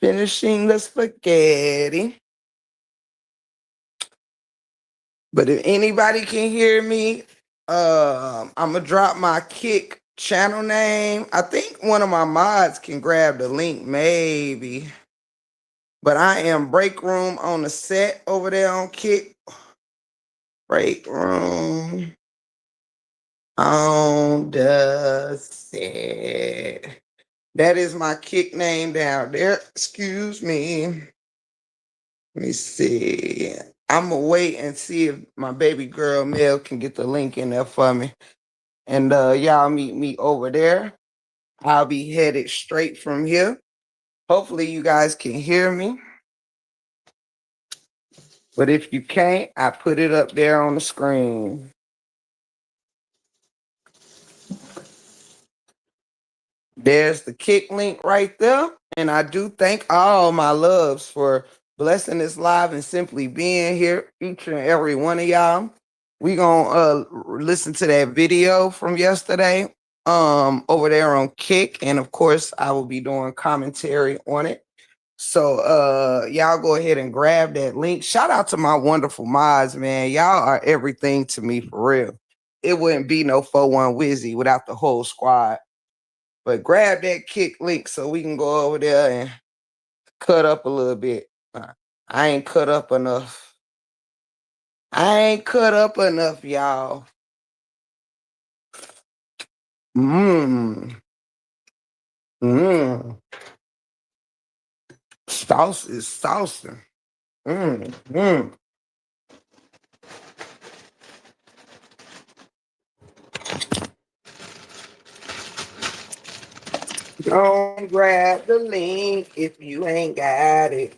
Finishing the spaghetti. But if anybody can hear me, I'm gonna drop my Kick channel name. I think one of my mods can grab the link, maybe. But I am Break Room on the set over there on Kick. Break Room on the set. That is my Kick name down there. Excuse me. Let me see. I'm gonna wait and see if my baby girl Mel can get the link in there for me. And y'all meet me over there. I'll be headed straight from here. Hopefully you guys can hear me. But if you can't, I put it up there on the screen. There's the Kick link right there. And I do thank all my loves for blessing this live and simply being here, each and every one of y'all. We gonna listen to that video from yesterday over there on Kick, and of course I will be doing commentary on it. So y'all go ahead and grab that link. Shout out to my wonderful mods, man. Y'all are everything to me for real. It wouldn't be no 4-1 Wizzy without the whole squad. But grab that Kick link so we can go over there and cut up a little bit. I ain't cut up enough. Y'all. Mmm. Mmm. Sauce is saucing. Mmm. Mmm. Don't grab the link if you ain't got it.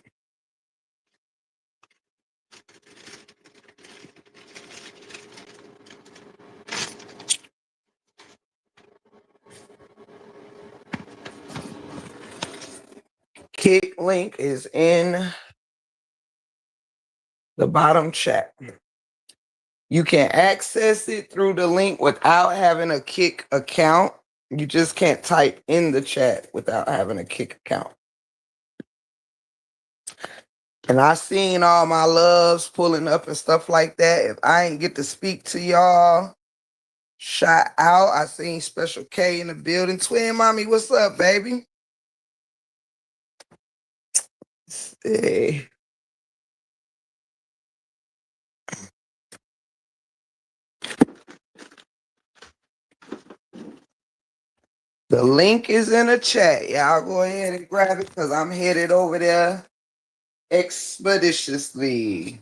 Kick link is in the bottom chat. You can access it through the link without having a Kick account. You just can't type in the chat without having a Kick account. And I seen all my loves pulling up and stuff like that. If I ain't get to speak to y'all, shout out. I seen Special K in the building. Twin Mommy, what's up, baby? Hey. The link is in the chat. Y'all go ahead and grab it because I'm headed over there expeditiously.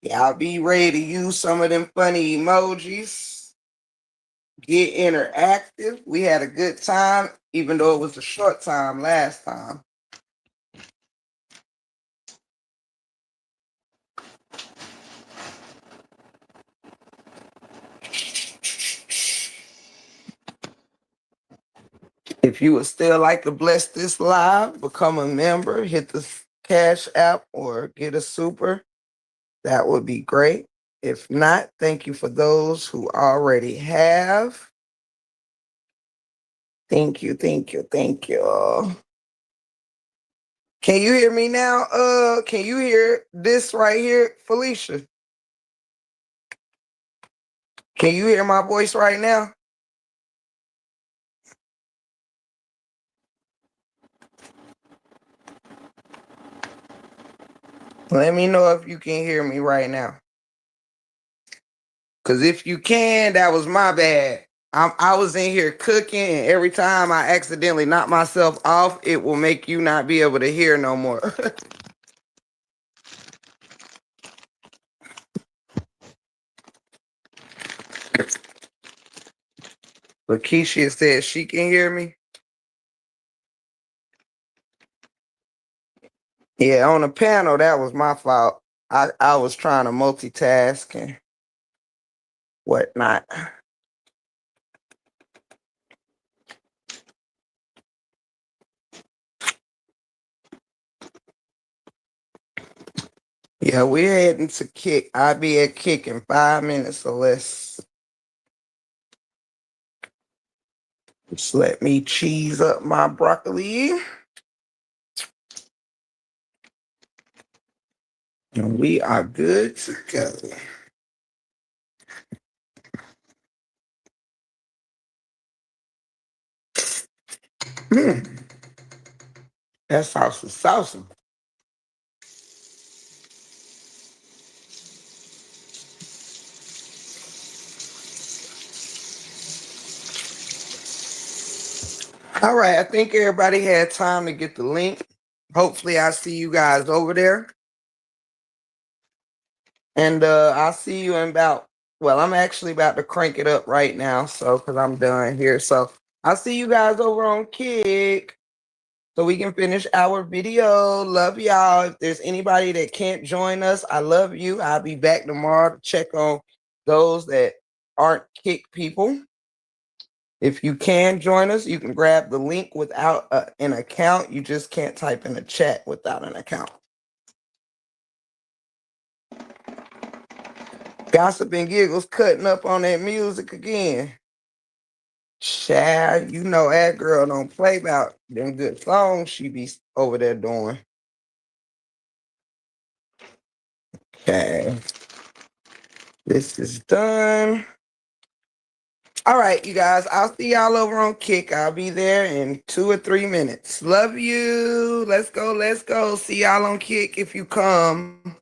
Y'all be ready to use some of them funny emojis. Get interactive. We had a good time, even though it was a short time last time. If you would still like to bless this live, become a member, hit the Cash App or get a super. That would be great. If not, thank you for those who already have. Thank you, thank you, thank you. Can you hear me now? Can you hear this right here, Felicia? Can you hear my voice right now? Let me know if you can hear me right now. Because if you can, that was my bad. I was in here cooking, and every time I accidentally knock myself off, it will make you not be able to hear no more. Lakeisha said she can hear me. Yeah, on the panel, that was my fault. I was trying to multitask and whatnot. Yeah, we're heading to Kick. I'll be at Kick in 5 minutes, so let's just let me cheese up my broccoli. And we are good to go. That sauce is saucy. All right, I think everybody had time to get the link. Hopefully, I see you guys over there. And I'll see you in about, well, I'm actually about to crank it up right now, so because I'm done here. So I'll see you guys over on Kick so we can finish our video. Love y'all. If there's anybody that can't join us, I love you. I'll be back tomorrow to check on those that aren't Kick people. If you can join us, you can grab the link without an account. You just can't type in the chat without an account. Gossip and Giggles cutting up on that music again. Child, you know that girl don't play about them good songs she be over there doing. Okay. This is done. All right, you guys. I'll see y'all over on Kick. I'll be there in 2 or 3 minutes. Love you. Let's go. Let's go. See y'all on Kick if you come.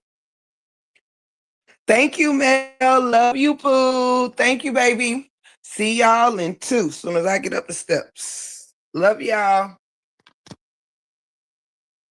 Thank you, Mel. Love you, Pooh. Thank you, baby. See y'all in 2 soon as I get up the steps. Love y'all.